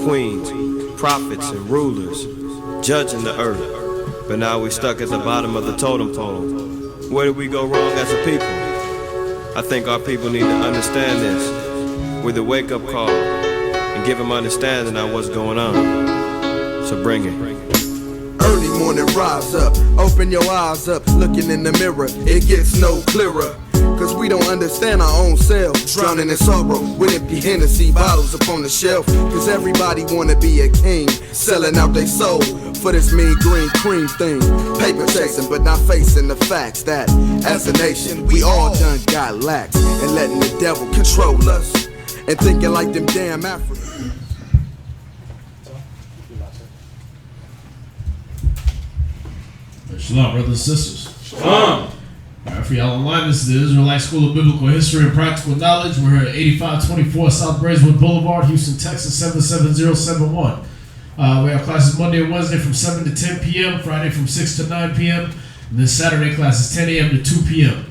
queens, prophets, and rulers, judging the earth. But now we stuck at the bottom of the totem pole. Where did we go wrong as a people? I think our people need to understand this with a wake-up call and give them understanding on what's going on. So bring it. Early morning, rise up, open your eyes up, looking in the mirror, it gets no clearer. Cause we don't understand our own selves, drowning in sorrow with empty Hennessy bottles upon the shelf. Cause everybody wanna be a king, selling out their soul for this mean green cream thing. Paper chasing, but not facing the facts that as a nation, we all done got lax. And letting the devil control us, and thinking like them damn Africans. Shalom, brothers and sisters. Shalom. Alright, for y'all online, this is the Israelite School of Biblical History and Practical Knowledge. We're here at 8524 South Braeswood Boulevard, Houston, Texas, 77071. We have classes Monday and Wednesday from 7 to 10 p.m., Friday from 6 to 9 p.m., and then Saturday classes 10 a.m. to 2 p.m.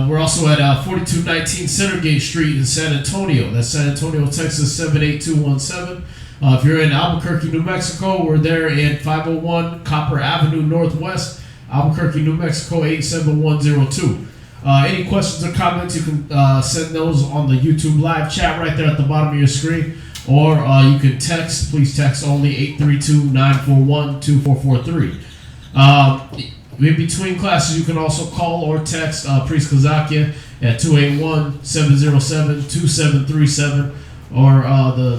We're also at 4219 Centergate Street in San Antonio. That's San Antonio, Texas, 78217. If you're in Albuquerque, New Mexico, we're there in 501 Copper Avenue Northwest, Albuquerque, New Mexico, 87102. Any questions or comments, you can send those on the YouTube live chat right there at the bottom of your screen, or you can text, please text only 832-941-2443. In between classes, you can also call or text Priest Kazakia at 281-707-2737. Or the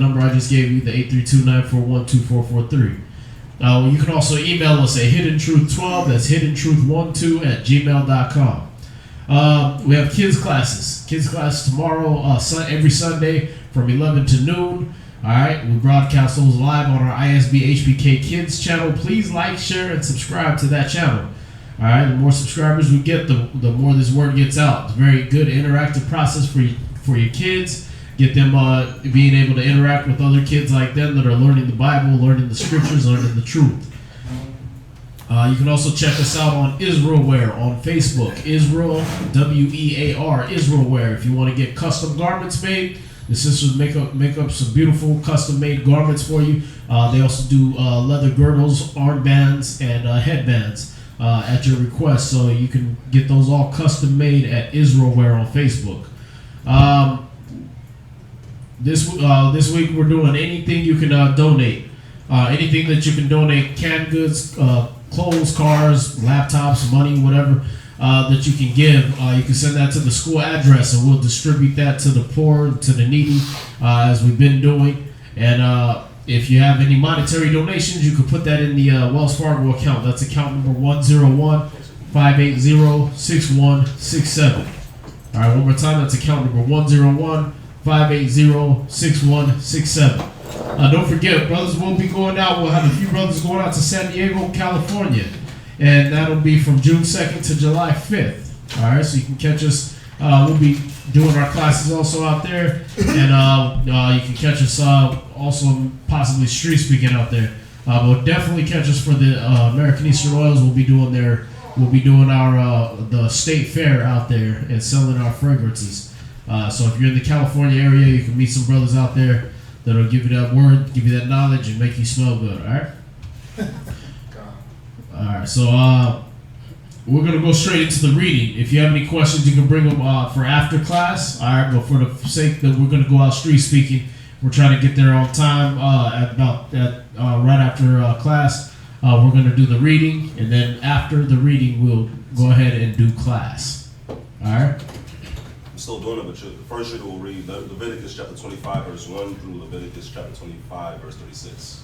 number I just gave you, the 832-941-2443. You can also email us at hiddentruth12, that's hiddentruth12@gmail.com. We have kids classes. Kids class tomorrow, every Sunday from 11 to noon. Alright, we broadcast those live on our ISB HBK Kids channel. Please like, share, and subscribe to that channel. Alright, the more subscribers we get, the more this word gets out. It's a very good interactive process for your kids. Get them being able to interact with other kids like them that are learning the Bible, learning the scriptures, learning the truth. You can also check us out on Israelwear on Facebook. Israel, W-E-A-R, Israelwear. If you want to get custom garments made, the sisters make up some beautiful custom-made garments for you. They also do leather girdles, armbands, and headbands at your request. So you can get those all custom-made at Israelwear on Facebook. This week we're doing anything you can donate. Anything that you can donate, canned goods, clothes, cars, laptops, money, whatever that you can give. You can send that to the school address and we'll distribute that to the poor, to the needy, as we've been doing. And if you have any monetary donations, you can put that in the Wells Fargo account. That's account number 101-580-6167. All right, one more time. That's account number 101-580-6167. Don't forget, brothers will be going out. We'll have a few brothers going out to San Diego, California. And that'll be from June 2nd to July 5th. All right, so you can catch us. We'll be doing our classes also out there. And you can catch us also possibly street speaking out there. But definitely catch us for the American Eastern Oils. We'll be doing our the state fair out there and selling our fragrances. So if you're in the California area, you can meet some brothers out there that'll give you that word, give you that knowledge, and make you smell good, all right? All right, so we're going to go straight into the reading. If you have any questions, you can bring them for after class, all right? But for the sake that we're going to go out street speaking, we're trying to get there on time right after class. We're going to do the reading, and then after the reading, we'll go ahead and do class, all right? Still doing it, but the first reader will read Leviticus chapter 25, verse 1 through Leviticus chapter 25, verse 36.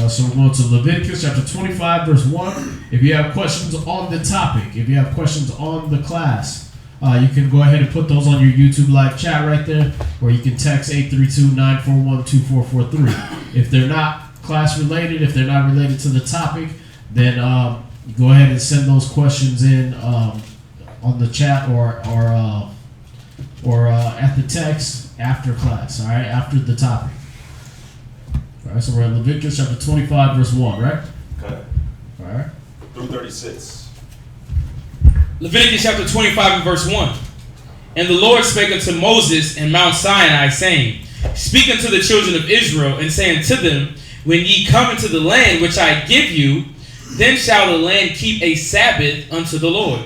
So we're going to Leviticus chapter 25, verse 1. If you have questions on the topic, if you have questions on the class, you can go ahead and put those on your YouTube live chat right there, or you can text 832-941-2443. If they're not class related, if they're not related to the topic, then go ahead and send those questions in on the chat or at the text after class, all right, after the topic. All right, so we're at Leviticus chapter 25, verse 1, right? Okay. All right. Through 36. Leviticus chapter 25 and verse 1. And the Lord spake unto Moses in Mount Sinai, saying, Speak unto the children of Israel, and say unto them, When ye come into the land which I give you, then shall the land keep a Sabbath unto the Lord.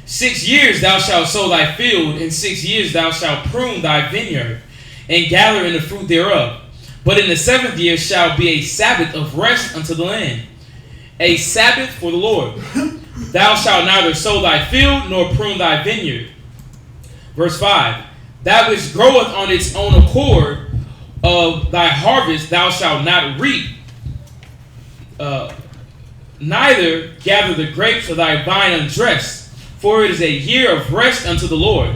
6 years thou shalt sow thy field, and 6 years thou shalt prune thy vineyard, and gather in the fruit thereof. But in the 7th year shall be a Sabbath of rest unto the land, a Sabbath for the Lord. Thou shalt neither sow thy field, nor prune thy vineyard. Verse 5, That which groweth on its own accord of thy harvest thou shalt not reap, neither gather the grapes of thy vine undressed, for it is a year of rest unto the Lord.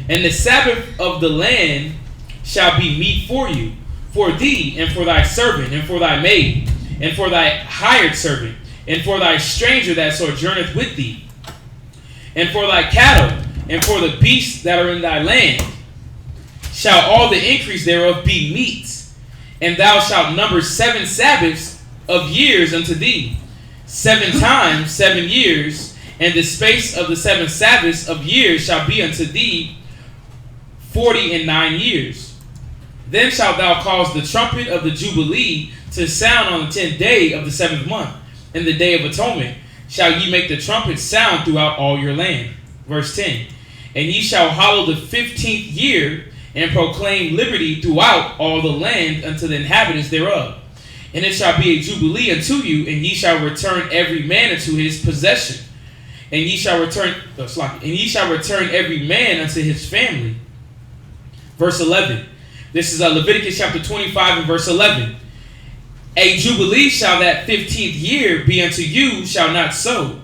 And the Sabbath of the land shall be meat for you, for thee, and for thy servant, and for thy maid, and for thy hired servant, and for thy stranger that sojourneth with thee, and for thy cattle, and for the beasts that are in thy land, shall all the increase thereof be meat. And thou shalt number 7 Sabbaths of years unto thee, 7 times 7 years, and the space of the 7 Sabbaths of years shall be unto thee 49 years. Then shalt thou cause the trumpet of the Jubilee to sound on the 10th day of the 7th month, in the day of atonement shall ye make the trumpet sound throughout all your land. Verse 10, And ye shall hallow the 15th year, and proclaim liberty throughout all the land unto the inhabitants thereof. And it shall be a jubilee unto you, and ye shall return every man unto his possession. And ye shall return every man unto his family. Verse 11. This is Leviticus chapter 25 and verse 11. A jubilee shall that 15th year be unto you, shall not sow.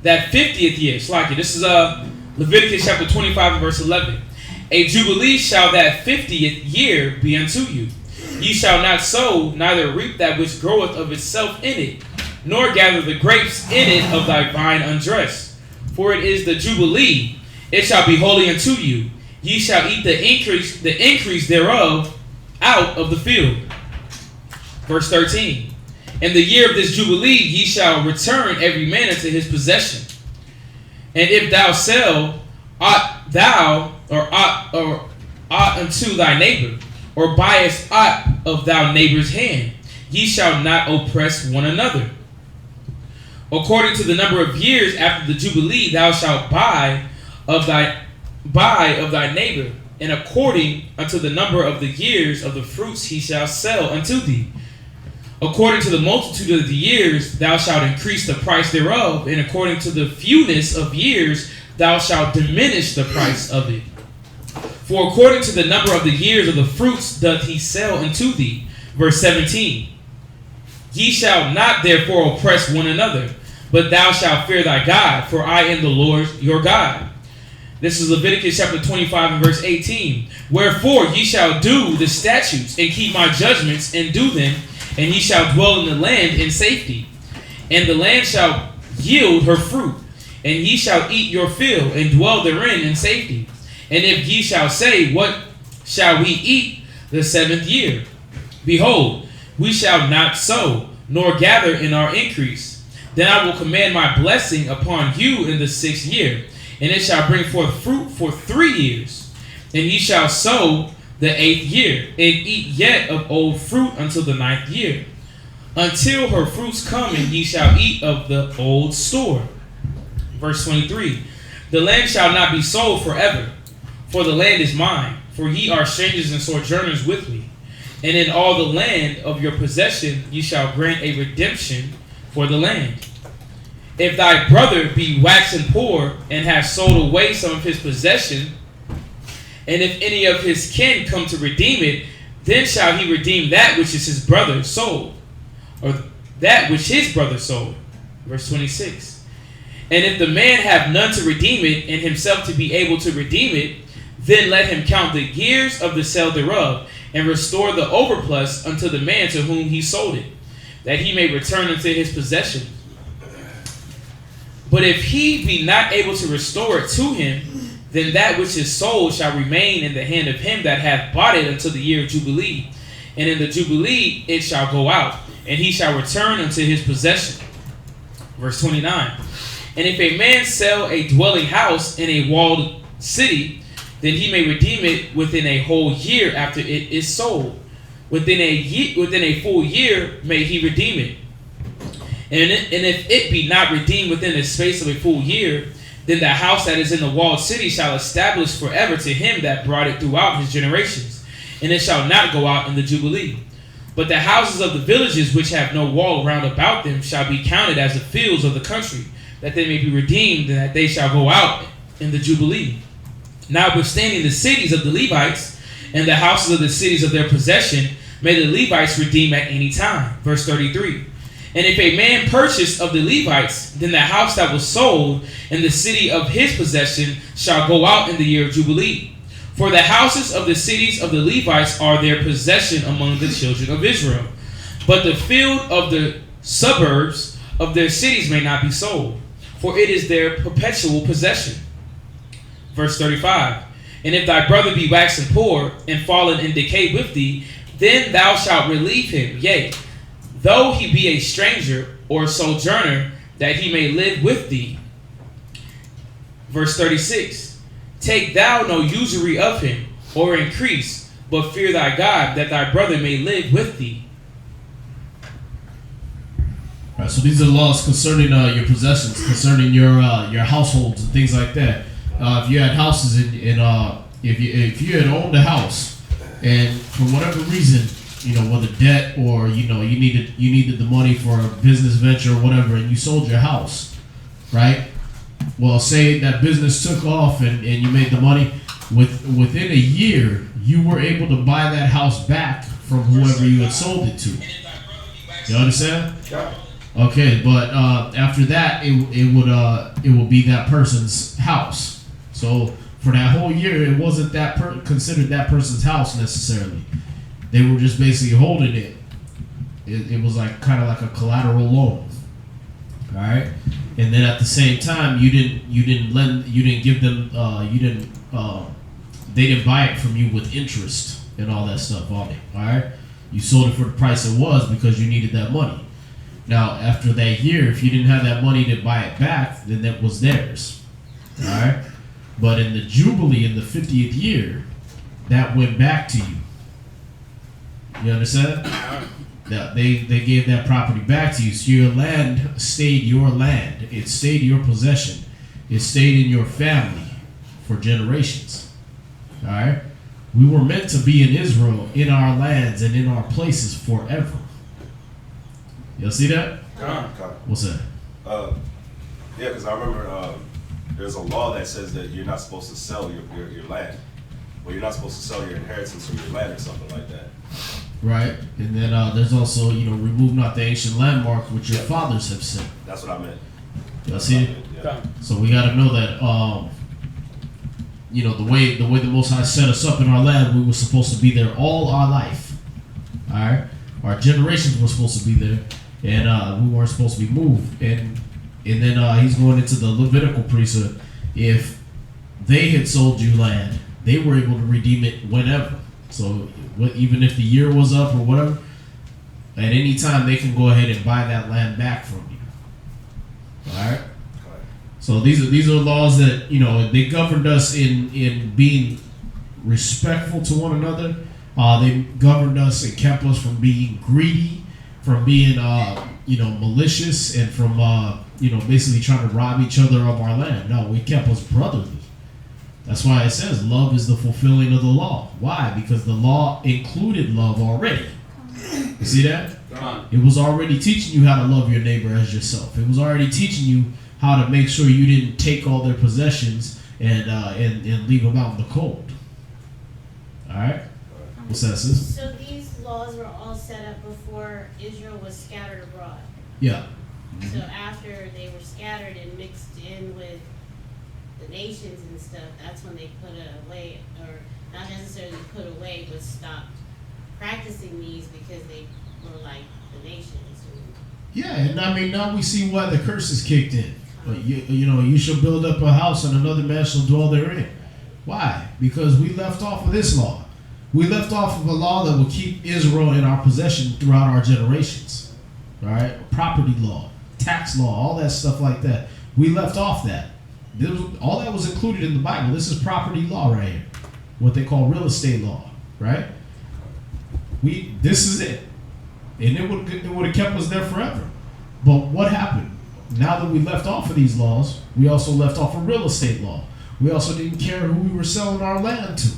That 50th year, this is Leviticus chapter 25 and verse 11. A jubilee shall that 50th year be unto you. Ye shall not sow, neither reap that which groweth of itself in it, nor gather the grapes in it of thy vine undressed. For it is the jubilee, it shall be holy unto you. Ye shall eat the increase thereof out of the field. Verse 13. In the year of this jubilee ye shall return every man unto his possession. And if thou sell aught unto thy neighbor, or buyest aught of thy neighbor's hand, ye shall not oppress one another. According to the number of years after the jubilee thou shalt buy of thy neighbor, and according unto the number of the years of the fruits he shall sell unto thee. According to the multitude of the years thou shalt increase the price thereof, and according to the fewness of years thou shalt diminish the price of it. For according to the number of the years of the fruits doth he sell unto thee. Verse 17. Ye shall not therefore oppress one another, but thou shalt fear thy God, for I am the Lord your God. This is Leviticus chapter 25 and verse 18. Wherefore ye shall do the statutes, and keep my judgments, and do them, and ye shall dwell in the land in safety. And the land shall yield her fruit, and ye shall eat your fill, and dwell therein in safety. And if ye shall say, What shall we eat the 7th year? Behold, we shall not sow, nor gather in our increase. Then I will command my blessing upon you in the 6th year, and it shall bring forth fruit for 3 years. And ye shall sow the 8th year, and eat yet of old fruit until the 9th year, until her fruits come, and ye shall eat of the old store. Verse 23. The land shall not be sold forever, for the land is mine, for ye are strangers and sojourners with me. And in all the land of your possession ye shall grant a redemption for the land. If thy brother be waxen poor, and have sold away some of his possession, and if any of his kin come to redeem it, then shall he redeem that which is his brother sold, or that which his brother sold. Verse 26. And if the man have none to redeem it, and himself to be able to redeem it, then let him count the years of the sale thereof, and restore the overplus unto the man to whom he sold it, that he may return unto his possession. But if he be not able to restore it to him, then that which is sold shall remain in the hand of him that hath bought it until the year of Jubilee. And in the Jubilee it shall go out, and he shall return unto his possession. Verse 29. And if a man sell a dwelling house in a walled city, then he may redeem it within a whole year after it is sold. Within a full year may he redeem it. And if it be not redeemed within the space of a full year, then the house that is in the walled city shall establish forever to him that brought it throughout his generations, and it shall not go out in the Jubilee. But the houses of the villages which have no wall round about them shall be counted as the fields of the country, that they may be redeemed, and that they shall go out in the Jubilee. Notwithstanding the cities of the Levites, and the houses of the cities of their possession, may the Levites redeem at any time. Verse 33. And if a man purchase of the Levites, then the house that was sold in the city of his possession shall go out in the year of Jubilee. For the houses of the cities of the Levites are their possession among the children of Israel. But the field of the suburbs of their cities may not be sold, for it is their perpetual possession. Verse 35. And if thy brother be waxen poor, and fallen in decay with thee, then thou shalt relieve him, yea, though he be a stranger or sojourner, that he may live with thee. Verse 36. Take thou no usury of him, or increase, but fear thy God, that thy brother may live with thee. All right, so these are laws concerning your possessions, concerning your households and things like that. If you had houses if you had owned a house, and for whatever reason, whether debt or you needed the money for a business venture or whatever, and you sold your house, right? Well, say that business took off and you made the money. Within a year, you were able to buy that house back from whoever you had sold it to. You understand? Yeah. Okay, but after that, it would be that person's house. So for that whole year, it wasn't considered that person's house necessarily. They were just basically holding it. It was like kind of like a collateral loan. All right, and then at the same time, they didn't buy it from you with interest and all that stuff on it. All right, you sold it for the price it was because you needed that money. Now, after that year, if you didn't have that money to buy it back, then that was theirs. All right, but in the Jubilee, in the 50th year, that went back to you. You understand? That they gave that property back to you, so your land stayed your land. It stayed your possession. It stayed in your family for generations. All right? We were meant to be in Israel, in our lands and in our places forever. Y'all see that? What's that? Yeah, because I remember there's a law that says that you're not supposed to sell your land. Well, you're not supposed to sell your inheritance or your land or something like that. Right, and then there's also, remove not the ancient landmark which your fathers have set. That's what I meant. Y'all see it? Yeah. So we got to know that, the way the Most High set us up in our land, we were supposed to be there all our life. All right, our generations were supposed to be there, and we weren't supposed to be moved. And then he's going into the Levitical priesthood. If they had sold you land, they were able to redeem it whenever. So even if the year was up or whatever, at any time they can go ahead and buy that land back from you. All right. So these are laws that they governed us in being respectful to one another. They governed us and kept us from being greedy, from being malicious, and from basically trying to rob each other of our land. No, we kept us brotherly. That's why it says love is the fulfilling of the law. Why? Because the law included love already. You see that? It was already teaching you how to love your neighbor as yourself. It was already teaching you how to make sure you didn't take all their possessions and leave them out in the cold. All right? What's that, sis? So these laws were all set up before Israel was scattered abroad. Yeah. So after they were scattered and mixed in with the nations and stuff, that's when they put away, or not necessarily put away, but stopped practicing these because they were like the nations. Yeah, and I mean, now we see why the curse is kicked in. You shall build up a house and another man shall dwell therein. Why? Because we left off of this law. We left off of a law that will keep Israel in our possession throughout our generations. all right? Property law, tax law, all that stuff like that. We left off that. All that was included in the Bible. This is property law right here, what they call real estate law, right? This is it, and it would have kept us there forever. But what happened? Now that we left off of these laws, we also left off of real estate law. We also didn't care who we were selling our land to.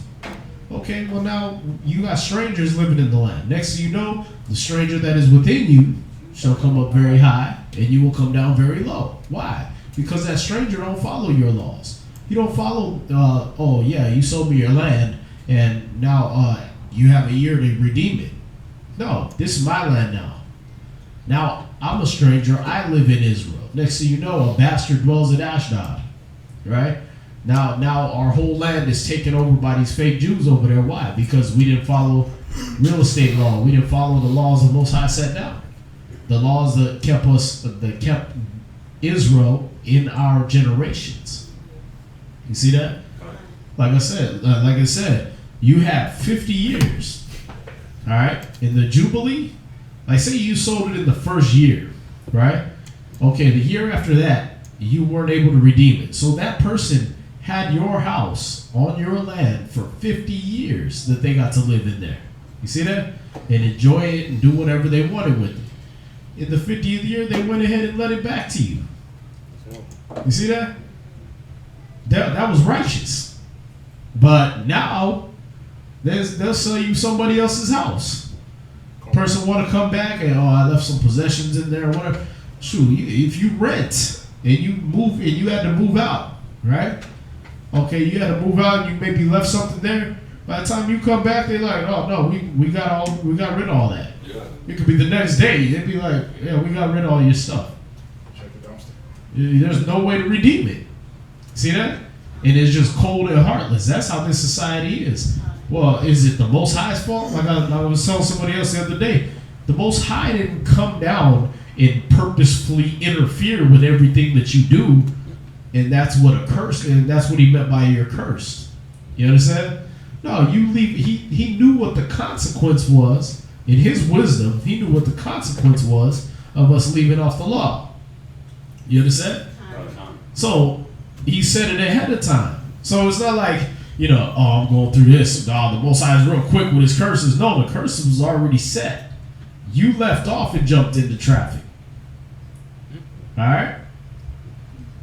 Okay, well now you got strangers living in the land. Next thing you know, the stranger that is within you shall come up very high, and you will come down very low. Why? Because that stranger don't follow your laws. You don't follow, oh yeah, you sold me your land, and now you have a year to redeem it. No, this is my land now. Now, I'm a stranger. I live in Israel. Next thing you know, a bastard dwells in Ashdod. Right? Now our whole land is taken over by these fake Jews over there. Why? Because we didn't follow real estate law. We didn't follow the laws the Most High set down. The laws that kept Israel in our generations. You see that? Like I said, you have 50 years. All right? In the Jubilee, like say you sold it in the first year, right? Okay, the year after that, you weren't able to redeem it. So that person had your house on your land for 50 years that they got to live in there. You see that? And enjoy it and do whatever they wanted with it. In the 50th year, they went ahead and let it back to you. You see that? That was righteous. But now, they'll sell you somebody else's house. Person want to come back and, I left some possessions in there or whatever. Shoot, if you rent and you move and you had to move out, right? Okay, you had to move out and you maybe left something there. By the time you come back, they're like, oh no, we got rid of all that. Yeah. It could be the next day. They'd be like, yeah, we got rid of all your stuff. Check the dumpster. There's no way to redeem it. See that? And it's just cold and heartless. That's how this society is. Well, is it the Most High's fault? Like I was telling somebody else the other day, the Most High didn't come down and purposefully interfere with everything that you do, and that's what a curse, and that's what he meant by you're cursed. You understand? No, you leave. He knew what the consequence was. In his wisdom, he knew what the consequence was of us leaving off the law. You understand? So he said it ahead of time. So it's not like, I'm going through this. The Most High is real quick with his curses. No, the curses was already set. You left off and jumped into traffic. All right?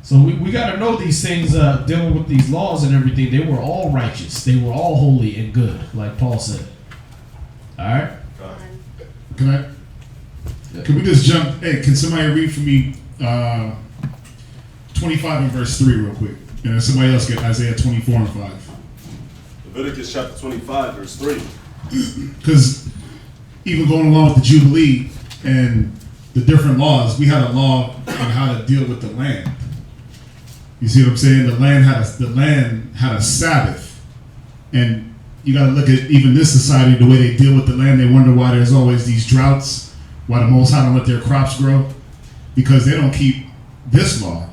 So we got to know these things, dealing with these laws and everything. They were all righteous. They were all holy and good, like Paul said. All right? Can we just jump? Hey, can somebody read for me 25 and verse 3 real quick? And then somebody else get Isaiah 24 and 5. Leviticus chapter 25, verse 3. Because even going along with the Jubilee and the different laws, we had a law on how to deal with the land. You see what I'm saying? The land had a Sabbath. And you got to look at even this society, the way they deal with the land. They wonder why there's always these droughts, why the Most High don't let their crops grow. Because they don't keep this law.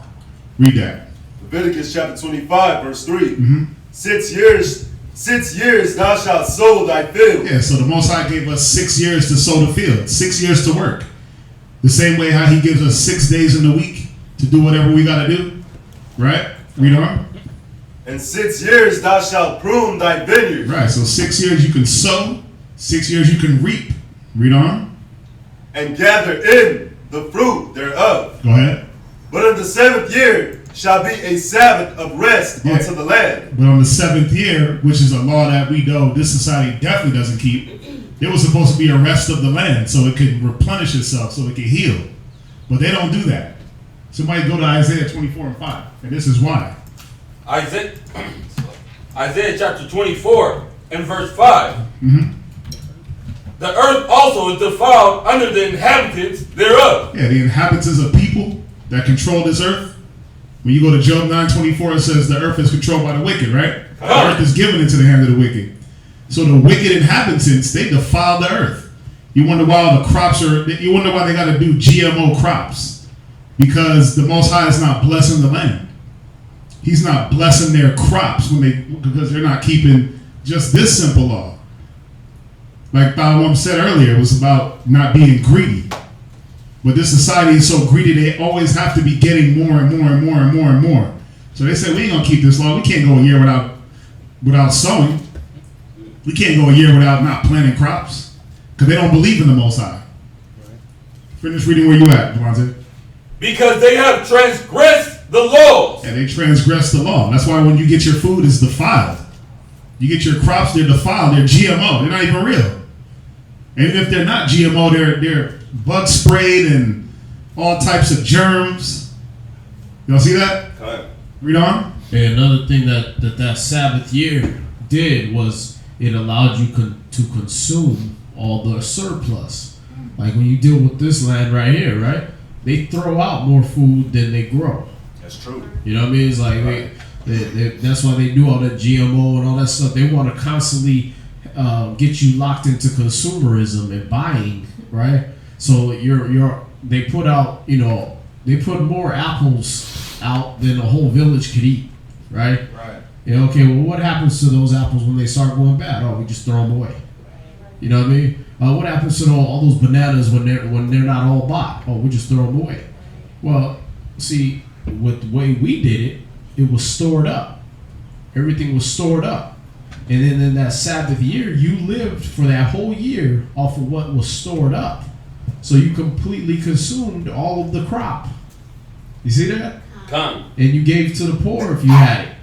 Read that. Leviticus chapter 25, verse 3. Mm-hmm. 6 years thou shalt sow thy field. Yeah, so the Most High gave us 6 years to sow the field, 6 years to work. The same way how he gives us 6 days in the week to do whatever we got to do. Right? Read on. And 6 years thou shalt prune thy vineyard. Right, so 6 years you can sow, 6 years you can reap. Read on. And gather in the fruit thereof. Go ahead. But in the 7th year shall be a Sabbath of rest unto the land. But on the 7th year, which is a law that we know this society definitely doesn't keep, it was supposed to be a rest of the land so it could replenish itself, so it could heal. But they don't do that. Somebody go to Isaiah 24 and 5, and this is why. Isaiah chapter 24 and verse 5. Mm-hmm. The earth also is defiled under the inhabitants thereof. Yeah, the inhabitants of people that control this earth. When you go to Job 9:24, it says the earth is controlled by the wicked, right? The earth is given into the hand of the wicked. So the wicked inhabitants, they defile the earth. You wonder why you wonder why they got to do GMO crops. Because the Most High is not blessing the land. He's not blessing their crops because they're not keeping just this simple law. Like Balaam said earlier, it was about not being greedy. But this society is so greedy, they always have to be getting more and more and more and more and more. So they say, we ain't gonna keep this law. We can't go a year without sowing. We can't go a year without not planting crops. Because they don't believe in the Most High. Finish reading where you at, Devontae. Because they have transgressed the laws. And they transgress the law. That's why when you get your food, it's defiled. You get your crops, they're defiled. They're GMO. They're not even real. And even if they're not GMO, they're bug sprayed and all types of germs. Y'all see that? Correct. Read on. And another thing that Sabbath year did was it allowed you to consume all the surplus. Like when you deal with this land right here, right? They throw out more food than they grow. That's true. You know what I mean? It's like that's why they do all that GMO and all that stuff. They want to constantly get you locked into consumerism and buying, right? So they put out, they put more apples out than a whole village could eat, right? Right. Okay, well, what happens to those apples when they start going bad? Oh, we just throw them away. You know what I mean? What happens to all those bananas when they're not all bought? Oh, we just throw them away. Well, see, with the way we did it, it was stored up. Everything was stored up. And then in that Sabbath year, you lived for that whole year off of what was stored up. So you completely consumed all of the crop. You see that? Come. And you gave to the poor if you had it.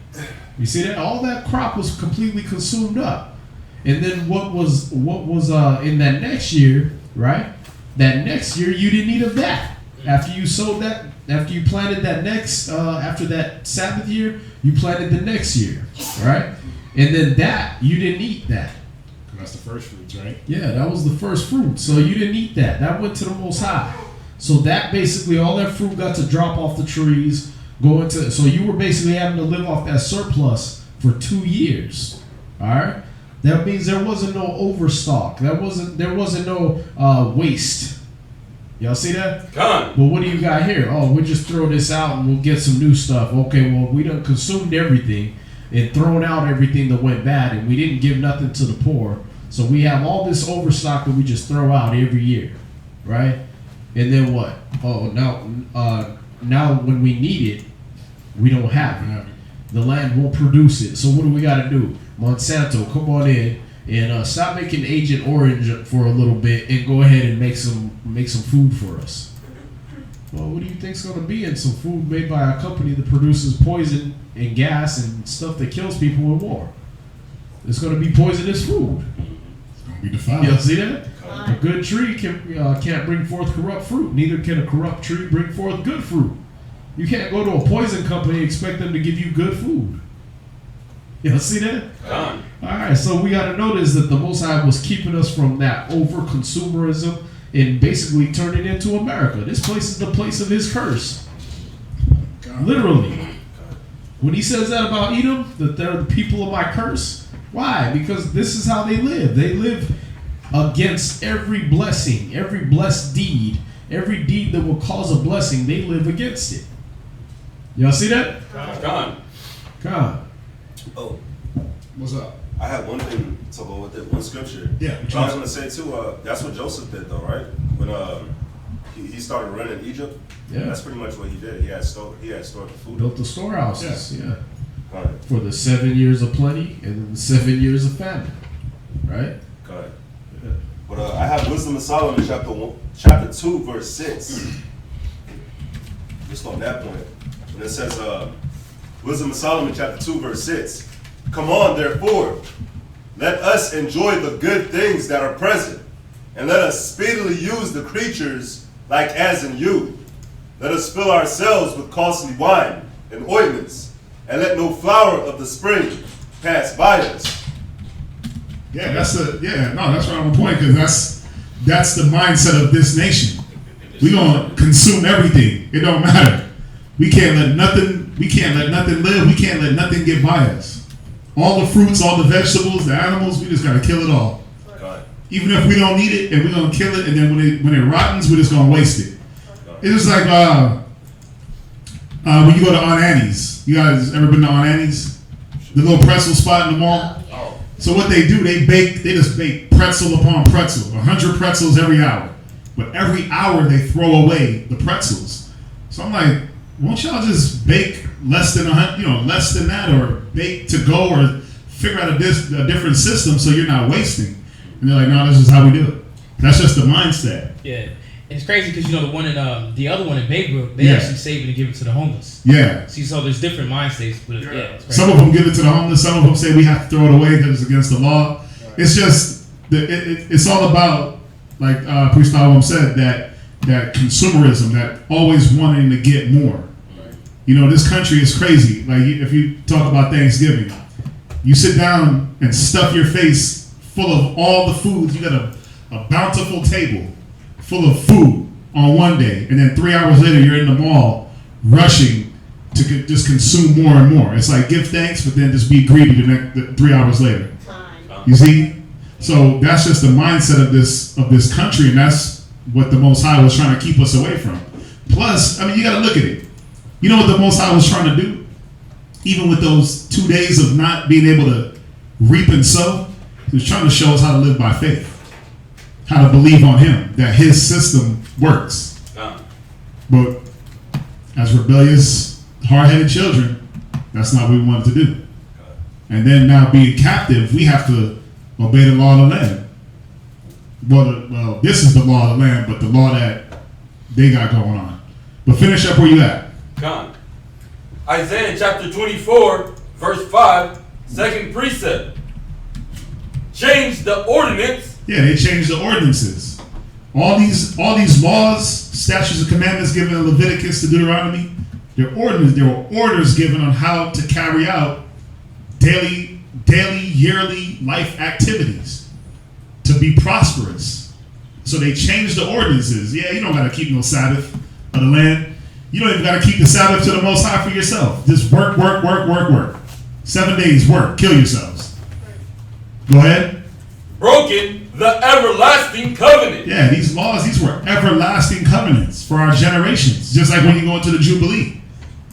You see that? All that crop was completely consumed up. And then what was in that next year, right? That next year you didn't eat of that. After you sowed that, after you planted that next, after that Sabbath year, you planted the next year, right? And then that, you didn't eat that. That's the first fruits, right? Yeah, that was the first fruit. So you didn't eat that. That went to the Most High. So that basically, all that fruit got to drop off the trees, so you were basically having to live off that surplus for 2 years. All right? That means there wasn't no overstock. There wasn't no waste. Y'all see that? Come. But what do you got here? Oh, we'll just throw this out and we'll get some new stuff. Okay, well, we done consumed everything and thrown out everything that went bad, and we didn't give nothing to the poor. So we have all this overstock that we just throw out every year, right? And then what? Oh, now when we need it, we don't have it. The land won't produce it. So what do we got to do? Monsanto, come on in and stop making Agent Orange for a little bit and go ahead and make some food for us. Well, what do you think's going to be in some food made by a company that produces poison and gas and stuff that kills people in war? It's going to be poisonous food. It's going to be defiled. Y'all see that? A good tree can't bring forth corrupt fruit. Neither can a corrupt tree bring forth good fruit. You can't go to a poison company and expect them to give you good food. Y'all see that? All right, so we got to notice that the Most High was keeping us from that over-consumerism and basically turning into America. This place is the place of his curse. Literally. When he says that about Edom, that they're the people of my curse, why? Because this is how they live. They live against every blessing, every blessed deed, every deed that will cause a blessing, they live against it. Y'all see that? Come. Oh, What's up? I had one thing to go with it, one scripture. Yeah. But I was going to say too, that's what Joseph did though, right? When he started running Egypt, Yeah. that's pretty much what he did. He had stored the food. Built the storehouses, yeah. Right. For the 7 years of plenty and then the 7 years of famine. Right? Correct. But I have Wisdom of Solomon chapter 2, verse 6. Just on that point. When it says, Wisdom of Solomon chapter 2, verse 6. Come on, therefore, let us enjoy the good things that are present, and let us speedily use the creatures like as in youth. Let us fill ourselves with costly wine and ointments, and let no flower of the spring pass by us. Yeah, that's right on point, because that's the mindset of this nation. We gonna consume everything. It don't matter. We can't let nothing live. We can't let nothing get by us. All the fruits, all the vegetables, the animals, we just gotta kill it all. Even if we don't need it, and we're gonna kill it, and then when it rottens, we're just gonna waste it. It's just like when you go to Aunt Annie's. You guys ever been to Aunt Annie's? The little pretzel spot in the mall? So what they do, they just bake pretzel upon pretzel, 100 pretzels every hour. but every hour they throw away the pretzels. So I'm like, won't y'all just bake less than less than that, or bake to go, or figure out a different system so you're not wasting? And they're like, no, this is how we do it. That's just the mindset. Yeah. And it's crazy because, the one in the other one in Baybrook, they actually save it and give it to the homeless. Yeah. See, so there's different mindstates. But it's crazy. Some of them give it to the homeless. Some of them say we have to throw it away because it's against the law. Right. It's just it's all about, like Priest Solomon said, that consumerism, that always wanting to get more. Right. This country is crazy. Like, if you talk about Thanksgiving, you sit down and stuff your face full of all the foods. You got a bountiful table full of food on one day, and then 3 hours later you're in the mall rushing to just consume more and more. It's like, give thanks, but then just be greedy the 3 hours later. You see? So that's just the mindset of this country, and that's what the Most High was trying to keep us away from. Plus, you got to look at it. You know what the Most High was trying to do? Even with those 2 days of not being able to reap and sow, he was trying to show us how to live by faith, how to believe on him, that his system works. But as rebellious, hard-headed children, that's not what we wanted to do. And then now being captive, we have to obey the law of the land. Well, this is the law of the land, but the law that they got going on. But finish up where you at. Con. Isaiah chapter 24, verse 5, second precept. Change the ordinance. Yeah, they changed the ordinances. All these laws, statutes, and commandments given in Leviticus to Deuteronomy, there were orders given on how to carry out daily, yearly life activities to be prosperous. So they changed the ordinances. Yeah, you don't got to keep no Sabbath of the land. You don't even got to keep the Sabbath to the Most High for yourself. Just work. 7 days work. Kill yourselves. Go ahead. Broken the everlasting covenant. Yeah, these laws, these were everlasting covenants for our generations. Just like when you go into the Jubilee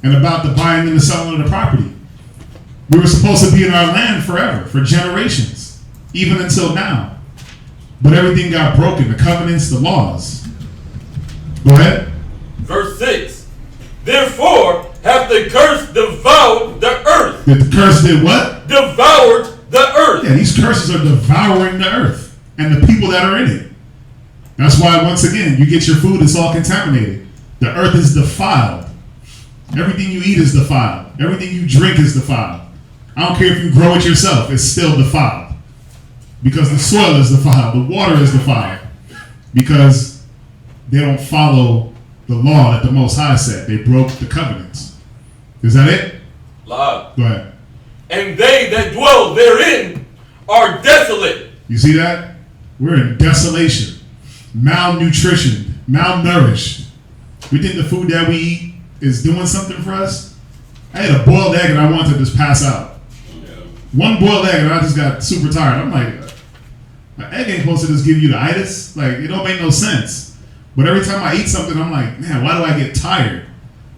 and about the buying and the selling of the property. We were supposed to be in our land forever, for generations, even until now. But everything got broken, the covenants, the laws. Go ahead. Verse 6. Therefore hath the curse devoured the earth. The curse did what? Devoured the earth. Yeah, these curses are devouring the earth and the people that are in it. That's why, once again, you get your food, it's all contaminated. The earth is defiled. Everything you eat is defiled. Everything you drink is defiled. I don't care if you grow it yourself, it's still defiled. Because the soil is defiled, the water is defiled. Because they don't follow the law that the Most High said. They broke the covenants. Is that it? Loud. Go ahead. And they that dwell therein are desolate. You see that? We're in desolation, malnutrition, malnourished. We think the food that we eat is doing something for us. I had a boiled egg and I wanted to just pass out. One boiled egg and I just got super tired. I'm like, an egg ain't supposed to just give you the itis. Like, it don't make no sense. But every time I eat something, I'm like, man, why do I get tired?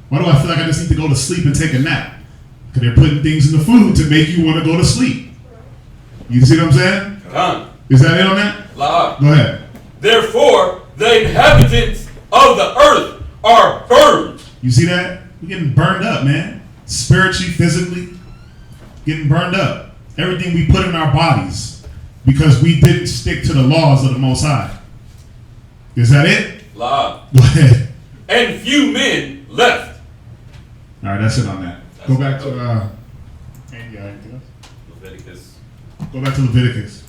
Why do I feel like I just need to go to sleep and take a nap? Because they're putting things in the food to make you want to go to sleep. You see what I'm saying? Come. Is that it on that? Loud. Go ahead. Therefore, the inhabitants of the earth are burned. You see that? We're getting burned up, man. Spiritually, physically, getting burned up. Everything we put in our bodies because we didn't stick to the laws of the Most High. Is that it? Loud. Go ahead. And few men left. All right, that's it on that. Go back to anything else? Leviticus. Go back to Leviticus.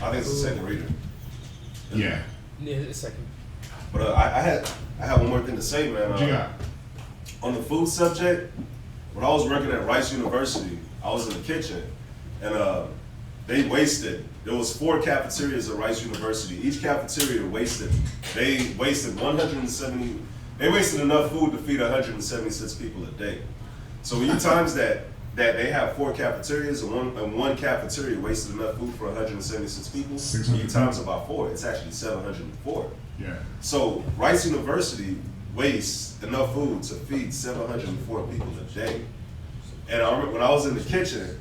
I think it's the second reader. Yeah. Yeah, it's second. But I had one more thing to say, man. What you got? On the food subject, when I was working at Rice University, I was in the kitchen, and they wasted. There was 4 cafeterias at Rice University. Each cafeteria wasted. They wasted 170. They wasted enough food to feed 176 people a day. So when you times that they have 4 cafeterias and one cafeteria wasted enough food for 176 people, you times about 4, it's actually 704. Yeah. So Rice University wastes enough food to feed 704 people a day. And I remember when I was in the kitchen,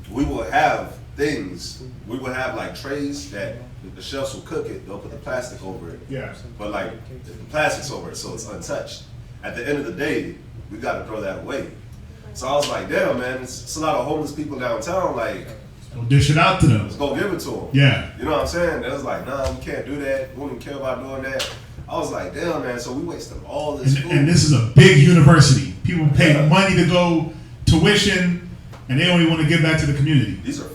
we would have things. We would have like trays that the chefs will cook it, they'll put the plastic over it. Yeah. But like, the plastic's over it, so it's untouched. At the end of the day, we gotta throw that away. So I was like, damn, man, it's a lot of homeless people downtown, like, Go dish it out to them. let's go give it to them. Yeah. You know what I'm saying? They was like, nah, we can't do that. We don't even care about doing that. I was like, damn, man, so we wasting all this food. And this is a big university. People pay Yeah. money to go tuition, and they only want to give back to the community. These are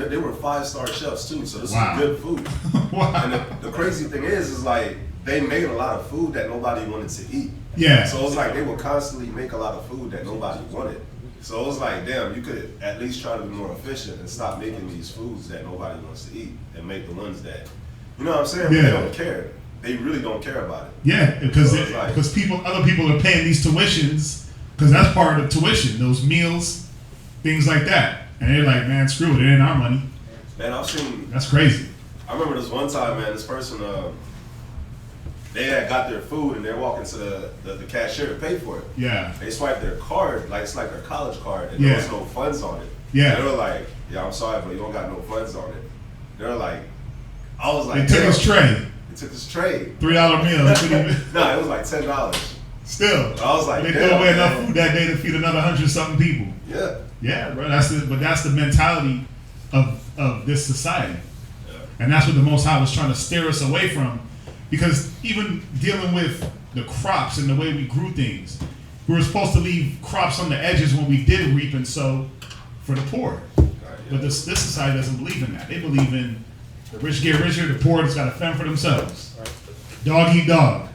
they were 5-star chefs too, so this Wow. is good food. Wow. And the crazy thing is like, they made a lot of food that nobody wanted to eat. Yeah. So it was like they would constantly make a lot of food that nobody wanted. So it was like, damn, you could at least try to be more efficient and stop making these foods that nobody wants to eat and make the ones that, you know what I'm saying? Yeah. They don't care. They really don't care about it. Yeah, because So it's like- other people are paying these tuitions because that's part of the tuition, those meals, things like that, and they're like, man, screw it, it ain't our money. Man, I've seen, That's crazy. I remember this one time, man, this person, they had got their food and they're walking to the cashier to pay for it. Yeah, They swiped their card, like it's like their college card, and Yeah. there was no funds on it. Yeah. They were like, yeah, I'm sorry, but you don't got no funds on it. They were like, I was they like, took damn. his tray, They took his trade. $3 meal. They couldn't even- No, it was like $10. Still, I was like, they damn, threw away enough man. food that day to feed another 100-something people. Yeah. Yeah, bro. That's the mentality of this society, and that's what the Most High was trying to steer us away from. Because even dealing with the crops and the way we grew things, we were supposed to leave crops on the edges when we did reap and sow for the poor. But this society doesn't believe in that. They believe in the rich get richer, the poor just got to fend for themselves. Dog eat dog.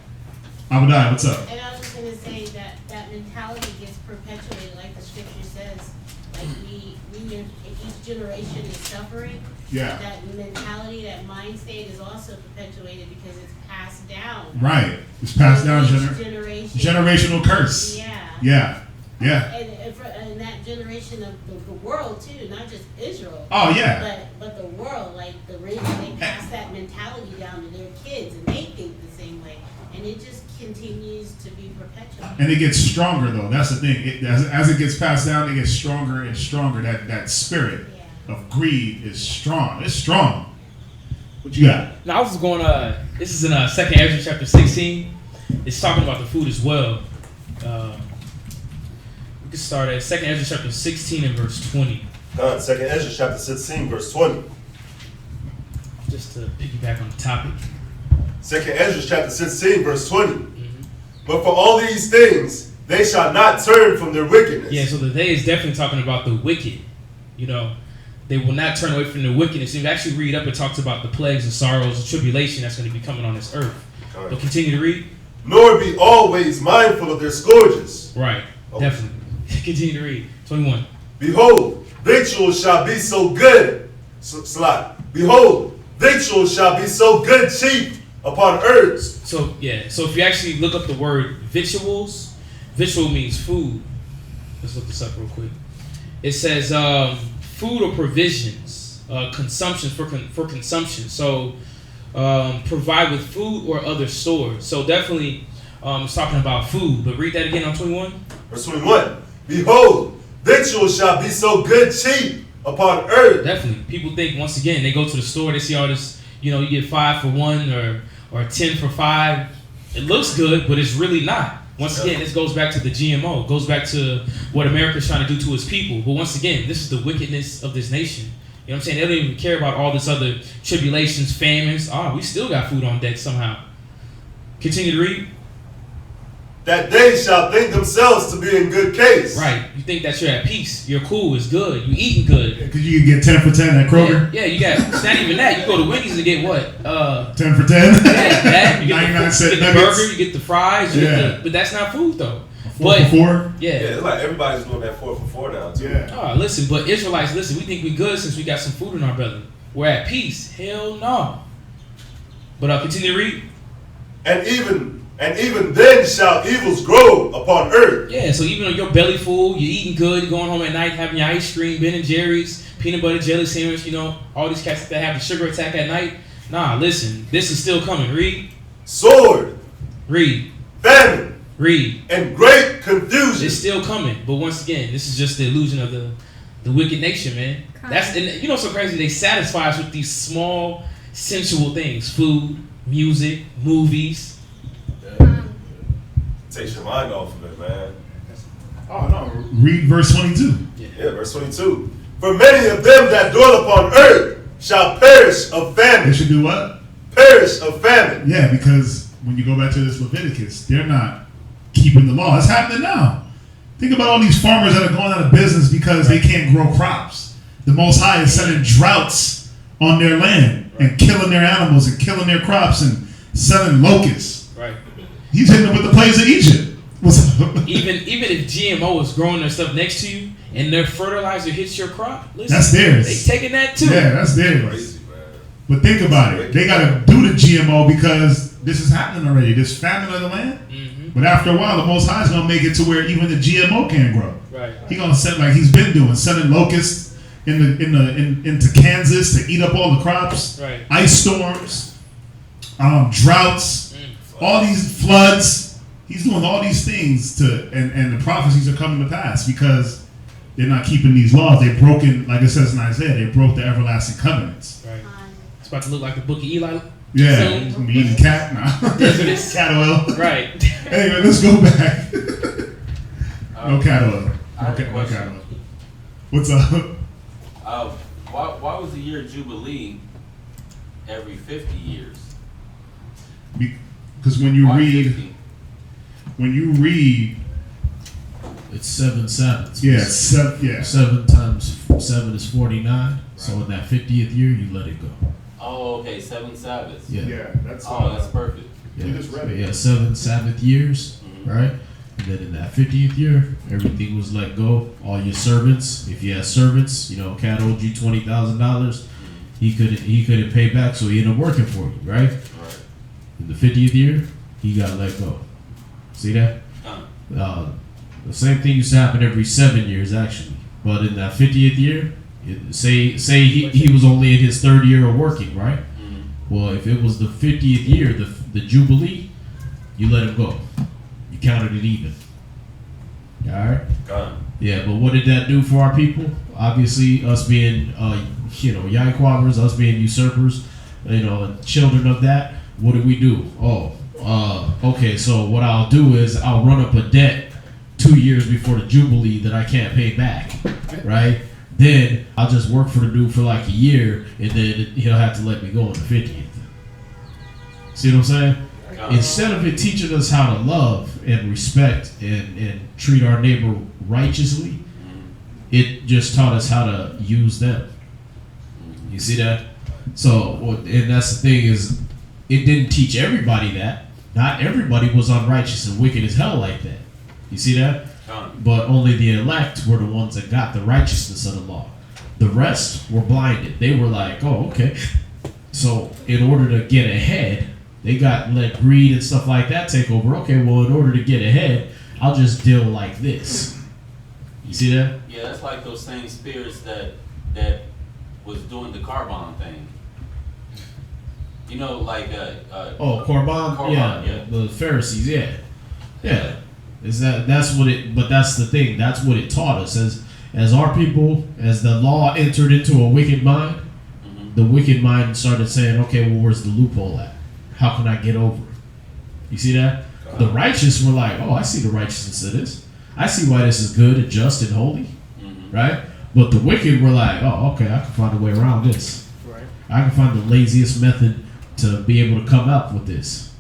Abadai, what's up? And I was just gonna say that that mentality gets perpetuated, like the scripture says. Like each generation is suffering. Yeah. That mentality, that mind state is also perpetuated because it's passed down. Right. It's passed down Each generation. generational curse. Yeah. Yeah. Yeah. And that generation of the world too, not just Israel. Oh yeah. But the world, like the rich, they pass that mentality down to their kids, and they think the same way, and it just continues to be perpetuated. And it gets stronger though. That's the thing. As it gets passed down, it gets stronger and stronger. That spirit of greed is strong. It's strong. What you got? Now I was going. This is in 2nd Ezra chapter 16. It's talking about the food as well. We can start at 2nd Ezra chapter 16 and verse 20. 2nd Ezra chapter 16, verse 20. Just to piggyback on the topic. 2nd Ezra chapter 16, verse 20. But for all these things, they shall not turn from their wickedness. Yeah, so the day is definitely talking about the wicked. You know, they will not turn away from their wickedness. If you actually read up, it talks about the plagues and sorrows and tribulation that's going to be coming on this earth. Right. So continue to read. Nor be always mindful of their scourges. Right, definitely. Continue to read. 21. Behold, victuals shall be so good. Behold, victuals shall be so good cheap upon earth. So if you actually look up the word victuals, victual means food. Let's look this up real quick. It says food or provisions, consumption for consumption. So provide with food or other stores. So definitely it's talking about food. But read that again on 21. Verse 21. Behold, victuals shall be so good cheap upon earth. Definitely. People think, once again, they go to the store, they see all this, you get 5 for 1 or 10 for 5. It looks good, but it's really not. Once again, this goes back to the GMO. It goes back to what America's trying to do to its people. But once again, this is the wickedness of this nation. You know what I'm saying? They don't even care about all this other tribulations, famines. We still got food on deck somehow. Continue to read. That they shall think themselves to be in good case. Right. You think that you're at peace. You're cool. It's good. You eating good. Because you can get 10 for 10 at Kroger. Yeah, you got, it's not even that. You go to Wendy's and get what? 10 for 10. Yeah, that. You get 99 cent you get the nuggets. burger, you get the fries, but that's not food though. 4 for 4. Yeah, it's like everybody's doing that 4 for 4 now too. Yeah. Listen, but Israelites, listen, we think we good since we got some food in our belly. We're at peace. Hell no. But I'll continue to read. And even then shall evils grow upon earth. Yeah, so even though your belly full, you're eating good, you're going home at night, having your ice cream, Ben and Jerry's, peanut butter jelly sandwich, all these cats that have the sugar attack at night. Nah, listen, this is still coming. Read. Sword. Read. Famine. Read. And great confusion. It's still coming. But once again, this is just the illusion of the wicked nation, man. And so crazy. They satisfy us with these small sensual things, food, music, movies. Takes your mind off of it, man. Oh no. Read verse 22. Yeah, verse 22. For many of them that dwell upon earth shall perish of They famine. should do what? Perish of famine. Yeah, because when you go back to this Leviticus, they're not keeping the law. It's happening now. Think about all these farmers that are going out of business because they can't grow crops. The Most High is sending droughts on their land and killing their animals and killing their crops and selling locusts. Right. He's hitting them with the plagues of Egypt. What's up? Even if GMO is growing their stuff next to you and their fertilizer hits your crop, listen, That's theirs. they taking that too. Yeah, that's theirs. Crazy, man. But think about it. They got to do the GMO because this is happening already. This famine of the land. Mm-hmm. But after a while, the Most High is going to make it to where even the GMO can't grow. Right. He's going to send, like he's been doing, sending locusts into Kansas to eat up all the crops. Right. Ice storms, droughts, all these floods. He's doing all these things and the prophecies are coming to pass because they're not keeping these laws. They've broken, like it says in Isaiah, they broke the everlasting covenants. Right. It's about to look like the book of Eli. Yeah, soon. he's gonna be eating cat now. Deserts. Cat oil. Right. Anyway, let's go back. No cat oil. I have a No question. cat oil. What's up? Why was the year Jubilee every 50 years? Because when you Why read, 50? It's 7 Sabbaths. yeah, yeah. 7 times 7 is 49. So in that 50th year, you let it go. Oh, okay, 7 Sabbaths. Yeah. That's Oh, that's perfect. Yeah. You just read it. Yeah, 7 Sabbath years, Mhm. right? And then in that 50th year, everything was let go. All your servants, if you had servants, Cat owed you $20,000. He couldn't pay back, so he ended up working for you, right? Right. In the 50th year, he got let go. See that? Done. The same thing used to happen every 7 years, actually. But in that 50th year, say he was only in his 3rd year of working, right? Mhm. Well, if it was the 50th year, the Jubilee, you let him go. You counted it even. All right? Gone. Yeah, but what did that do for our people? Obviously, us being, Yahweh's, us being usurpers, and children of that, what did we do? Okay, so what I'll do is I'll run up a debt 2 years before the Jubilee that I can't pay back, right? Then I'll just work for the dude for like a year, and then he'll have to let me go on the 50th. See what I'm saying? Instead of it teaching us how to love and respect and treat our neighbor righteously, it just taught us how to use them. You see that? So, and that's the thing is, it didn't teach everybody that. Not everybody was unrighteous and wicked as hell like that. You see that? But only the elect were the ones that got the righteousness of the law. The rest were blinded. They were like, oh, okay. So in order to get ahead, they let greed and stuff like that take over. Okay, well, in order to get ahead, I'll just deal like this. You see that? Yeah, that's like those same spirits that was doing the carbon thing. Like Korban? Korban, yeah. The Pharisees, yeah. That's what it? But that's the thing. That's what it taught us as our people, as the law entered into a wicked mind. Mhm. The wicked mind started saying, okay, well, where's the loophole at? How can I get over it? You see that? The righteous were like, oh, I see the righteousness of this. I see why this is good and just and holy, right? But the wicked were like, oh, okay, I can find a way around this. Right. I can find the laziest method to be able to come up with this.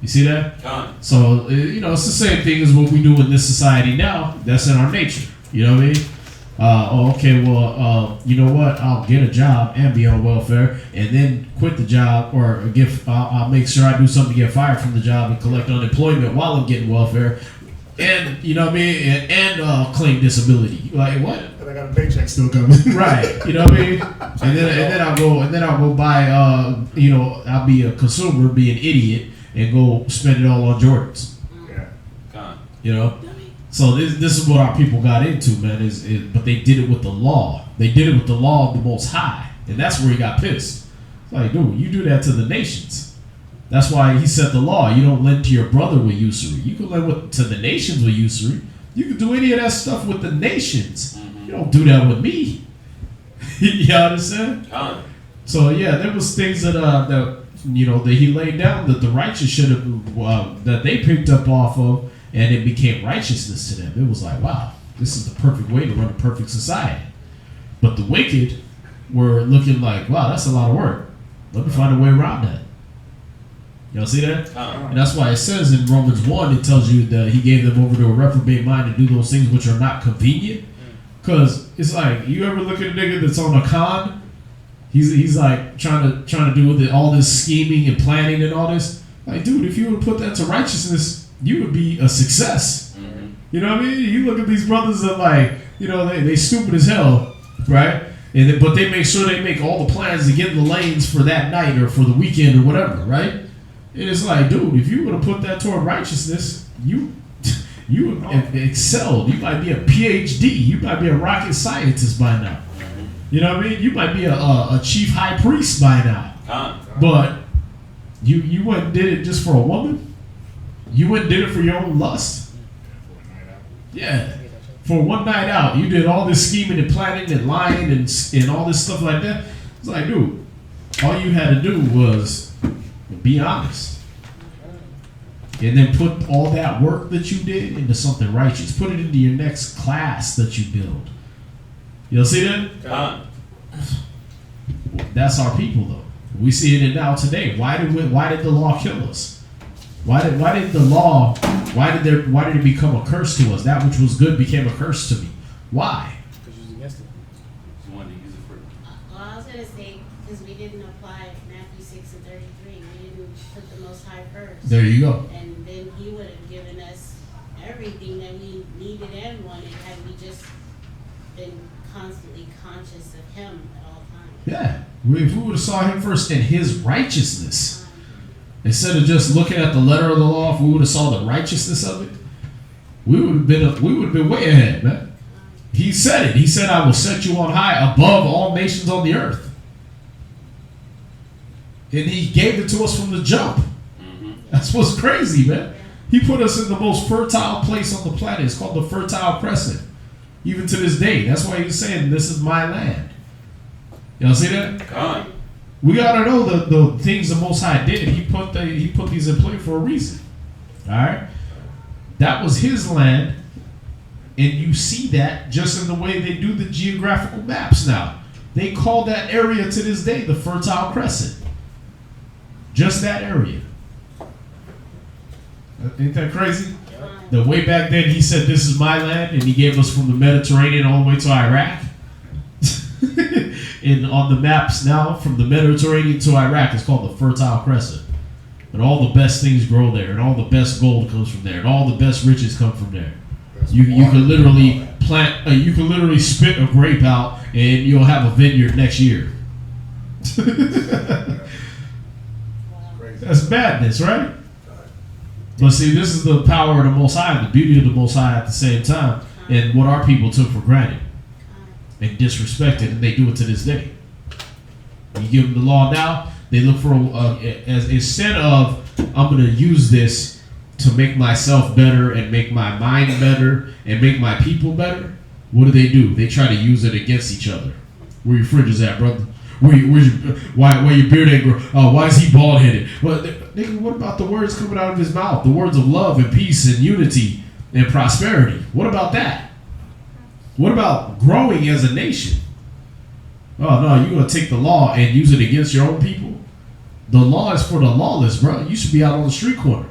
You see that? So, it's the same thing as what we do in this society now. That's in our nature. You know what I mean? You know what? I'll get a job and be on welfare and then quit the job or I'll make sure I do something to get fired from the job and collect unemployment while I'm getting welfare and, you know what I mean? And claim disability. Like, what? And I got a paycheck still coming. Right. You know what I mean? And then I'll go buy, I'll be a consumer, be an idiot and go spend it all on Jordans. Yeah. So this is what our people got into, man. But they did it with the law. They did it with the law of the Most High, and that's where he got pissed. It's like, dude, you do that to the nations. That's why he set the law. You don't lend to your brother with usury. You can lend to the nations with usury. You can do any of that stuff with the nations. You don't do that with me. You understand? So yeah, there was things that that he laid down that the righteous should have that they picked up off of, and it became righteousness to them. It was like, wow, this is the perfect way to run a perfect society. But the wicked were looking like, wow, that's a lot of work. Let me find a way around that. Y'all see that? And that's why it says in Romans 1, it tells you that he gave them over to a reprobate mind to do those things which are not convenient. Because it's like, you ever look at a nigga that's on a con? He's like trying to do all this scheming and planning and all this. Like, dude, if you would put that to righteousness, you would be a success. Mm-hmm. You know what I mean? You look at these brothers that like, they stupid as hell, right? But they make sure they make all the plans to get in the lanes for that night or for the weekend or whatever, right? And it's like, dude, if you would have put that toward righteousness, you would have excelled. You might be a PhD. You might be a rocket scientist by now. You know what I mean? You might be a chief high priest by now. But you went and did it just for a woman? You went and did it for your own lust? Yeah. For one night out, you did all this scheming and planning and lying and all this stuff like that. It's like, dude, all you had to do was be honest. And then put all that work that you did into something righteous. Put it into your next class that you build. You'll see that? That's our people, though. We see it now today. Why did the law kill us? Why did it become a curse to us? That which was good became a curse to me. Why? Because you was against it. You wanted to use it for. Well, I was gonna say because we didn't apply Matthew 6:33. We didn't put the Most High first. There you go. And then He would have given us everything that we needed and wanted had we just been constantly conscious of Him at all times. Yeah. If we would have saw Him first in His righteousness, instead of just looking at the letter of the law, if we would have saw the righteousness of it, we would have been way ahead, man. He said it. He said, "I will set you on high above all nations on the earth." And He gave it to us from the jump. Mm-hmm. That's what's crazy, man. He put us in the most fertile place on the planet. It's called the Fertile Crescent. Even to this day. That's why He's saying, "This is my land." Y'all see that? God. We gotta know the things the Most High did. He put these in play for a reason. All right, that was His land, and you see that just in the way they do the geographical maps now. They call that area to this day the Fertile Crescent. Just that area. Ain't that crazy? The way back then He said, "This is my land," and He gave us from the Mediterranean all the way to Iraq. And on the maps now, from the Mediterranean to Iraq, it's called the Fertile Crescent. And all the best things grow there, and all the best gold comes from there, and all the best riches come from there. You can literally you can literally spit a grape out, and you'll have a vineyard next year. That's madness, right? But see, this is the power of the Most High, the beauty of the Most High at the same time, and what our people took for granted and disrespected, and they do it to this day. You give them the law now, they look for as instead of, I'm going to use this to make myself better and make my mind better and make my people better. What do? They try to use it against each other. Where your fridge is at, brother? Why your beard ain't grow? Why is he bald headed? Well, nigga, what about the words coming out of his mouth? The words of love and peace and unity and prosperity. What about that? What about growing as a nation? Oh no, you're gonna take the law and use it against your own people? The law is for the lawless, bro. You should be out on the street corner.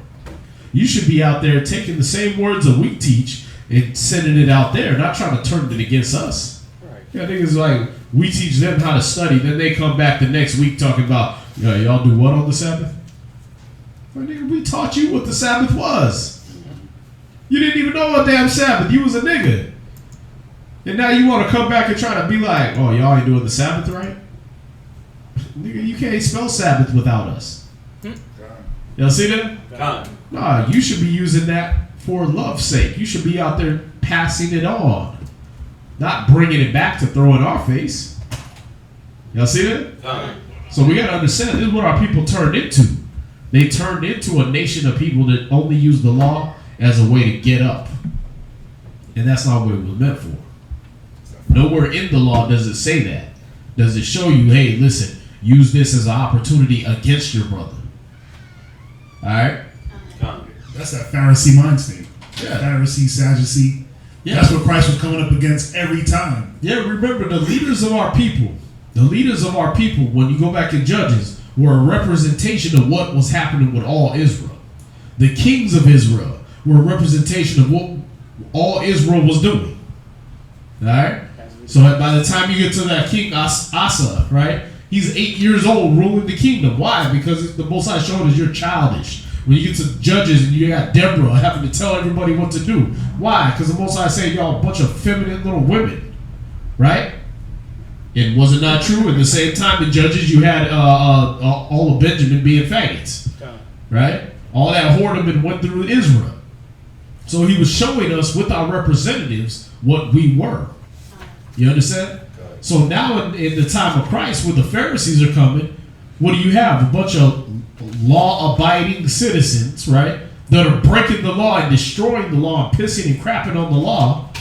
You should be out there taking the same words that we teach and sending it out there, not trying to turn it against us. Right. Yeah, niggas like we teach them how to study, then they come back the next week talking about, y'all do what on the Sabbath? Well, nigga, we taught you what the Sabbath was. You didn't even know a damn Sabbath. You was a nigga. And now you want to come back and try to be like, oh, y'all ain't doing the Sabbath right? Nigga, you can't spell Sabbath without us. Y'all see that? Nah, you should be using that for love's sake. You should be out there passing it on. Not bringing it back to throw in our face. Y'all see that? So we got to understand, this is what our people turned into. They turned into a nation of people that only use the law as a way to get up. And that's not what it was meant for. Nowhere in the law does it say that. Does it show you, hey, listen, use this as an opportunity against your brother. All right. That's that Pharisee mind state. Yeah. Pharisee, Sadducee. Yeah. That's what Christ was coming up against every time. Yeah, remember the leaders of our people. The leaders of our people, when you go back in Judges, were a representation of what was happening with all Israel. The kings of Israel were a representation of what all Israel was doing. All right? So by the time you get to that king Asa, right? He's 8 years old ruling the kingdom. Why? Because the Most High showed us you're childish. When you get to Judges and you got Deborah having to tell everybody what to do. Why? Because the Most High said y'all a bunch of feminine little women. Right? And was it not true? At the same time in Judges you had all of Benjamin being faggots. Right? All that whoredom went through Israel. So he was showing us with our representatives what we were. You understand? So now in the time of Christ, when the Pharisees are coming, what do you have? A bunch of law-abiding citizens, right? That are breaking the law and destroying the law and pissing and crapping on the law.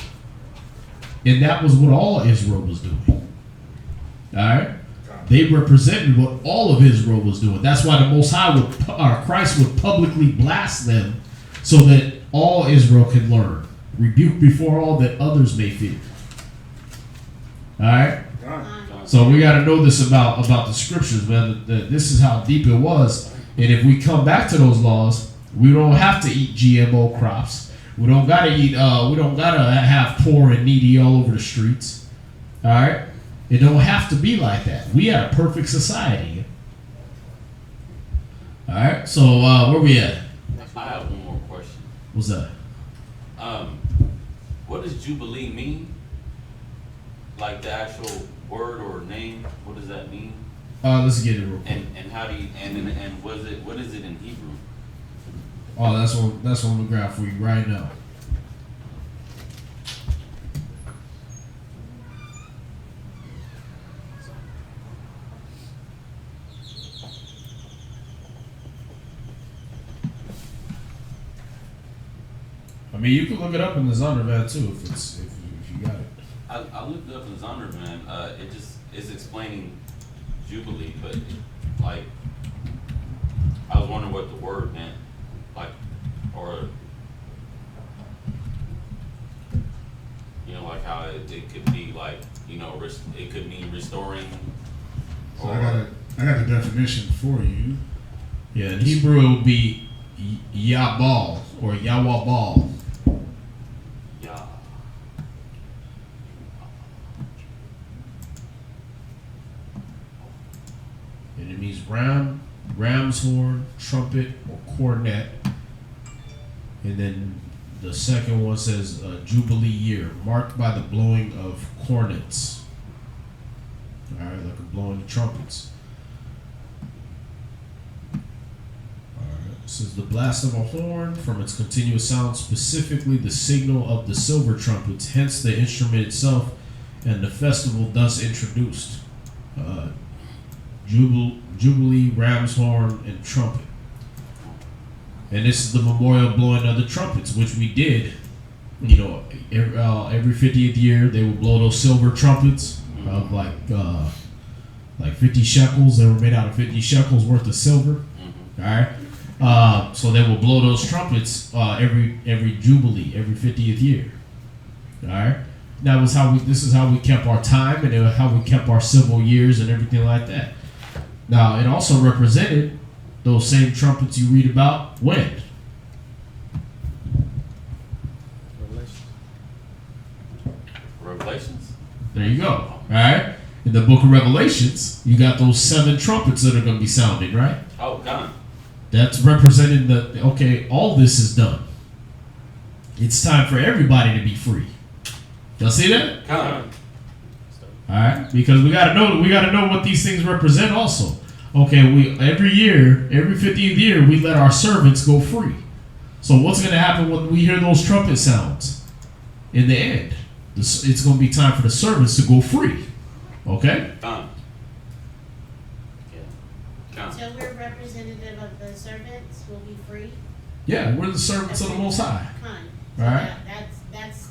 And that was what all Israel was doing. Alright? They represented what all of Israel was doing. That's why the Most High Christ would publicly blast them so that all Israel can learn. Rebuke before all that others may fear. Alright? So we got to know this about the scriptures, man. This is how deep it was. And if we come back to those laws, we don't have to eat GMO crops. We don't gotta eat. We don't gotta have poor and needy all over the streets. All right. It don't have to be like that. We had a perfect society. All right. So where we at? I have one more question. What's that? What does Jubilee mean? Like the actual word or name? What does that mean? Let's get it real quick. And how do you and what is it in Hebrew? Oh, that's what I'm gonna grab for you right now. I mean, you can look it up in the Zondervan too if you got it. I looked it up in Zondervan. It's explaining Jubilee, but like I was wondering what the word meant, like, or like how it could be like it could mean restoring. So I got the definition for you. Yeah, in Hebrew it would be Yabal or Yawabal. Yeah. And it means ram's horn, trumpet, or cornet. And then the second one says Jubilee year, marked by the blowing of cornets. All right, like a blowing of trumpets. All right, it says the blast of a horn from its continuous sound, specifically the signal of the silver trumpets, hence the instrument itself, and the festival thus introduced. Jubilee, ram's horn, and trumpet. And this is the memorial blowing of the trumpets, which we did. Every 50th year they would blow those silver trumpets of like 50 shekels. They were made out of 50 shekels worth of silver. All right. So they will blow those trumpets every Jubilee, every 50th year. All right. This is how we kept our time, and how we kept our civil years and everything like that. Now, it also represented those same trumpets you read about when? Revelations. There you go. All right. In the book of Revelations, you got those 7 trumpets that are going to be sounding, right? Oh, God. That's representing all this is done. It's time for everybody to be free. Y'all see that? God. All right, because we got to know what these things represent also. Okay, every 50th year, we let our servants go free. So what's going to happen when we hear those trumpet sounds? In the end, it's going to be time for the servants to go free. Okay? Yeah. So we're representative of the servants. Will be free. Yeah, we're the servants of the Most High. Fine. All right. That's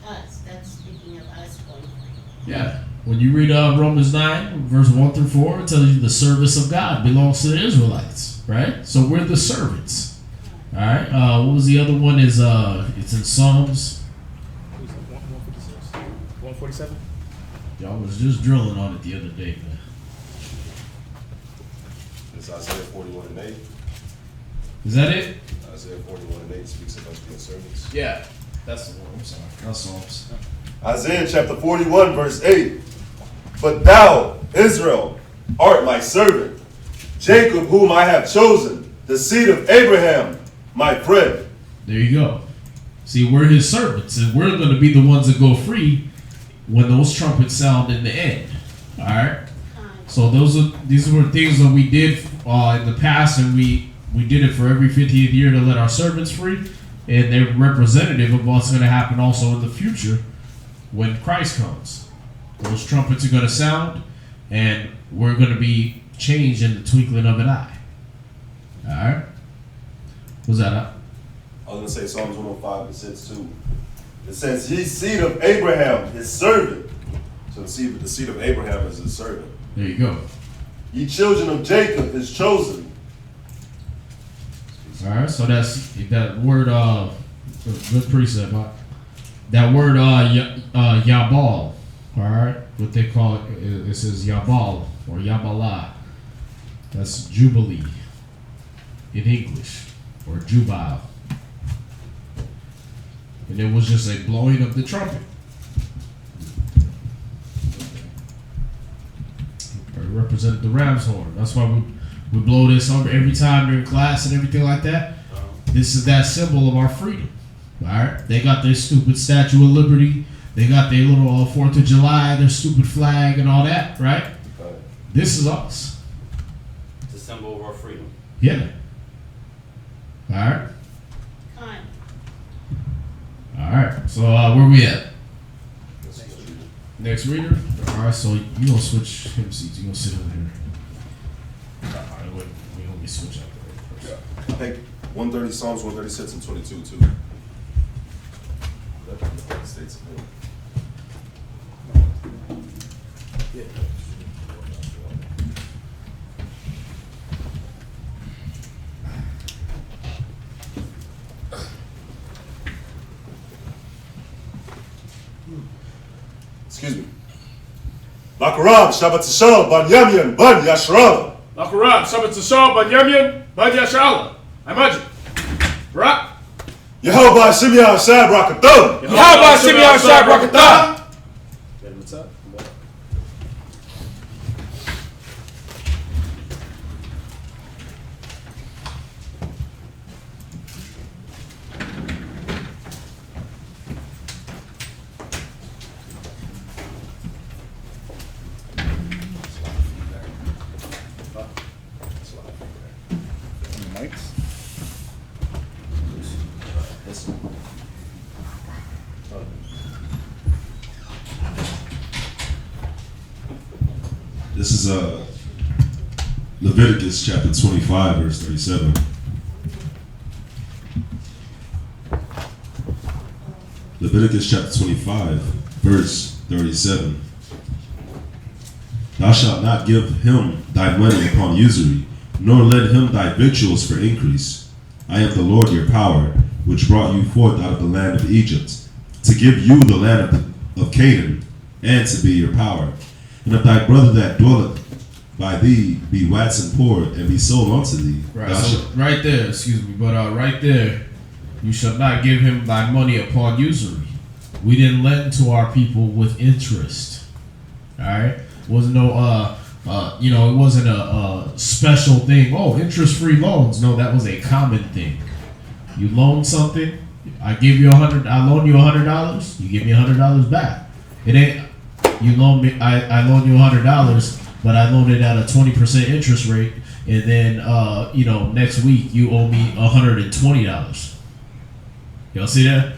us. That's speaking of us going free. Yeah. when you read Romans 9, verse 1 through 4, it tells you the service of God belongs to the Israelites, right? So we're the servants. All right. What was the other one? Is it's in Psalms. 147. Y'all was just drilling on it the other day, man. It's Isaiah 41 and 8. Is that it? Isaiah 41 and 8 speaks about being servants. Yeah, that's the one. I'm sorry. That's Psalms. Isaiah chapter 41, verse 8. But thou, Israel, art my servant, Jacob, whom I have chosen, the seed of Abraham, my friend. There you go. See, we're his servants, and we're going to be the ones that go free when those trumpets sound in the end. All right. So these were things that we did in the past, and we did it for every 50th year to let our servants free, and they're representative of what's going to happen also in the future when Christ comes. Those trumpets are going to sound, and we're going to be changed in the twinkling of an eye. All right. What's that up? I was going to say Psalms 105 and 6 too. It says, ye seed of Abraham, his servant. So the seed of Abraham is his servant. There you go. Ye children of Jacob, his chosen. All right, so that's that word. Good precept. That word Yabal. All right, what they call it. It says Yabal or Yabala. That's Jubilee in English, or Jubile. And it was just a blowing of the trumpet. It represented the ram's horn. That's why we blow this every time during class and everything like that. This is that symbol of our freedom. All right? They got their stupid Statue of Liberty. They got their little 4th of July, their stupid flag and all that, right? This is us. It's a symbol of our freedom. Yeah. All right? All right, so where we at? Next reader? All right, so you gonna switch him seats. You gonna sit over here. All right, wait, we gonna switch out there first. I think 130 Psalms 136 and 22 too. States of Excuse me. Lakaram, Shabbat Shalom, Ban Yamyan, Ban Yashrala. Lakaram, Shabbat Shalom, Ban Yamyan, Ban Yashrala. I imagine. Right? Yehovah Shimyan Shab Rakatham. Yehovah Shimyan Shab Rakatham. What's up? This is Leviticus chapter 25, verse 37. Leviticus chapter 25, verse 37. Thou shalt not give him thy money upon usury, nor lend him thy victuals for increase. I am the Lord your power, which brought you forth out of the land of Egypt, to give you the land of Canaan, and to be your power. And if thy brother that dwelleth by thee be waxen poor, and be sold unto thee, right, so right there, excuse me, but right there, you shall not give him thy money upon usury. We didn't lend to our people with interest. All right, wasn't no it wasn't a special thing. Oh, interest-free loans. No, that was a common thing. You loan something, I give you I loan you $100. You give me $100 back. It ain't. You loan me. I loan you $100, but I loan it at a 20% interest rate, and then next week you owe me $120. Y'all see that?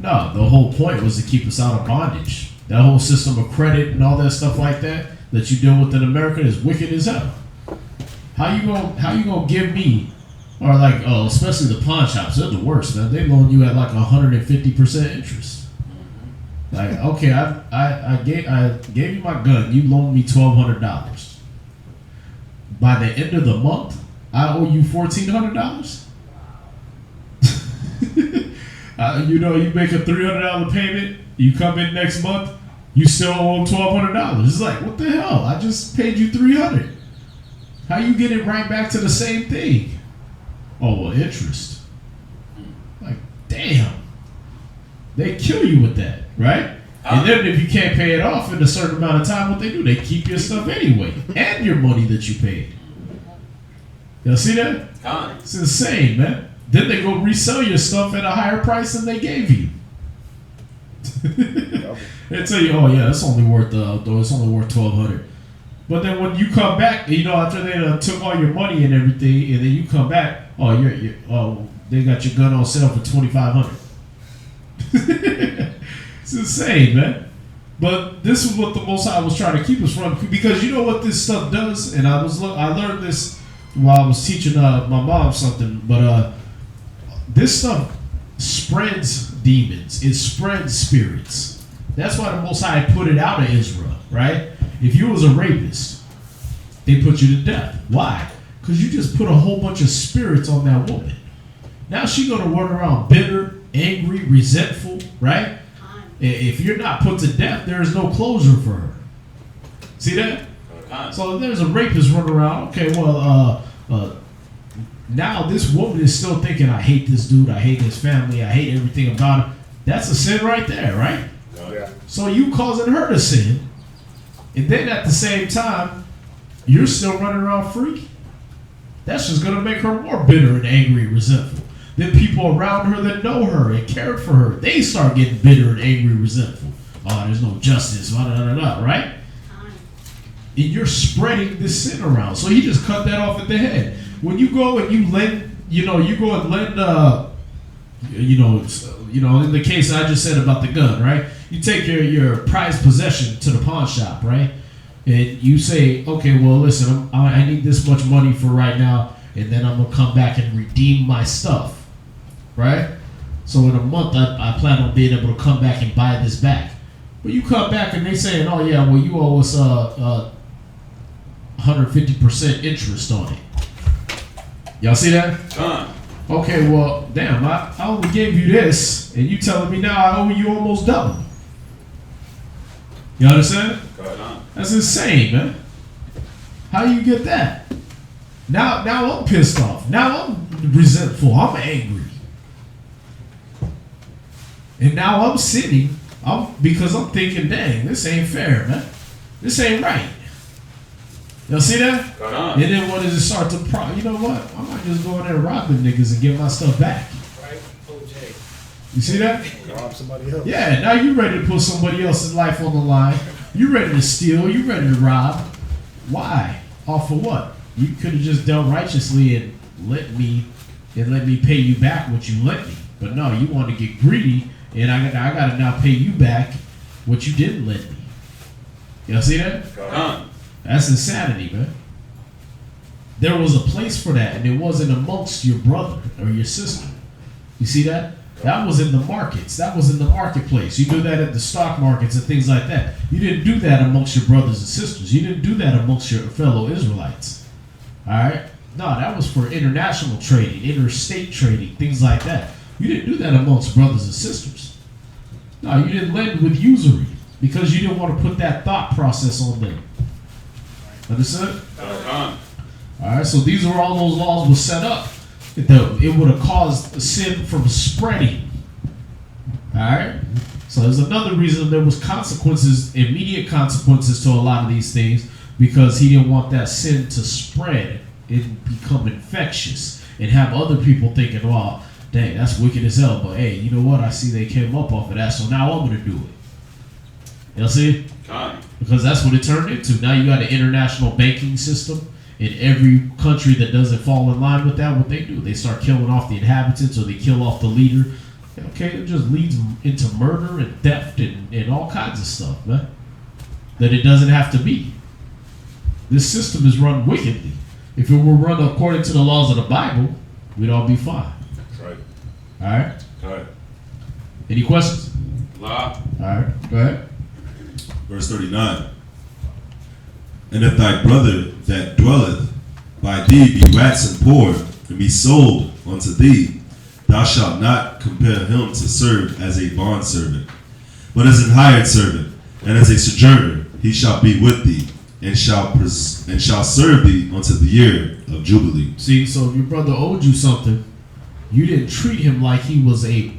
No, the whole point was to keep us out of bondage. That whole system of credit and all that stuff like that you deal with in America is wicked as hell. How you gonna give me, or especially the pawn shops? They're the worst, man. They loan you at like 150% interest. Like, okay, I gave you my gun. You loaned me $1,200. By the end of the month, I owe you $1,400. You know, you make a $300 payment. You come in next month, you still owe $1,200. It's like, what the hell? I just paid you $300. How you get it right back to the same thing? Oh, well, interest. Like, damn. They kill you with that, right? And then if you can't pay it off in a certain amount of time, what they do, they keep your stuff anyway and your money that you paid. Y'all see that? It's insane, man. Then they go resell your stuff at a higher price than they gave you. They tell you, oh yeah, it's only worth $1,200. But then when you come back, you know, after they took all your money and everything, and then you come back, they got your gun on sale for $2,500. It's insane, man. But this is what the Most High was trying to keep us from, because you know what this stuff does, and I learned this while I was teaching my mom something. But this stuff spreads demons. It spreads spirits. That's why the Most High put it out of Israel, right? If you was a rapist, they put you to death. Why? Because you just put a whole bunch of spirits on that woman. Now she's gonna run around bitter, angry, resentful, right? If you're not put to death, there is no closure for her. See that? So if there's a rapist running around, okay, well, now this woman is still thinking, I hate this dude, I hate his family, I hate everything about him. That's a sin right there, right? Yeah. So you causing her to sin, and then at the same time, you're still running around free. That's just gonna make her more bitter and angry and resentful. Then people around her that know her and cared for her, they start getting bitter and angry and resentful. Oh, there's no justice, right? And you're spreading this sin around. So he just cut that off at the head. When you go and you lend, in the case I just said about the gun, right? You take your prized possession to the pawn shop, right? And you say, okay, well, listen, I need this much money for right now, and then I'm going to come back and redeem my stuff, right? So in a month, I plan on being able to come back and buy this back. But you come back and they saying, oh, yeah, well, you owe us 150% interest on it. Y'all see that? Okay, well, damn, I only gave you this, and you telling me now I owe you almost double. You understand? That's insane, man. How you get that? Now I'm pissed off. Now I'm resentful. I'm angry. And now I'm sitting, because I'm thinking, dang, this ain't fair, man. This ain't right. Y'all see that? And then when does it start to you know what? I might just go in there and rob them niggas and get my stuff back. Right? OJ. You see that? Rob somebody else. Yeah, now you ready to put somebody else's life on the line. You ready to steal. You ready to rob. Why? Off of what? You could have just dealt righteously and let me pay you back what you lent me. But no, you want to get greedy, and I got to now pay you back what you didn't lend me. Y'all see that? That's insanity, man. There was a place for that, and it wasn't amongst your brother or your sister. You see that? That was in the markets. That was in the marketplace. You do that at the stock markets and things like that. You didn't do that amongst your brothers and sisters. You didn't do that amongst your fellow Israelites. All right? No, that was for international trading, interstate trading, things like that. You didn't do that amongst brothers and sisters. No, you didn't lend with usury because you didn't want to put that thought process on them. Understood? All right, so these are all those laws were set up. It would have caused sin from spreading. All right? So there's another reason there was consequences, immediate consequences to a lot of these things, because he didn't want that sin to spread and become infectious and have other people thinking, well, dang, that's wicked as hell, but hey, you know what? I see they came up off of that, so now I'm going to do it. Y'all see? Because that's what it turned into. Now you got an international banking system. In every country that doesn't fall in line with that, what they do, they start killing off the inhabitants or they kill off the leader. Okay, it just leads into murder and theft and all kinds of stuff, man. That it doesn't have to be. This system is run wickedly. If it were run according to the laws of the Bible, we'd all be fine. Right. All right? All right. Any questions? La. All right, go ahead. Verse 39. And if thy brother that dwelleth by thee be waxen poor, and be sold unto thee, thou shalt not compel him to serve as a bondservant, but as an hired servant, and as a sojourner he shall be with thee, and shall serve thee unto the year of Jubilee. See, so if your brother owed you something, you didn't treat him like he was a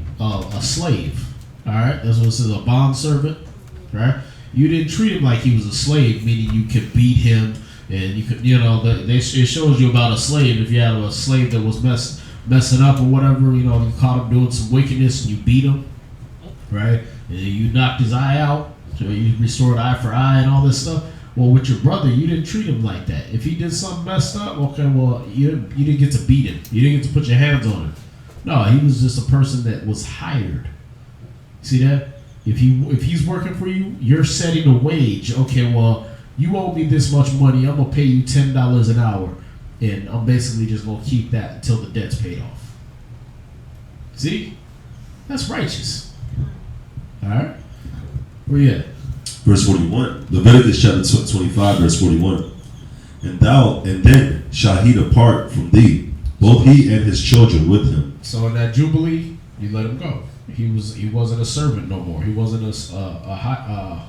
slave. All right, that's what it says, a bondservant, right? You didn't treat him like he was a slave, meaning you could beat him, and you could, it shows you about a slave. If you had a slave that was messing up or whatever, you caught him doing some wickedness and you beat him, right? And you knocked his eye out, so you restored eye for eye and all this stuff. Well, with your brother, you didn't treat him like that. If he did something messed up, okay, well, you didn't get to beat him. You didn't get to put your hands on him. No, he was just a person that was hired. See that? If he's working for you, you're setting a wage. Okay, well, you owe me this much money. I'm going to pay you $10 an hour. And I'm basically just going to keep that until the debt's paid off. See? That's righteous. All right? Where you at? Verse 41. Leviticus chapter 25, verse 41. And then shall he depart from thee, both he and his children with him. So in that Jubilee, you let him go. He wasn't a servant no more. He wasn't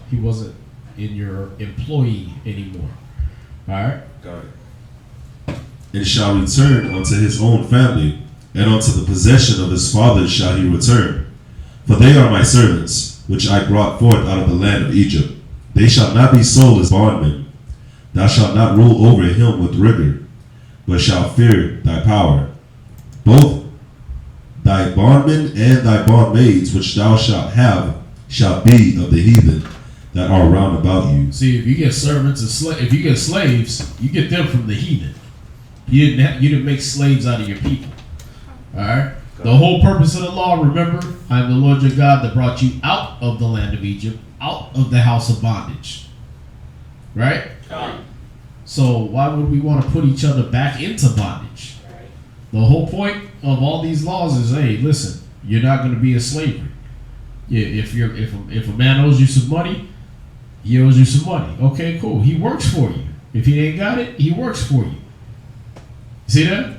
he wasn't in your employee anymore. All right? Got it. And shall return unto his own family, and unto the possession of his fathers shall he return. For they are my servants, which I brought forth out of the land of Egypt. They shall not be sold as bondmen. Thou shalt not rule over him with rigor, but shalt fear thy power. Both thy bondmen and thy bondmaids which thou shalt have shall be of the heathen that are round about you. See, if you get servants and if you get slaves, you get them from the heathen. You didn't make slaves out of your people. All right. The whole purpose of the law, remember, I am the Lord your God that brought you out of the land of Egypt, out of the house of bondage. Right? So why would we want to put each other back into bondage? The whole point of all these laws is, hey, listen, you're not going to be in slavery. If a man owes you some money, he owes you some money. Okay, cool. He works for you. If he ain't got it, he works for you. See that?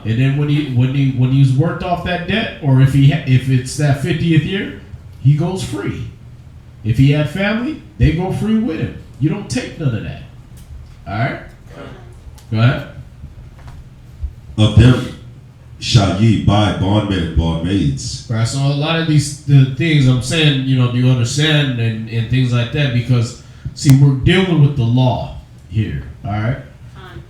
And then when he's worked off that debt, or if it's that 50th year, he goes free. If he had family, they go free with him. You don't take none of that. All right? Go ahead. Of them shall ye buy bondmen and bondmaids. Right. So a lot of the things I'm saying, do you understand and things like that? Because see, we're dealing with the law here. All right.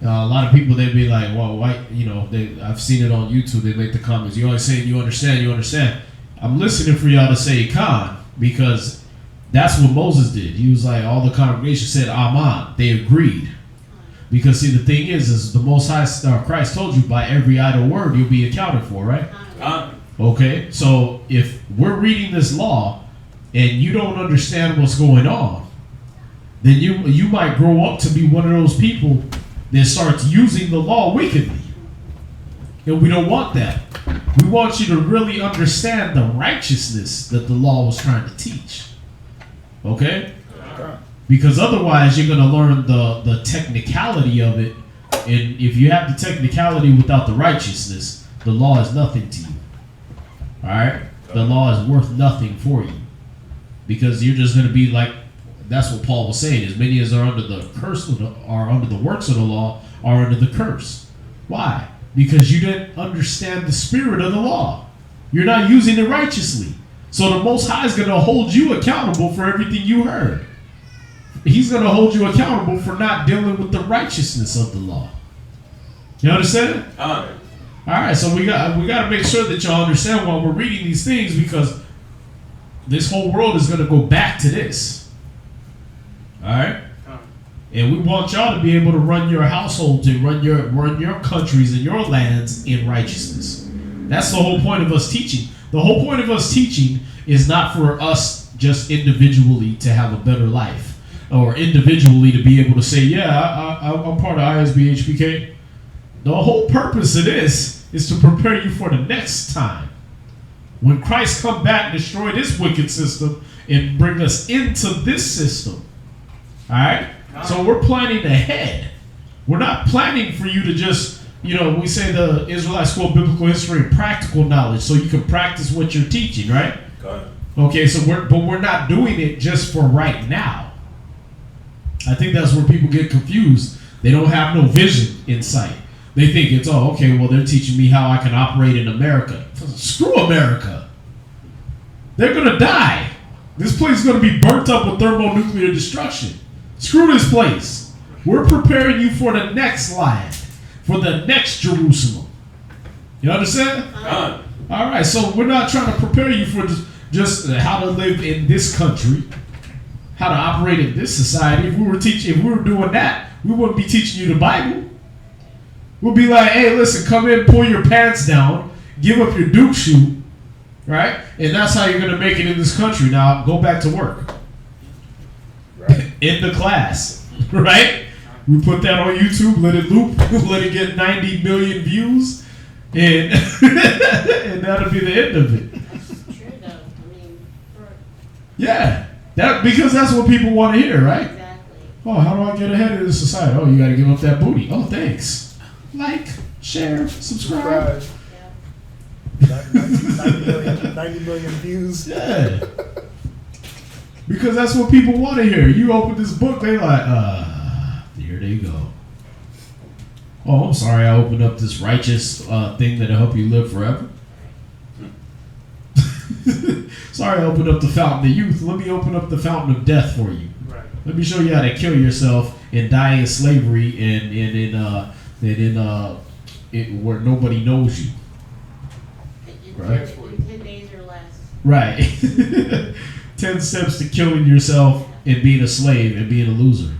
A lot of people, they'd be like, well, why, I've seen it on YouTube. They make the comments. You always saying you understand. I'm listening for y'all to say Khan, because that's what Moses did. He was like, all the congregation said Amen. They agreed. Because see, the thing is the Most High Christ told you by every idle word you'll be accounted for, right? Okay, so if we're reading this law and you don't understand what's going on, then you might grow up to be one of those people that starts using the law wickedly. And we don't want that. We want you to really understand the righteousness that the law was trying to teach. Okay? Because otherwise you're going to learn the technicality of it. And if you have the technicality without the righteousness, the law is nothing to you. Alright? The law is worth nothing for you. Because you're just going to be like, that's what Paul was saying. As many as are under the curse, are under the works of the law, are under the curse. Why? Because you didn't understand the spirit of the law. You're not using it righteously. So the Most High is going to hold you accountable for everything you heard. He's going to hold you accountable for not dealing with the righteousness of the law. You understand? All right, so we got to make sure that y'all understand while we're reading these things, because this whole world is going to go back to this. All right? And we want y'all to be able to run your households and run your countries and your lands in righteousness. That's the whole point of us teaching. The whole point of us teaching is not for us just individually to have a better life, or individually to be able to say, yeah, I'm part of ISB HPK. The whole purpose of this is to prepare you for the next time. When Christ come back and destroy this wicked system and bring us into this system. All right? So we're planning ahead. We're not planning for you to just, we say the Israelites quote biblical history and practical knowledge so you can practice what you're teaching, right? Okay, so we're not doing it just for right now. I think that's where people get confused. They don't have no vision in sight. They think it's, they're teaching me how I can operate in America. Screw America. They're going to die. This place is going to be burnt up with thermonuclear destruction. Screw this place. We're preparing you for the next land, for the next Jerusalem. You understand? All right, so we're not trying to prepare you for just how to live in this country, how to operate in this society. If we were doing that, we wouldn't be teaching you the Bible. We'll be like, hey, listen, come in, pull your pants down, give up your Duke shoe, right? And that's how you're going to make it in this country. Now, go back to work. Right. In the class, right? We put that on YouTube, let it loop, let it get 90 million views, and and that'll be the end of it. That's true, though. I mean, yeah, because that's what people want to hear, right? Exactly. Oh, how do I get ahead of this society? Oh, you got to give up that booty. Oh, thanks. Like, share, subscribe. Yeah. 90 million views. Yeah. Because that's what people want to hear. You open this book, they like, here they go. Oh, I'm sorry I opened up this righteous thing that'll help you live forever. Sorry I opened up the fountain of youth. Let me open up the fountain of death for you. Right. Let me show you how to kill yourself and die in slavery and in where nobody knows you. Right? In 10 days or less. Right. 10 steps to killing yourself and being a slave and being a loser.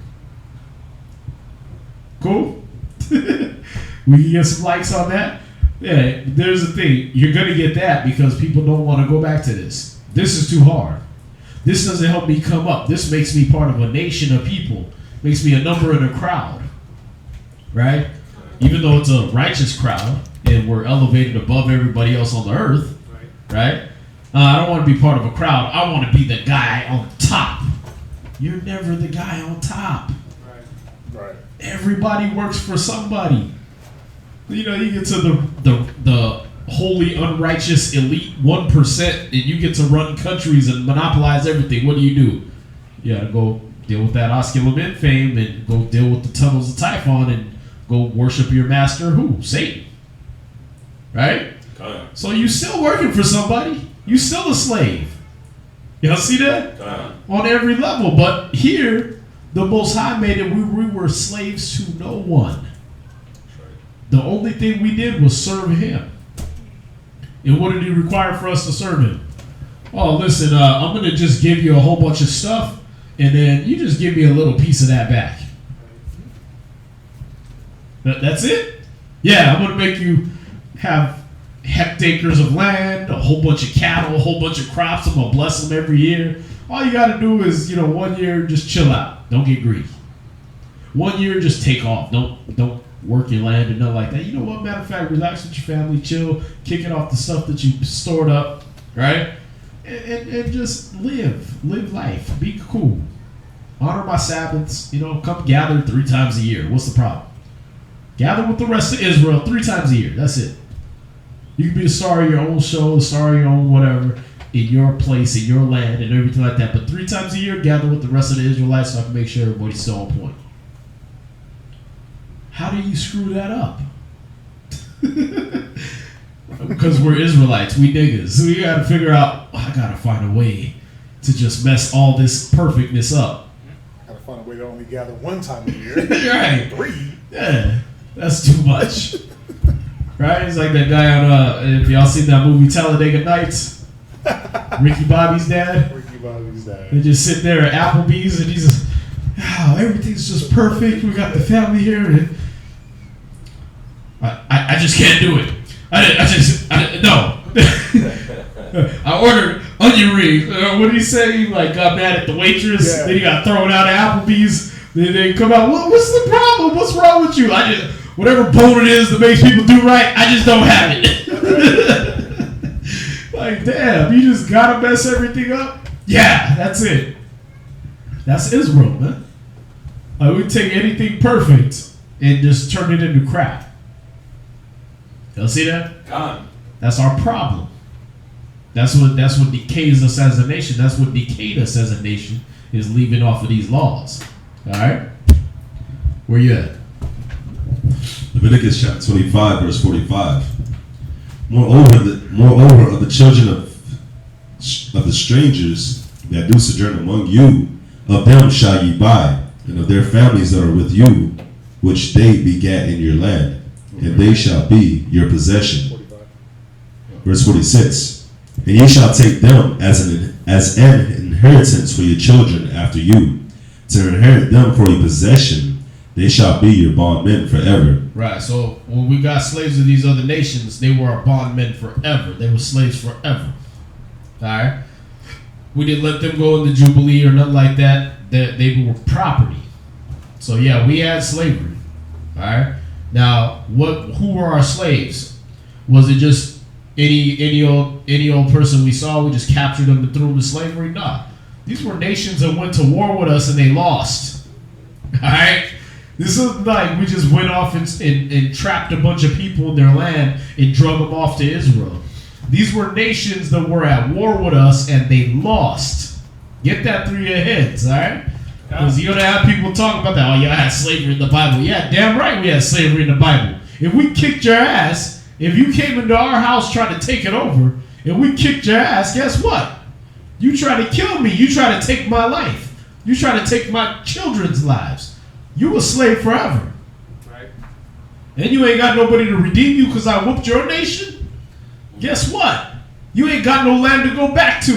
Cool? We can get some likes on that? Yeah, there's the thing. You're going to get that because people don't want to go back to this. This is too hard. This doesn't help me come up. This makes me part of a nation of people. Makes me a number in a crowd. Right? Even though it's a righteous crowd and we're elevated above everybody else on the earth. Right? I don't want to be part of a crowd. I want to be the guy on top. You're never the guy on top. Right. Everybody works for somebody. You get to the wholly unrighteous elite 1% and you get to run countries and monopolize everything. What do? You gotta go deal with that Oscar Lament fame and go deal with the tunnels of Typhon and go worship your master, who? Satan. Right? So you still working for somebody. You still a slave. Y'all see that? On every level. But here, the Most High made it we were slaves to no one. The only thing we did was serve Him. And what did He require for us to serve Him? Oh, listen, I'm going to just give you a whole bunch of stuff, and then you just give me a little piece of that back. That's it? Yeah, I'm going to make you have hectares of land, a whole bunch of cattle, a whole bunch of crops. I'm going to bless them every year. All you got to do is, 1 year, just chill out. Don't get greedy. 1 year, just take off. Don't work your land and nothing like that. You know what? Matter of fact, relax with your family, chill, kick it off the stuff that you stored up, right? And just live life. Be cool. Honor my Sabbaths. Come gather 3 times a year. What's the problem? Gather with the rest of Israel 3 times a year. That's it. You can be the star of your own show, the star of your own whatever, in your place, in your land, and everything like that. But 3 times a year, gather with the rest of the Israelites so I can make sure everybody's still on point. How do you screw that up? Because we're Israelites, we niggas. So we gotta figure out, I gotta find a way to just mess all this perfectness up. Gotta find a way to only gather 1 time a year. Right. 3. Yeah, that's too much. Right? It's like that guy on, if y'all seen that movie Talladega Nights, Ricky Bobby's dad. Ricky Bobby's dad. They just sit there at Applebee's and he's just, everything's just perfect. We got the family here. And I just can't do it. No. I ordered onion rings. What did he say? He got mad at the waitress. Yeah. Then he got thrown out of Applebee's. Then they come out. What's the problem? What's wrong with you? Whatever bone it is that makes people do right, I just don't have it. Like, damn, you just gotta mess everything up? Yeah, that's it. That's Israel, man. Like, we take anything perfect and just turn it into crap. Y'all see that? God. That's our problem. That's what decays us as a nation. That's what decayed us as a nation, is leaving off of these laws. All right? Where you at? Leviticus chapter 25, verse 45. Moreover, of the children of the strangers that do sojourn among you, of them shall ye buy, and of their families that are with you, which they begat in your land, and they shall be your possession. Verse 46. And ye shall take them as an inheritance for your children after you, to inherit them for your possession. They shall be your bondmen forever. Right. So when we got slaves of these other nations, they were our bondmen forever. They were slaves forever. All right. We didn't let them go in the Jubilee or nothing like that. They were property. So yeah, we had slavery. All right. Now, who were our slaves? Was it just any old person we saw? We just captured them and threw them in slavery? Nah. These were nations that went to war with us and they lost. All right. This is like we just went off and trapped a bunch of people in their land and drug them off to Israel. These were nations that were at war with us and they lost. Get that through your heads, all right? Because you're going to have people talk about that. Oh, y'all had slavery in the Bible. Yeah, damn right we had slavery in the Bible. If we kicked your ass, if you came into our house trying to take it over, and we kicked your ass, guess what? You try to kill me. You try to take my life. You try to take my children's lives. You a slave forever. Right. And you ain't got nobody to redeem you because I whooped your nation? Guess what? You ain't got no land to go back to.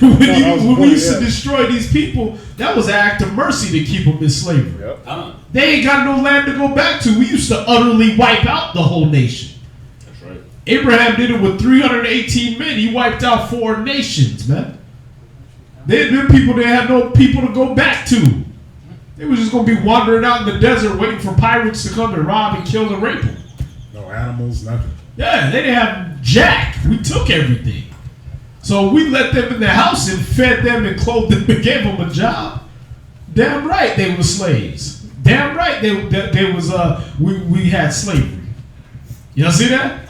When we used to destroy these people, that was an act of mercy to keep them in slavery. Yep. They ain't got no land to go back to. We used to utterly wipe out the whole nation. That's right. Abraham did it with 318 men. He wiped out 4 nations, man. They people that had no people to go back to. They was just going to be wandering out in the desert waiting for pirates to come and rob and kill and rape them. No animals, nothing. Yeah, they didn't have jack. We took everything. So we let them in the house and fed them and clothed them and gave them a job. Damn right they were slaves. Damn right we had slavery. Y'all see that?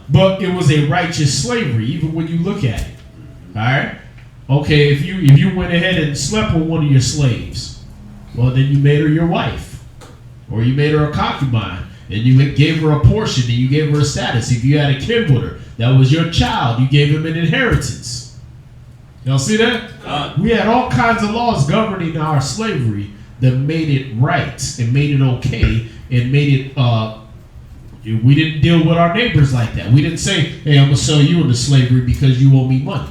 But it was a righteous slavery, even when you look at it. All right? Okay, if you went ahead and slept with one of your slaves, well, then you made her your wife. Or you made her a concubine. And you gave her a portion and you gave her a status. If you had a kid with her, that was your child. You gave him an inheritance. Y'all see that? We had all kinds of laws governing our slavery that made it right and made it okay and made it, we didn't deal with our neighbors like that. We didn't say, hey, I'm going to sell you into slavery because you owe me money.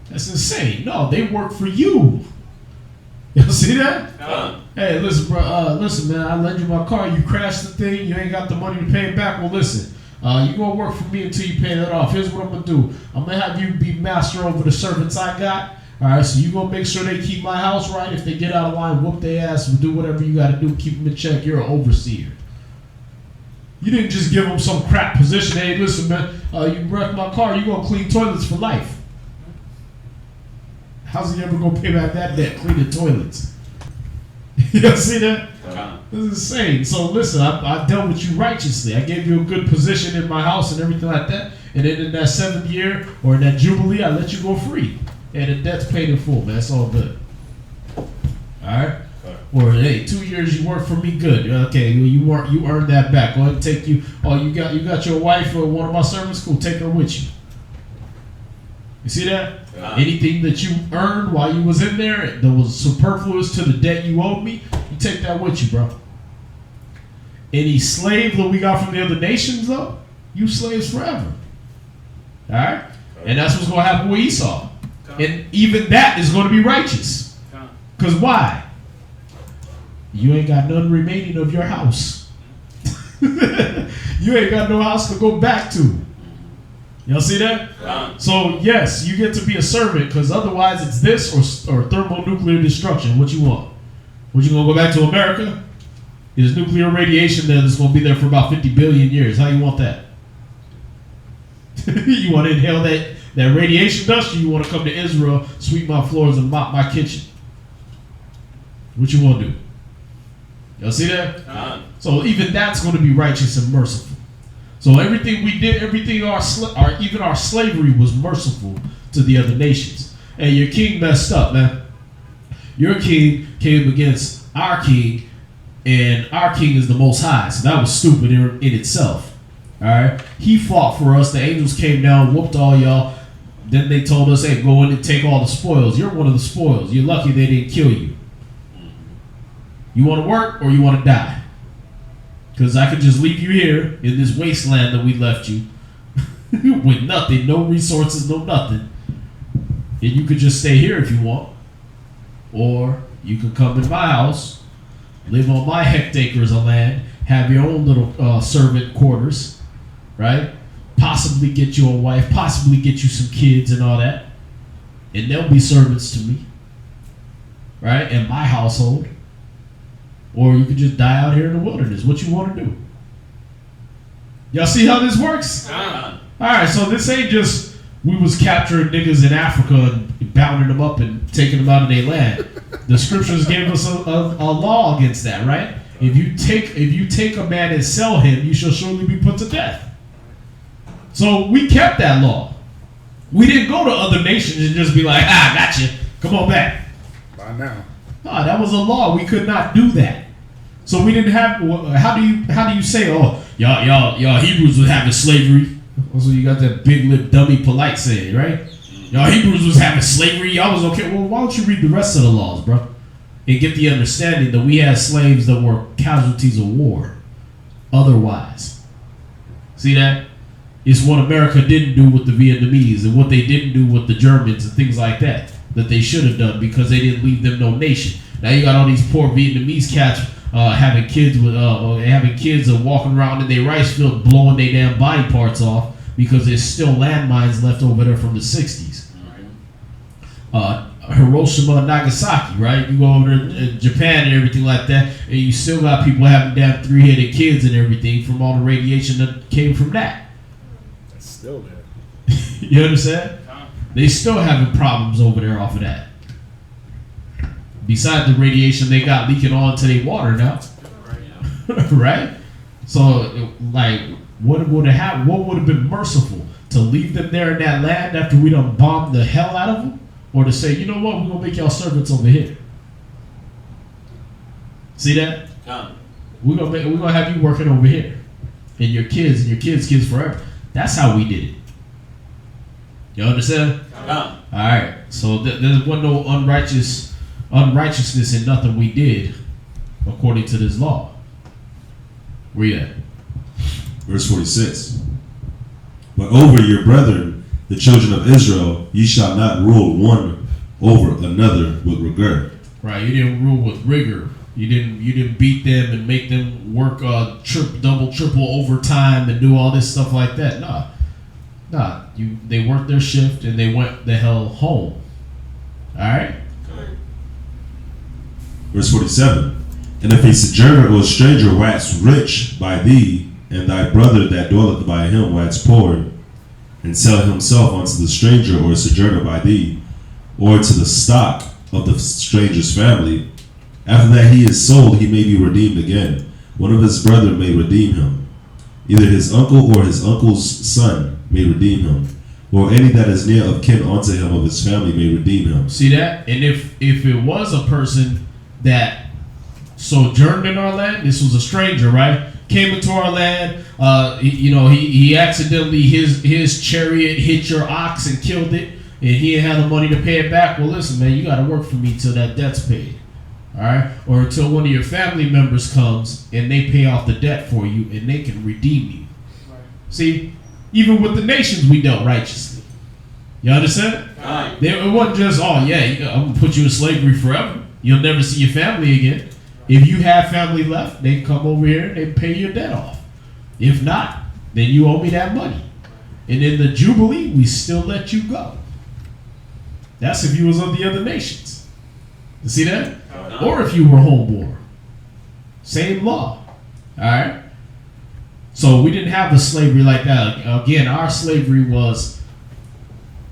That's insane. No, they work for you. You see that? Hey, listen, bro. Listen, man. I lend you my car. You crashed the thing. You ain't got the money to pay it back. Well, listen. You gonna work for me until you pay that off. Here's what I'm gonna do. I'm gonna have you be master over the servants I got. All right. So you gonna make sure they keep my house right. If they get out of line, whoop their ass and do whatever you got to do. Keep them in check. You're an overseer. You didn't just give them some crap position. Hey, listen, man. You wrecked my car. You gonna clean toilets for life. How's he ever gonna pay back that debt? Cleaning toilets. You see that? This is insane. So listen, I dealt with you righteously. I gave you a good position in my house and everything like that. And then in that 7th year or in that jubilee, I let you go free. And the debt's paid in full, man. It's all good. All right. Or hey, 2 years you worked for me, good. Okay, well, you earned that back. Go ahead and take you. Oh, you got your wife or one of my servants? Cool, take her with you. You see that? Anything that you earned while you was in there that was superfluous to the debt you owed me, you take that with you, bro. Any slave that we got from the other nations, though, you slaves forever. All right? And that's what's going to happen with Esau. And even that is going to be righteous. Because why? You ain't got none remaining of your house. You ain't got no house to go back to. Y'all see that? So, yes, you get to be a servant because otherwise it's this or thermonuclear destruction. What you want? What, you going to go back to America? There's nuclear radiation that's going to be there for about 50 billion years. How you want that? You want to inhale that radiation dust, or you want to come to Israel, sweep my floors, and mop my kitchen? What you want to do? Y'all see that? So even that's going to be righteous and merciful. So everything we did, everything even our slavery was merciful to the other nations. And your king messed up, man. Your king came against our king, and our king is the Most High. So that was stupid in itself. All right, he fought for us. The angels came down, whooped all y'all. Then they told us, "Hey, go in and take all the spoils. You're one of the spoils. You're lucky they didn't kill you. You want to work or you want to die? Because I could just leave you here in this wasteland that we left you with nothing, no resources, no nothing, and you could just stay here if you want, or you could come in my house, live on my hectares of land, have your own little servant quarters." Right? Possibly get you a wife, possibly get you some kids and all that. And they'll be servants to me. Right? In my household. Or you could just die out here in the wilderness. What you want to do? Y'all see how this works? Alright, so this ain't just we was capturing niggas in Africa and bounding them up and taking them out of their land. The scriptures gave us a law against that, right? If you take a man and sell him, you shall surely be put to death. So we kept that law. We didn't go to other nations and just be like, gotcha, come on back. By now. No, that was a law. We could not do that. So we didn't have. How do you say, oh, y'all Hebrews was having slavery? So you got that big lip dummy polite saying, right? Y'all Hebrews was having slavery. Y'all was okay. Well, why don't you read the rest of the laws, bro, and get the understanding that we had slaves that were casualties of war. Otherwise, see that? It's what America didn't do with the Vietnamese and what they didn't do with the Germans and things like that they should have done because they didn't leave them no nation. Now you got all these poor Vietnamese cats having kids and walking around in their rice field blowing their damn body parts off because there's still landmines left over there from the 60s. Hiroshima and Nagasaki, right? You go over to Japan and everything like that, and you still got people having damn 3-headed kids and everything from all the radiation that came from that. Still there. You understand? They still having problems over there off of that. Besides the radiation they got leaking onto their water now. Right? So, like, what would have been merciful? To leave them there in that land after we done bombed the hell out of them? Or to say, you know what, we're going to make y'all servants over here. See that? We're gonna have you working over here. And your kids kids forever. That's how we did it. You understand? Alright. So there wasn't no unrighteousness in nothing we did according to this law. Where you at? Verse 46. But over your brethren, the children of Israel, ye shall not rule one over another with regard. Right, you didn't rule with rigor. You didn't beat them and make them work double, triple overtime and do all this stuff like that. Nah. They worked their shift and they went the hell home. All right. Verse 47. And if a sojourner or a stranger wax rich by thee, and thy brother that dwelleth by him wax poor, and sell himself unto the stranger or sojourner by thee, or to the stock of the stranger's family, after that he is sold, he may be redeemed again. One of his brethren may redeem him. Either his uncle or his uncle's son may redeem him, or any that is near of kin unto him of his family may redeem him. See that? And if it was a person that sojourned in our land, this was a stranger, right? Came into our land, he accidentally, his chariot hit your ox and killed it, and he didn't have the money to pay it back. Well, listen, man, you got to work for me till that debt's paid. All right, or until one of your family members comes and they pay off the debt for you and they can redeem you. Right. See, even with the nations we dealt righteously. You understand? Right. It wasn't just, I'm gonna put you in slavery forever. You'll never see your family again. If you have family left, they come over here and they pay your debt off. If not, then you owe me that money. And in the Jubilee, we still let you go. That's if you was of the other nations. You see that? Or if you were homeborn. Same law. Alright? So we didn't have the slavery like that. Again, our slavery was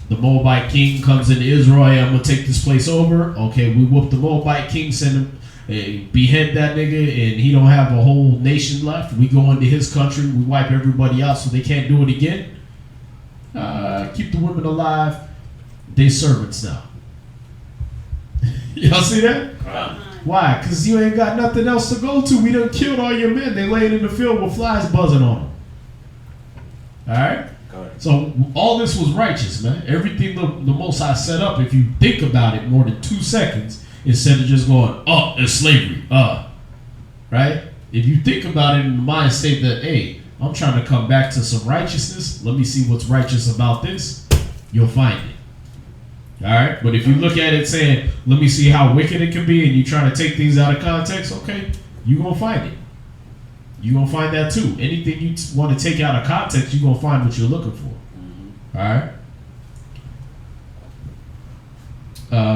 the Moabite king comes into Israel. Hey, I'm gonna take this place over. Okay, we whoop the Moabite king, send him, behead that nigga, and he don't have a whole nation left. We go into his country, we wipe everybody out so they can't do it again. Keep the women alive. They servants now. Y'all see that? Why? Because you ain't got nothing else to go to. We done killed all your men. They laying in the field with flies buzzing on them. All right? So all this was righteous, man. Everything the Most High set up, if you think about it more than 2 seconds, instead of just going, oh, it's slavery, right? If you think about it in the mind state that, hey, I'm trying to come back to some righteousness. Let me see what's righteous about this. You'll find it. All right, but if you look at it saying, let me see how wicked it can be, and you trying to take things out of context, okay, you're going to find it. You're going to find that too. Anything you want to take out of context, you're going to find what you're looking for. All right?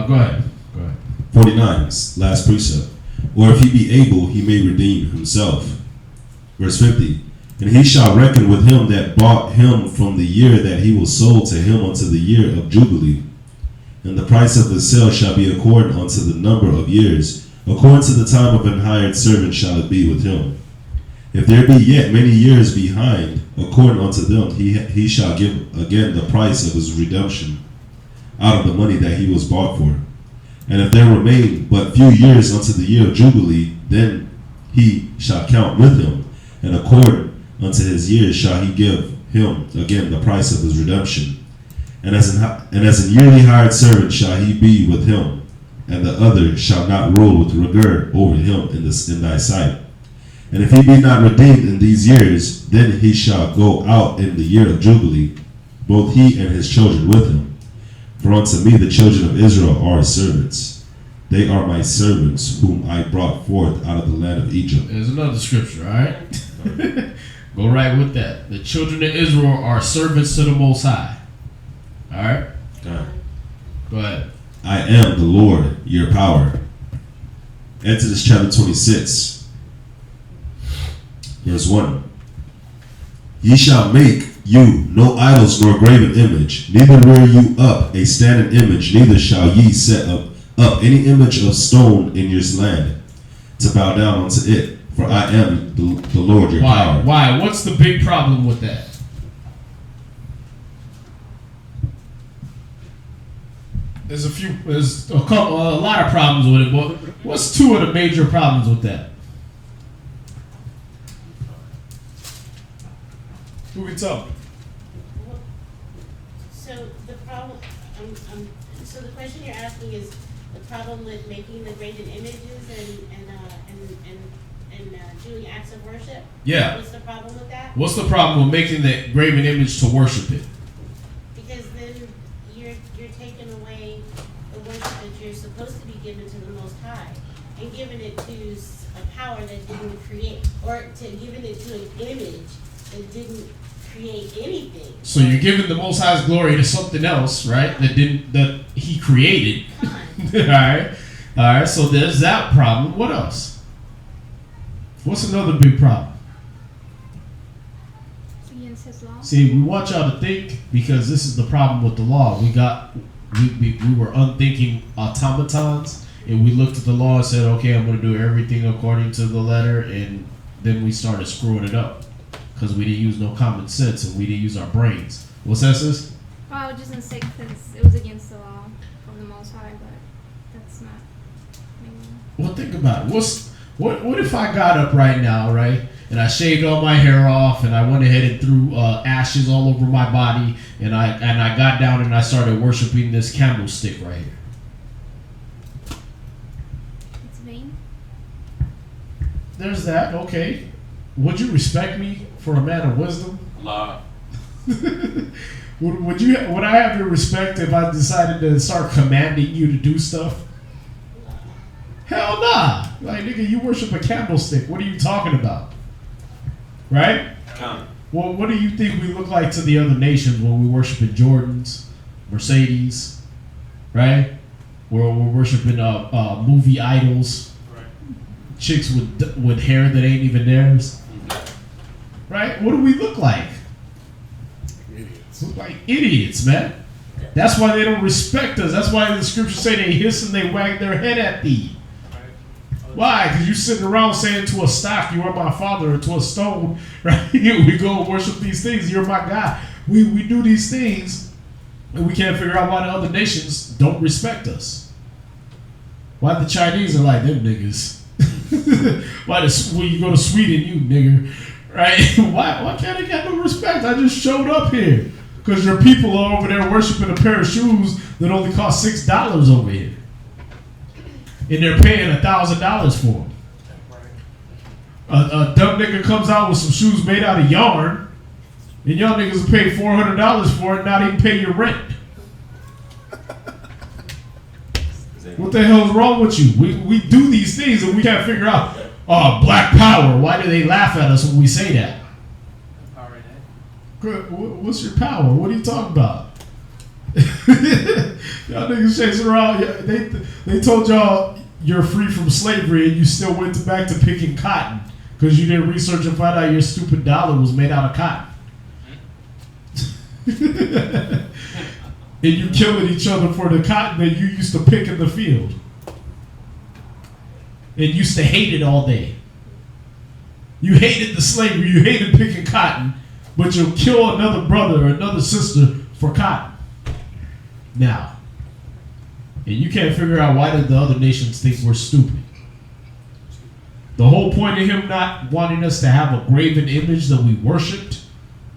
Go ahead. 49, last precept. Or if he be able, he may redeem himself. Verse 50. And he shall reckon with him that bought him from the year that he was sold to him unto the year of Jubilee. And the price of the sale shall be according unto the number of years. According to the time of an hired servant shall it be with him. If there be yet many years behind, according unto them, he shall give again the price of his redemption out of the money that he was bought for. And if there remain but few years unto the year of Jubilee, then he shall count with him, and according unto his years shall he give him again the price of his redemption. And as an yearly hired servant shall he be with him, and the other shall not rule with regard over him in thy sight. And if he be not redeemed in these years, then he shall go out in the year of Jubilee, both he and his children with him. For unto me the children of Israel are servants. They are my servants, whom I brought forth out of the land of Egypt. There's another scripture, all right? Go right with that. The children of Israel are servants to the Most High. All right? Go ahead. I am the Lord, your power. Exodus chapter 26, verse 1. Ye shall make you no idols nor graven image, neither rear you up a standing image, neither shall ye set up any image of stone in your land to bow down unto it, for I am the Lord your power. Why? What's the big problem with that? There's a lot of problems with it, but what's 2 of the major problems with that? Who we talking? So the problem, so the question you're asking is the problem with making the graven images and doing acts of worship? Yeah. What's the problem with that? What's the problem with making the graven image to worship it? Because then you're taking away the worship that you're supposed to be given to the Most High and giving it to a power that didn't create, or to giving it to an image that didn't create anything. So you're giving the Most High's glory to something else, right? That He created. All right. So there's that problem. What else? What's another big problem? Against His law. See, we want y'all to think, because this is the problem with the law. We were unthinking automatons, and we looked at the law and said, okay, I'm going to do everything according to the letter, and then we started screwing it up because we didn't use no common sense and we didn't use our brains. What's that, sis? Well, I was just going to say because it was against the law from the Most High, but that's not. Well, think about it. What if I got up right now, right, and I shaved all my hair off, and I went ahead and threw ashes all over my body, and I got down and I started worshiping this candlestick right here. It's vain. There's that. Okay. Would you respect me for a man of wisdom? La. Would I have your respect if I decided to start commanding you to do stuff? Hell nah. Like, nigga, you worship a candlestick. What are you talking about? Right? Well, what do you think we look like to the other nations when we worship in Jordans, Mercedes, right? Where we're worshiping movie idols, chicks with hair that ain't even theirs, right? right? What do we look like? Idiots. Look like idiots, man. That's why they don't respect us. That's why the scriptures say they hiss and they wag their head at thee. Why? Because you sitting around saying to a stock, you are my father, or to a stone, right? We go and worship these things. You're my God. We do these things, and we can't figure out why the other nations don't respect us. Why the Chinese are like them niggas? Why when you go to Sweden, you nigger, right? Why can't they get no respect? I just showed up here because your people are over there worshiping a pair of shoes that only cost $6 over here. And they're paying $1,000 for them. A dumb nigga comes out with some shoes made out of yarn, and y'all niggas will pay $400 for it and not even pay your rent. What the hell's wrong with you? We do these things and we can't figure out, black power. Why do they laugh at us when we say that? What's your power? What are you talking about? Y'all niggas chasing around. They told y'all you're free from slavery and you still went back to picking cotton because you didn't research and find out your stupid dollar was made out of cotton. And you killing each other for the cotton that you used to pick in the field. And used to hate it all day. You hated the slavery, you hated picking cotton, but you'll kill another brother or another sister for cotton. Now. And you can't figure out why did the other nations think we're stupid. The whole point of him not wanting us to have a graven image that we worshipped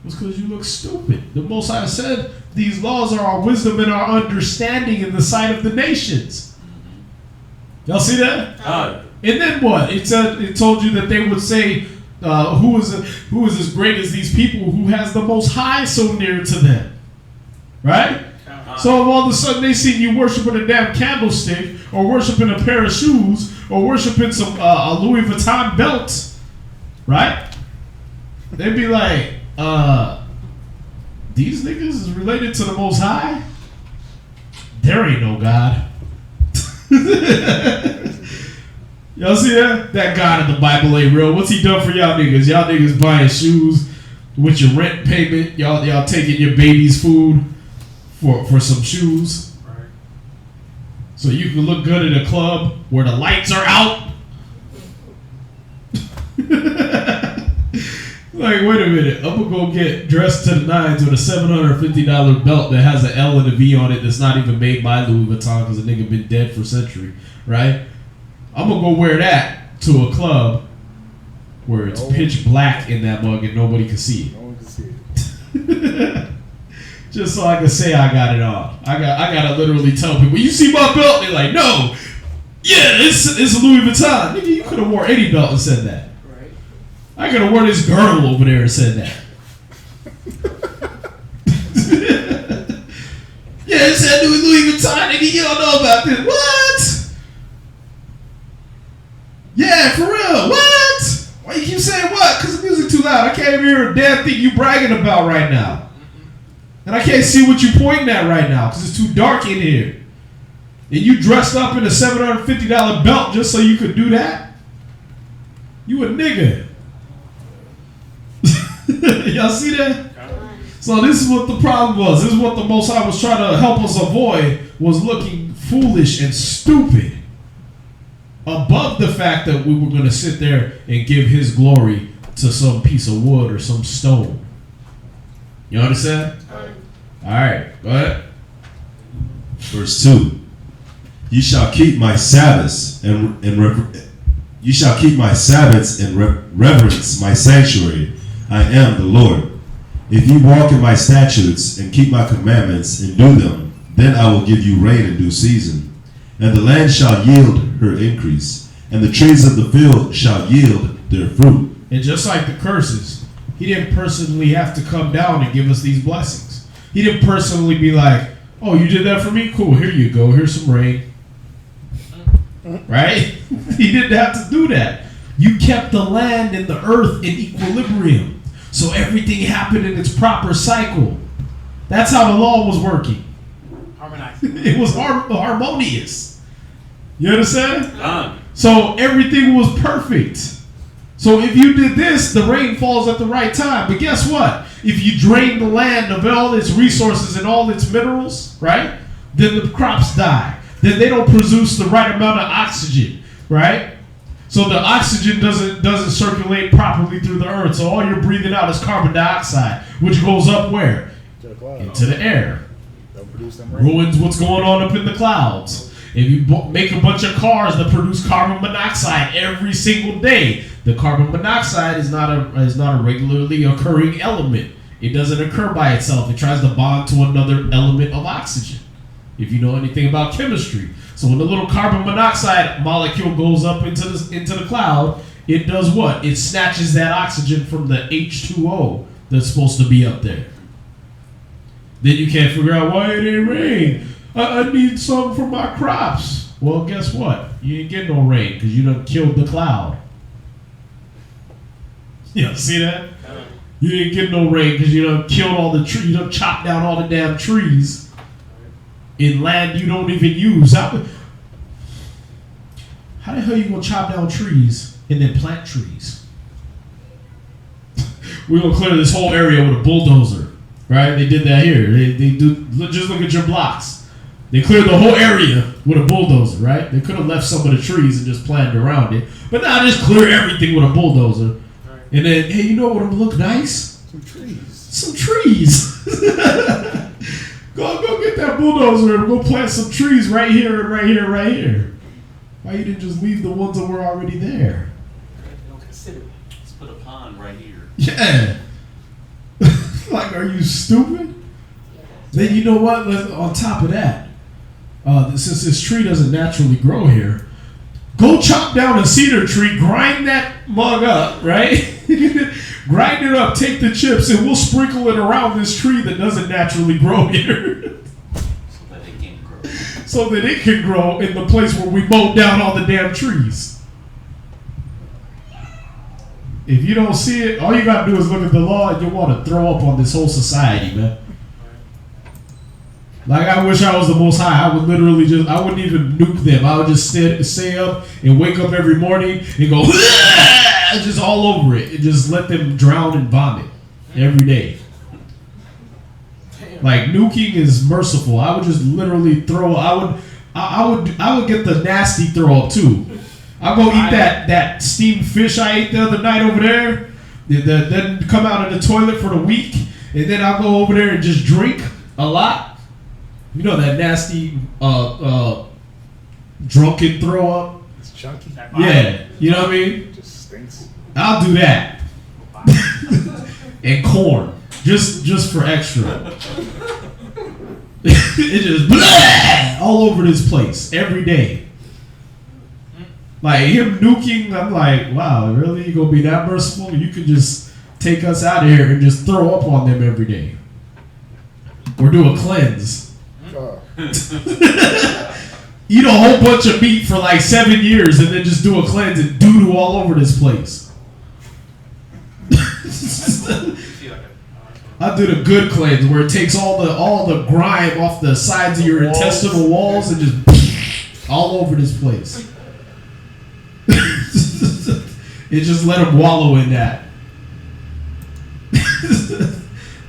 was because you look stupid. The Most High said these laws are our wisdom and our understanding in the sight of the nations. Y'all see that? And then what? It told you that they would say, who is as great as these people who has the Most High so near to them? Right? So if all of a sudden they see you worshiping a damn candlestick or worshiping a pair of shoes or worshiping some a Louis Vuitton belt, right? They'd be like, these niggas is related to the Most High? There ain't no God. Y'all see that? That God in the Bible ain't real. What's he done for y'all niggas? Y'all niggas buying shoes with your rent payment. Y'all taking your baby's food for some shoes. Right. So you can look good at a club where the lights are out. Like, wait a minute. I'm going to go get dressed to the nines with a $750 belt that has an L and a V on it that's not even made by Louis Vuitton because the nigga been dead for a century, right? I'm going to go wear that to a club where it's pitch black in that mug and nobody can see it. No one can see it. Just so I can say I got it on. I gotta literally tell people, you see my belt? They're like, no. Yeah, it's Louis Vuitton. Nigga, you could have wore any belt and said that. Right. I could have worn this girdle over there and said that. Yeah, it said Louis Vuitton, nigga, you don't know about this. What? Yeah, for real. What? Why you keep saying what? Because the music too loud. I can't even hear a damn thing you bragging about right now. And I can't see what you're pointing at right now because it's too dark in here. And you dressed up in a $750 belt just so you could do that? You a nigga. Y'all see that? So this is what the problem was. This is what the Most High was trying to help us avoid, was looking foolish and stupid. Above the fact that we were going to sit there and give his glory to some piece of wood or some stone. You understand? All right, go ahead. Verse 2. You shall keep my Sabbaths and you shall keep my Sabbaths and reverence my sanctuary. I am the Lord. If you walk in my statutes and keep my commandments and do them, then I will give you rain in due season, and the land shall yield her increase, and the trees of the field shall yield their fruit. And just like the curses, he didn't personally have to come down and give us these blessings. He didn't personally be like, oh, you did that for me? Cool, here you go. Here's some rain. Right? He didn't have to do that. You kept the land and the earth in equilibrium. So everything happened in its proper cycle. That's how the law was working. Harmonized. It was harmonious. You understand? So everything was perfect. So if you did this, the rain falls at the right time. But guess what? If you drain the land of all its resources and all its minerals, right? Then the crops die. Then they don't produce the right amount of oxygen, right? So the oxygen doesn't circulate properly through the earth. So all you're breathing out is carbon dioxide, which goes up where? Into the air. Ruins what's going on up in the clouds. If you make a bunch of cars that produce carbon monoxide every single day, the carbon monoxide is not a regularly occurring element. It doesn't occur by itself. It tries to bond to another element of oxygen. If you know anything about chemistry. So when the little carbon monoxide molecule goes up into the cloud, it does what? It snatches that oxygen from the H2O that's supposed to be up there. Then you can't figure out why it ain't rain. I need something for my crops. Well, guess what? You ain't getting no rain because you done killed the cloud. Yeah, see that? You ain't getting no rain because you done killed all the trees. You done chopped down all the damn trees in land you don't even use. How the hell you gonna chop down trees and then plant trees? We're gonna clear this whole area with a bulldozer, right? They did that here. They do. Just look at your blocks. They cleared the whole area with a bulldozer, right? They could have left some of the trees and just planted around it, but now just clear everything with a bulldozer. And then, hey, you know what would look nice? Some trees. Some trees. Go get that bulldozer and go plant some trees right here and right here and right here. Why you didn't just leave the ones that were already there? Don't consider it. Let's put a pond right here. Yeah. Like, are you stupid? Then you know what? On top of that, since this tree doesn't naturally grow here, go chop down a cedar tree, grind that mug up, right? Grind it up, take the chips, and we'll sprinkle it around this tree that doesn't naturally grow here. So that it can grow. So that it can grow in the place where we mowed down all the damn trees. If you don't see it, all you gotta do is look at the law and you want to throw up on this whole society, man. Like, I wish I was the Most High. I would literally I wouldn't even nuke them. I would just stay up and wake up every morning and go, just all over it. And just let them drown and vomit every day. Like, nuking is merciful. I would just literally throw, I would get the nasty throw up too. I'll go eat that steamed fish I ate the other night over there. Then come out of the toilet for the week. And then I'll go over there and just drink a lot. You know that nasty drunken throw up? It's chunky. Yeah, you know what I mean? It just stinks. I'll do that. And corn. Just for extra. It just blah, all over this place every day. Like him nuking, I'm like, wow, really? You gonna be that merciful? You could just take us out of here and just throw up on them every day. Or do a cleanse. Eat a whole bunch of meat for like 7 years and then just do a cleanse and doo-doo all over this place. I did a good cleanse where it takes all the grime off the sides of your intestinal walls and just all over this place. It just let them wallow in that.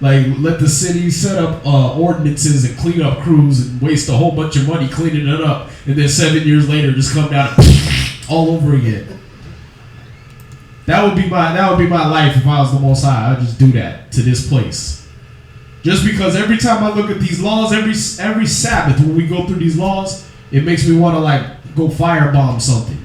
Like, let the city set up ordinances and clean up crews and waste a whole bunch of money cleaning it up, and then 7 years later just come down and all over again. That would be my life if I was the Most High. I'd just do that to this place. Just because every time I look at these laws, every Sabbath when we go through these laws, it makes me want to like go firebomb something.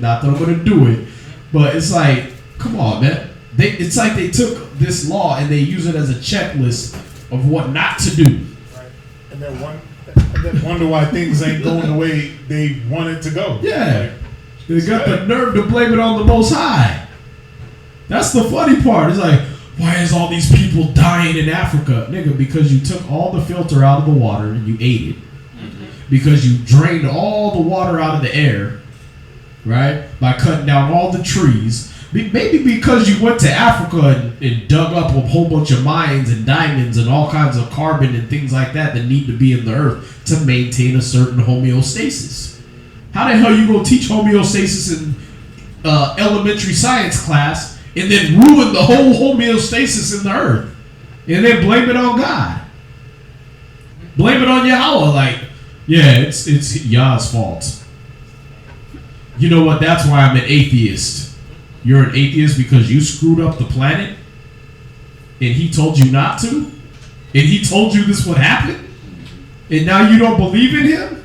Not that I'm gonna do it, but it's like, come on, man. It's like they took this law and they use it as a checklist of what not to do. Right. And then wonder why things ain't going the way they want it to go. Yeah. They got the nerve to blame it on the Most High. That's the funny part. It's like, why is all these people dying in Africa? Nigga, because you took all the filter out of the water and you ate it. Because you drained all the water out of the air, right? By cutting down all the trees. Maybe because you went to Africa and dug up a whole bunch of mines and diamonds and all kinds of carbon and things like that need to be in the earth to maintain a certain homeostasis. How the hell you gonna teach homeostasis elementary science class and then ruin the whole homeostasis in the earth, and then blame it on God. Blame it on Yahweh, like, yeah, it's Yah's fault. You know what? That's why I'm an atheist. You're an atheist because you screwed up the planet, and he told you not to, and he told you this would happen, and now you don't believe in him?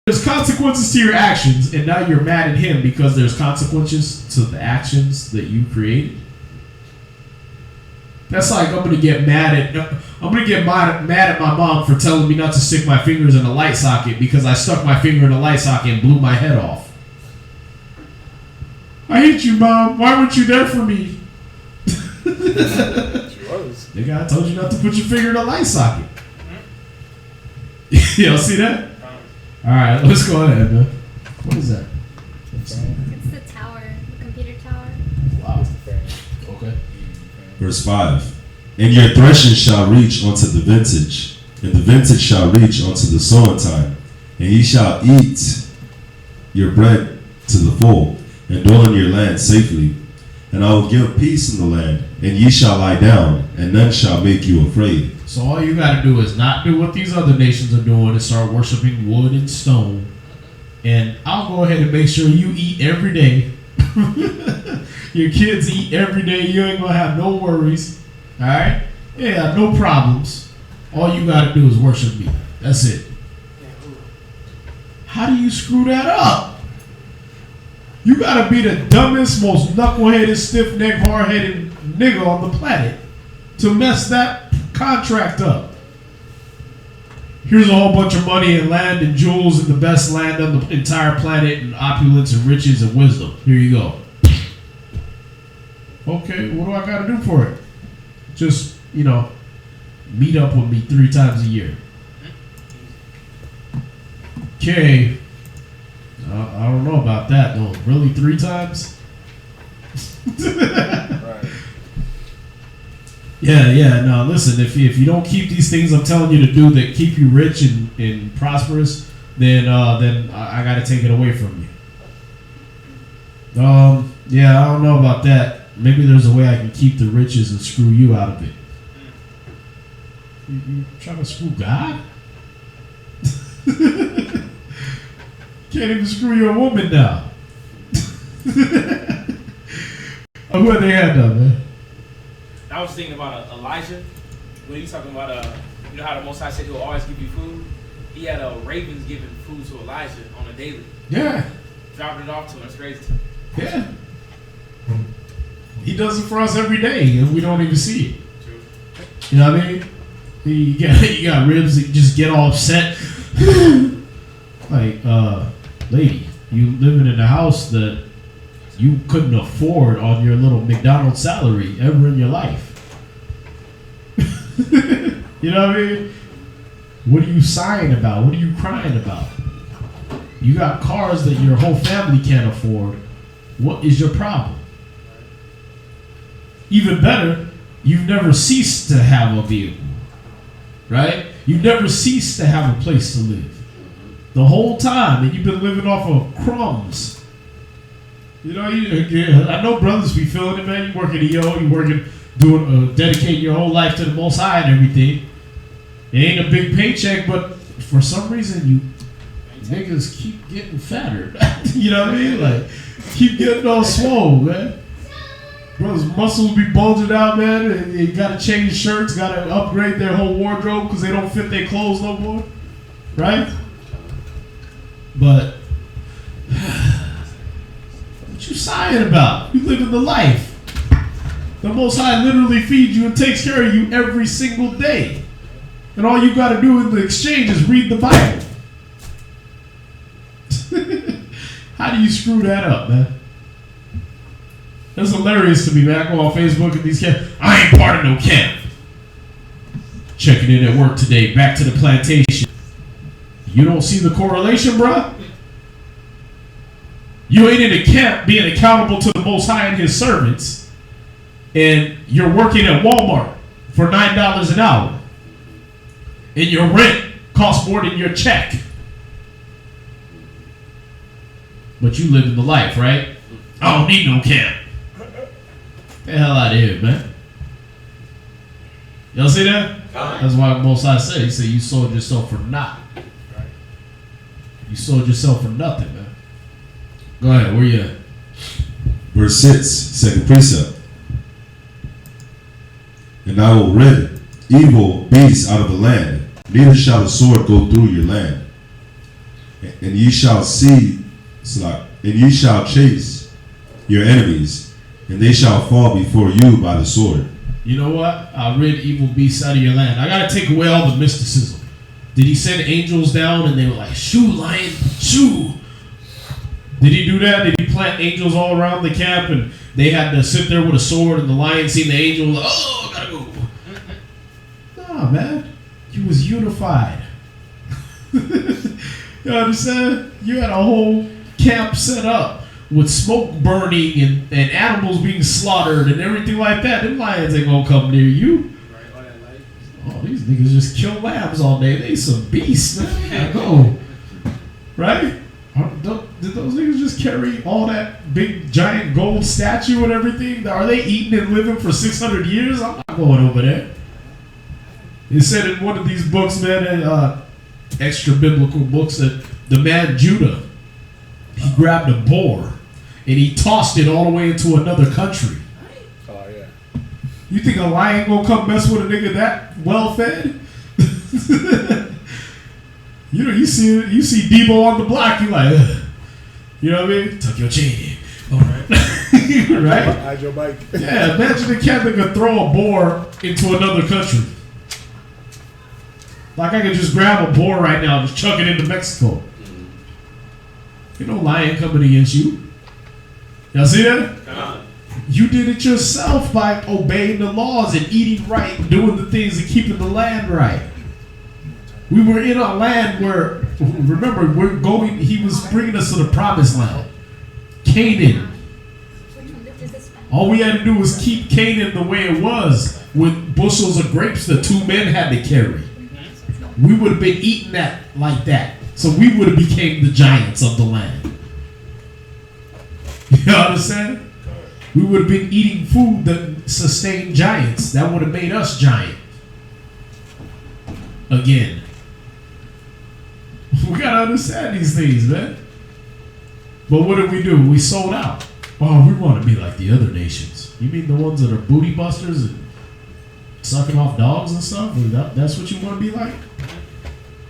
There's consequences to your actions, and now you're mad at him because there's consequences to the actions that you created. That's like I'm gonna get mad at my mom for telling me not to stick my fingers in a light socket because I stuck my finger in a light socket and blew my head off. I hate you, Mom. Why weren't you there for me? Nigga, I told you not to put your finger in a light socket. Y'all see that? Alright, let's go ahead, man. What is that? It's the tower, the computer tower. Wow. Okay. Verse 5. And your threshing shall reach unto the vintage, and the vintage shall reach unto the sowing time, and ye shall eat your bread to the full, and dwell in your land safely. And I will give peace in the land, and ye shall lie down, and none shall make you afraid. So all you gotta do is not do what these other nations are doing and start worshiping wood and stone. And I'll go ahead and make sure you eat every day. Your kids eat every day. You ain't gonna have no worries. Alright? Yeah, no problems. All you gotta do is worship me. That's it. How do you screw that up? You gotta be the dumbest, most knuckleheaded, stiff-necked, hard-headed nigga on the planet to mess that contract up. Here's a whole bunch of money and land and jewels and the best land on the entire planet and opulence and riches and wisdom. Here you go. Okay, what do I gotta do for it? Just, meet up with me 3 times a year. Okay. I don't know about that though. Really, 3 times? Right. Yeah. No, listen. If you don't keep these things I'm telling you to do that keep you rich and prosperous, then I got to take it away from you. Yeah, I don't know about that. Maybe there's a way I can keep the riches and screw you out of it. You trying to screw God? Can't even screw your woman now. Who had their hand up, man? I was thinking about Elijah. When he's talking about, you know how the Most High said he'll always give you food? He had ravens giving food to Elijah on a daily. Yeah. Dropping it off to him. It's crazy. Yeah. He does it for us every day, and we don't even see it. True. You know what I mean? You got ribs that just get all upset. Like, lady, you living in a house that you couldn't afford on your little McDonald's salary ever in your life. You know what I mean? What are you sighing about? What are you crying about? You got cars that your whole family can't afford. What is your problem? Even better, you've never ceased to have a vehicle, right? You've never ceased to have a place to live. The whole time, and you've been living off of crumbs. You know, I know brothers be feeling it, man. You working EO, you working, dedicating your whole life to the Most High and everything. It ain't a big paycheck, but for some reason, you niggas keep getting fatter. You know what I mean? Like, keep getting all swole, man. Brothers' muscles be bulging out, man. And they gotta change shirts, gotta upgrade their whole wardrobe because they don't fit their clothes no more, right? But what you sighing about? You living the life. The Most High literally feeds you and takes care of you every single day. And all you got to do in the exchange is read the Bible. How do you screw that up, man? That's hilarious to me, man. I go on Facebook and these camps. I ain't part of no camp. Checking in at work today. Back to the plantation. You don't see the correlation, bruh? You ain't in a camp being accountable to the Most High and His servants, and you're working at Walmart for $9 an hour, and your rent costs more than your check. but you living the life, right? I don't need no camp. Get the hell out of here, man. Y'all see that? That's why Most High said, he said, you sold yourself for naught. You sold yourself for nothing, man. Go ahead, where you at? Verse 6, second precept. And I will rid evil beasts out of the land, neither shall the sword go through your land. And ye shall chase your enemies, and they shall fall before you by the sword. You know what? I'll rid evil beasts out of your land. I gotta take away all the mysticism. Did he send angels down and they were like, shoo, lion, shoo? Did he do that? Did he plant angels all around the camp and they had to sit there with a sword and the lion seen the angel like, oh, I gotta go? Nah, man. He was unified. You understand? You had a whole camp set up with smoke burning and animals being slaughtered and everything like that. Them lions ain't gonna come near you. Oh, these niggas just kill lambs all day. They some beasts, man. I know. Right? Did those niggas just carry all that big giant gold statue and everything? Are they eating and living for 600 years? I'm not going over there. It said in one of these books, man, extra biblical books, that the man Judah, he grabbed a boar and he tossed it all the way into another country. Oh, yeah. You think a lion gonna come mess with a nigga that well fed? You see Debo on the block, you like, ugh. You know what I mean? Tuck your chain in. All right. Right? Hide your bike. Yeah, imagine a cat that could throw a boar into another country. Like I could just grab a boar right now and just chuck it into Mexico. Ain't no lion coming against you. Y'all see that? You did it yourself by obeying the laws and eating right and doing the things and keeping the land right. We were in a land where, remember, he was bringing us to the promised land. Canaan. All we had to do was keep Canaan the way it was with bushels of grapes that two men had to carry. We would have been eating that like that. So we would have became the giants of the land. You understand? We would have been eating food that sustained giants. That would have made us giant. Again. We gotta understand these things, man. But what did we do? We sold out. Oh, we want to be like the other nations. You mean the ones that are booty busters and sucking off dogs and stuff? That's what you want to be like?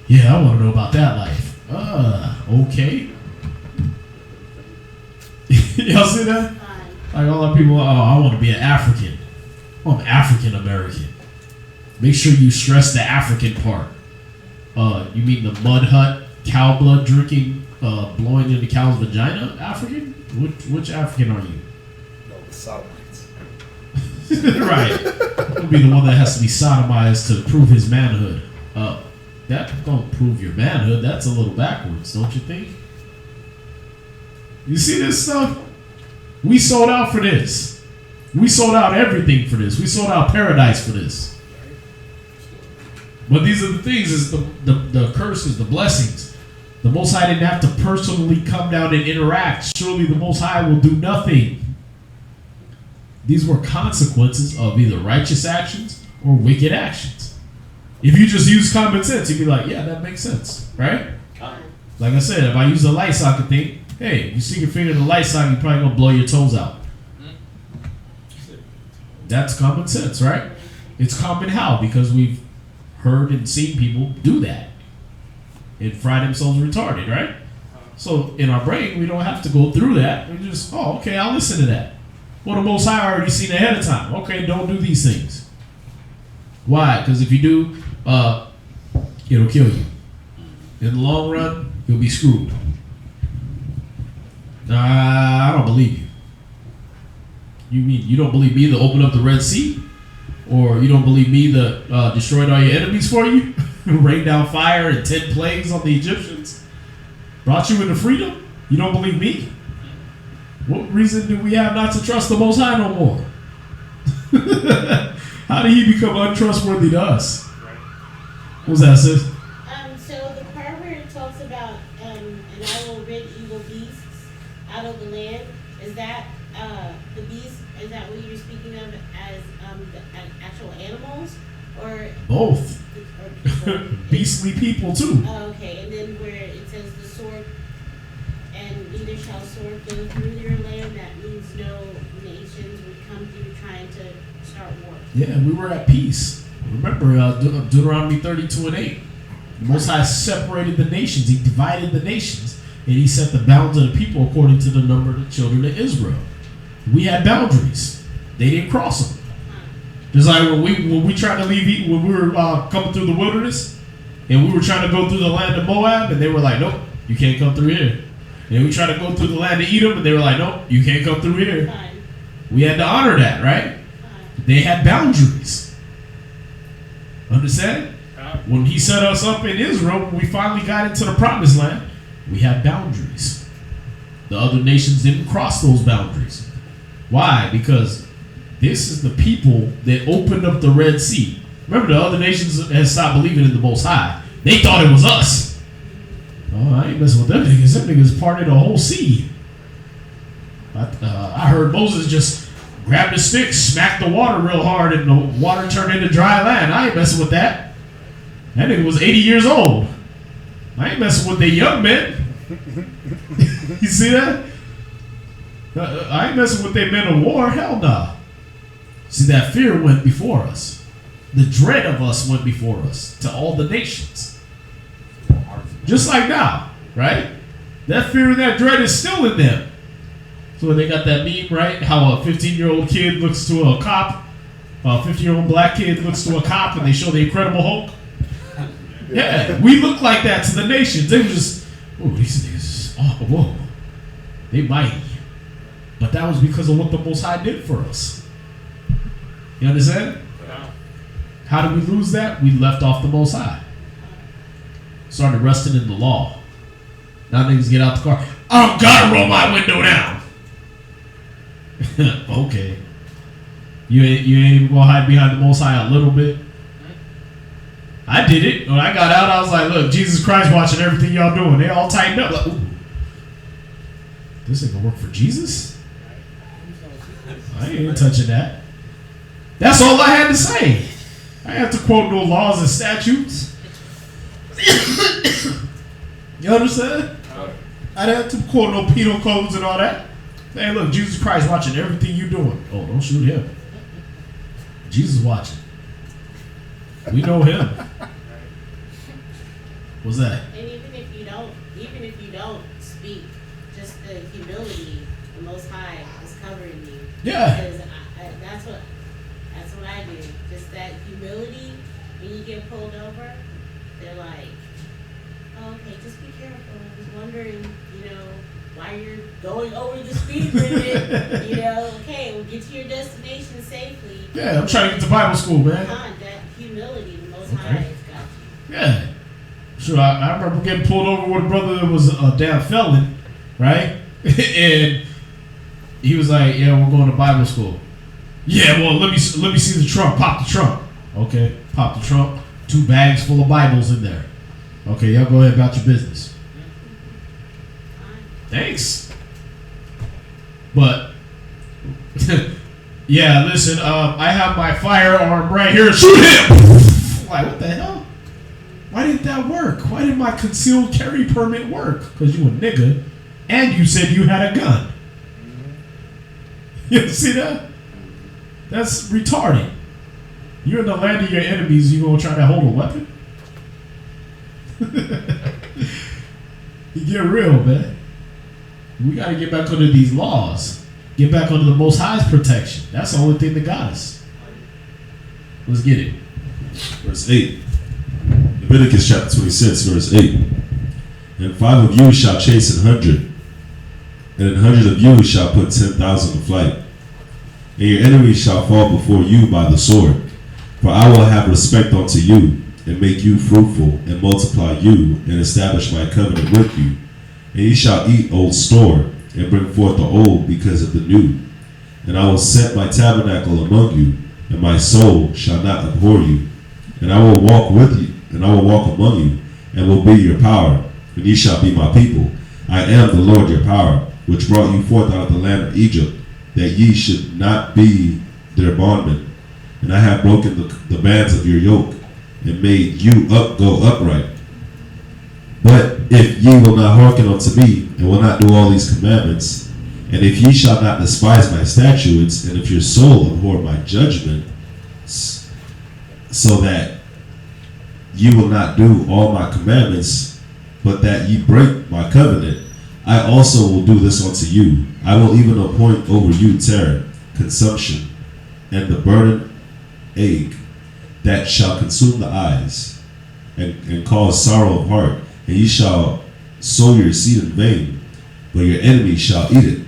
Yeah, I want to know about that life. Okay. Y'all see that? Like all the people, I want to be an African. Oh, I'm African American. Make sure you stress the African part. You mean the mud hut, cow blood drinking, blowing in the cow's vagina African? Which African are you? No, the Sodomites. Right. He'll be the one that has to be sodomized to prove his manhood. That don't prove your manhood. That's a little backwards, don't you think? You see this stuff? We sold out for this. We sold out everything for this. We sold out paradise for this. But these are the things, is the curses, the blessings. The Most High didn't have to personally come down and interact. Surely the Most High will do nothing. These were consequences of either righteous actions or wicked actions. If you just use common sense, you'd be like, yeah, that makes sense, right? Like I said, if I use the light socket thing, hey, you stick your finger in the light socket, you're probably gonna blow your toes out. That's common sense, right? It's common how? Because we've heard and seen people do that and fry themselves retarded, right? So in our brain, we don't have to go through that. We just, oh, okay, I'll listen to that. Well, the Most High already seen ahead of time. Okay, don't do these things. Why? Because if you do, it'll kill you. In the long run, you'll be screwed. I don't believe you. You mean you don't believe me to open up the Red Sea? Or you don't believe me that destroyed all your enemies for you? Rained down fire and 10 plagues on the Egyptians? Brought you into freedom? You don't believe me? What reason do we have not to trust the Most High no more? How did he become untrustworthy to us? What was that, sis? So the part where it talks about, and I will rid evil beasts, out of the land. Is that the beast? Is that what you're speaking of as the actual animals, or Both. or people? Beastly people too. Oh, okay, and then where it says the sword, and neither shall sword go through their land, that means no nations would come through trying to start war. Yeah, we were at peace. Remember Deuteronomy 32:8. The Most High separated the nations. He divided the nations, and he set the bounds of the people according to the number of the children of Israel. We had boundaries. They didn't cross them. Just like when we tried to leave, when we were coming through the wilderness, and we were trying to go through the land of Moab, and they were like, nope, you can't come through here. And we tried to go through the land of Edom, and they were like, nope, you can't come through here. Fine. We had to honor that, right? They had boundaries. Understand? When he set us up in Israel, when we finally got into the promised land, we had boundaries. The other nations didn't cross those boundaries. Why? Because this is the people that opened up the Red Sea. Remember, the other nations had stopped believing in the Most High. They thought it was us. Oh, I ain't messing with them niggas. Them niggas parted the whole sea. I heard Moses just grab the stick, smack the water real hard, and the water turned into dry land. I ain't messing with that. That nigga was 80 years old. I ain't messing with the young men. You see that? I ain't messing with their men of war. Hell nah. See, that fear went before us. The dread of us went before us to all the nations. Just like now, right? That fear and that dread is still in them. So they got that meme, right? How a 15-year-old kid looks to a cop, a 50-year-old black kid looks to a cop, and they show the Incredible Hulk. Yeah, we look like that to the nations. They were just, oh, these niggas, oh, whoa. They mighty. But that was because of what the Most High did for us. You understand? Yeah. How did we lose that? We left off the Most High. Started resting in the law. Now niggas get out the car. I don't gotta roll my window down. Okay. You ain't even gonna hide behind the Most High a little bit? I did it. When I got out, I was like, look, Jesus Christ watching everything y'all doing. They all tightened up. Like, ooh, this ain't gonna work for Jesus? I ain't touching that. That's all I had to say. I didn't have to quote no laws and statutes. You understand? I didn't have to quote no penal codes and all that. Hey, look, Jesus Christ watching everything you doing. Oh, don't shoot him. Jesus watching. We know him. What's that? And even if you don't speak, just the humility, the Most High is covering you. Yeah. Because that's what I do. Just that humility. When you get pulled over, they're like, oh, okay, just be careful. I was wondering, why you're going over the speed limit. Okay, we'll get to your destination safely. Yeah, I'm trying to get to Bible school, man. That humility, the Most High has got you. Yeah. Sure, I remember getting pulled over with a brother that was a damn felon, right? And he was like, yeah, we're going to Bible school. Yeah, well, let me see the trunk. Pop the trunk. Okay, pop the trunk. 2 bags full of Bibles in there. Okay, y'all go ahead about your business. Thanks. But, yeah, listen, I have my firearm right here. Shoot him! Like, what the hell? Why didn't that work? Why did my concealed carry permit work? Because you a nigga, and you said you had a gun. You see that? That's retarded. You're in the land of your enemies, you gonna try to hold a weapon? You get real, man. We gotta get back under these laws. Get back under the Most High's protection. That's the only thing that got us. Let's get it. Verse 8. Leviticus chapter 26, verse 8. And 5 of you shall chase 100, and 100 of you shall put 10,000 to flight. And your enemies shall fall before you by the sword. For I will have respect unto you, and make you fruitful, and multiply you, and establish my covenant with you. And ye shall eat old store, and bring forth the old because of the new. And I will set my tabernacle among you, and my soul shall not abhor you. And I will walk with you, and I will walk among you, and will be your power, and ye shall be my people. I am the Lord your power, which brought you forth out of the land of Egypt, that ye should not be their bondmen. And I have broken the bands of your yoke, and made you go upright. But if ye will not hearken unto me, and will not do all these commandments, and if ye shall not despise my statutes, and if your soul abhor my judgments, so that ye will not do all my commandments, but that ye break my covenant, I also will do this unto you. I will even appoint over you terror, consumption, and the burning ague, that shall consume the eyes, and cause sorrow of heart. And ye shall sow your seed in vain, but your enemy shall eat it.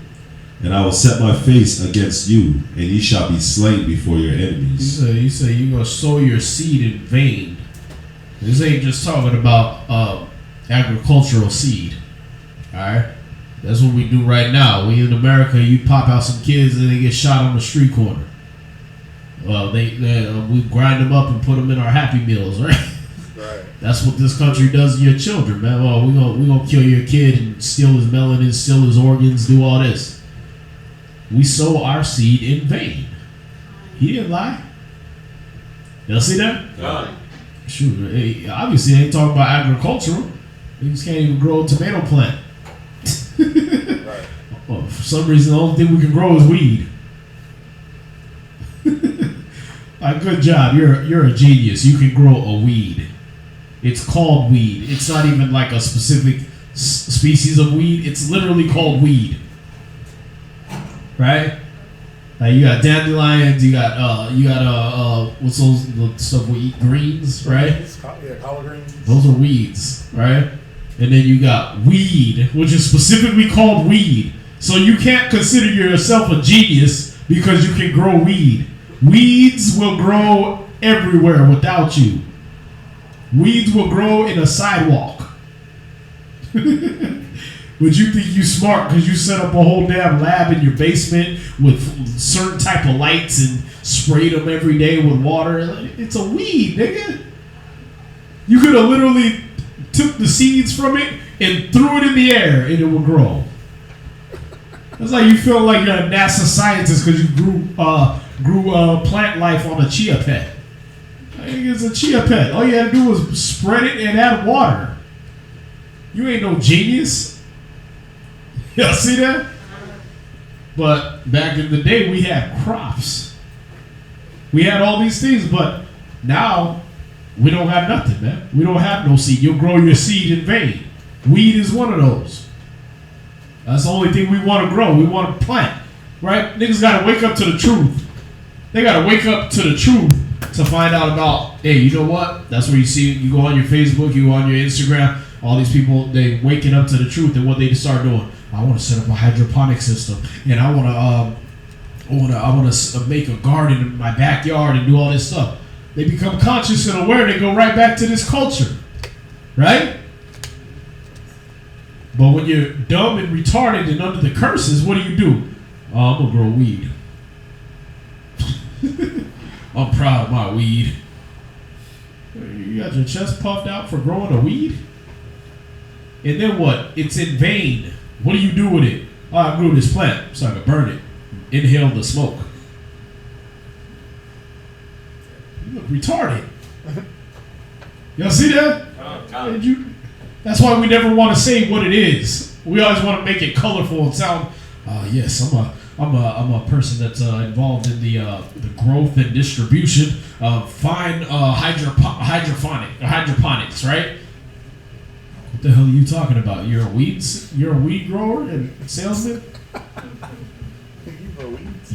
And I will set my face against you, and ye shall be slain before your enemies. You say you're going to sow your seed in vain. This ain't just talking about agricultural seed. Alright? That's what we do right now. We in America, you pop out some kids and they get shot on the street corner. Well, we grind them up and put them in our Happy Meals, right? Right. That's what this country does to your children, man. Well, we gonna kill your kid and steal his melanin, steal his organs, do all this. We sow our seed in vain. He didn't lie. Y'all see that? God. Shoot, obviously they ain't talking about agricultural. Niggas can't even grow a tomato plant. Right. Well, for some reason, the only thing we can grow is weed. Like, good job. You're a genius. You can grow a weed. It's called weed. It's not even like a specific species of weed. It's literally called weed. Right? Like, you got dandelions. You got what's those the stuff we eat? Greens, right? Yeah, collard greens. Those are weeds, right? And then you got weed, which is specifically called weed. So you can't consider yourself a genius because you can grow weed. Weeds will grow everywhere without you. Weeds will grow in a sidewalk. But you think you smart because you set up a whole damn lab in your basement with certain type of lights and sprayed them every day with water. It's a weed, nigga. You could have literally took the seeds from it and threw it in the air and it would grow. It's like you feel like you're a NASA scientist because you grew plant life on a chia pet. It's a chia pet. All you had to do was spread it and add water. You ain't no genius. Y'all see that? But back in the day, we had crops. We had all these things, but now we don't have nothing, man. We don't have no seed. You'll grow your seed in vain. Weed is one of those. That's the only thing we want to grow. We want to plant, right? Niggas got to wake up to the truth. They got to wake up to the truth to find out about, hey, you know what? That's where you see, you go on your Facebook, you go on your Instagram, all these people, they waking up to the truth and what they start doing. I want to set up a hydroponic system, and I want to make a garden in my backyard and do all this stuff. They become conscious and aware. They go right back to this culture, right? But when you're dumb and retarded and under the curses, what do? Oh, I'm gonna grow weed. I'm proud of my weed. You got your chest puffed out for growing a weed? And then what? It's in vain. What do you do with it? Oh, I grew this plant so I could burn it. Inhale the smoke. You look retarded. Y'all see that? That's why we never want to say what it is. We always want to make it colorful and sound, yes, I'm a person that's involved in the growth and distribution of fine hydroponics, right? What the hell are you talking about? You're a weed grower and salesman?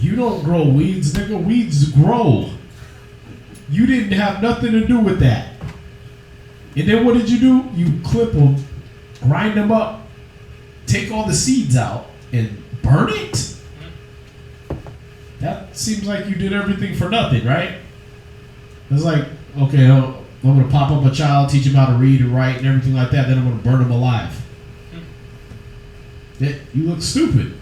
You don't grow weeds, nigga. Weeds grow. You didn't have nothing to do with that. And then what did you do? You clip them, grind them up, take all the seeds out, and burn it? That seems like you did everything for nothing, right? It's like, okay, I'm going to pop up a child, teach him how to read and write and everything like that, then I'm going to burn him alive. You look stupid,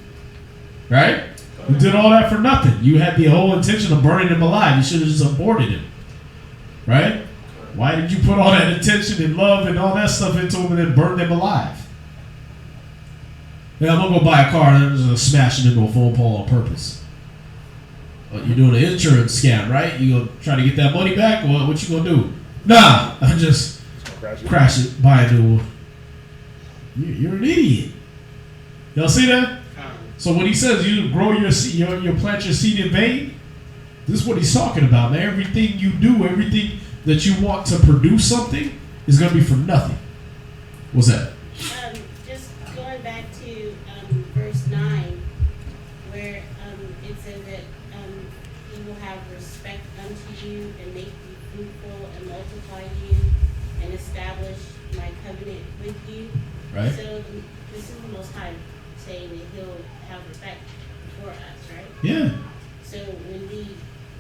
right? You did all that for nothing. You had the whole intention of burning him alive. You should have just aborted him, right? Why did you put all that attention and love and all that stuff into him and then burn them alive? Yeah, I'm gonna go buy a car and I'm just gonna smash it into a phone pole on purpose. You're doing an insurance scam, right? You gonna try to get that money back? What you gonna do? Nah, I just crash it, buy a new one. You're an idiot. Y'all see that? So when he says you grow your seed, you plant your seed in vain, this is what he's talking about, man. Everything you do, everything that you want to produce something is gonna be for nothing. What's that? Just going back to verse 9, where it says that he will have respect unto you and make you fruitful and multiply you and establish my covenant with you. Right. So this is the Most High saying that he'll have respect for us, right? Yeah. So when we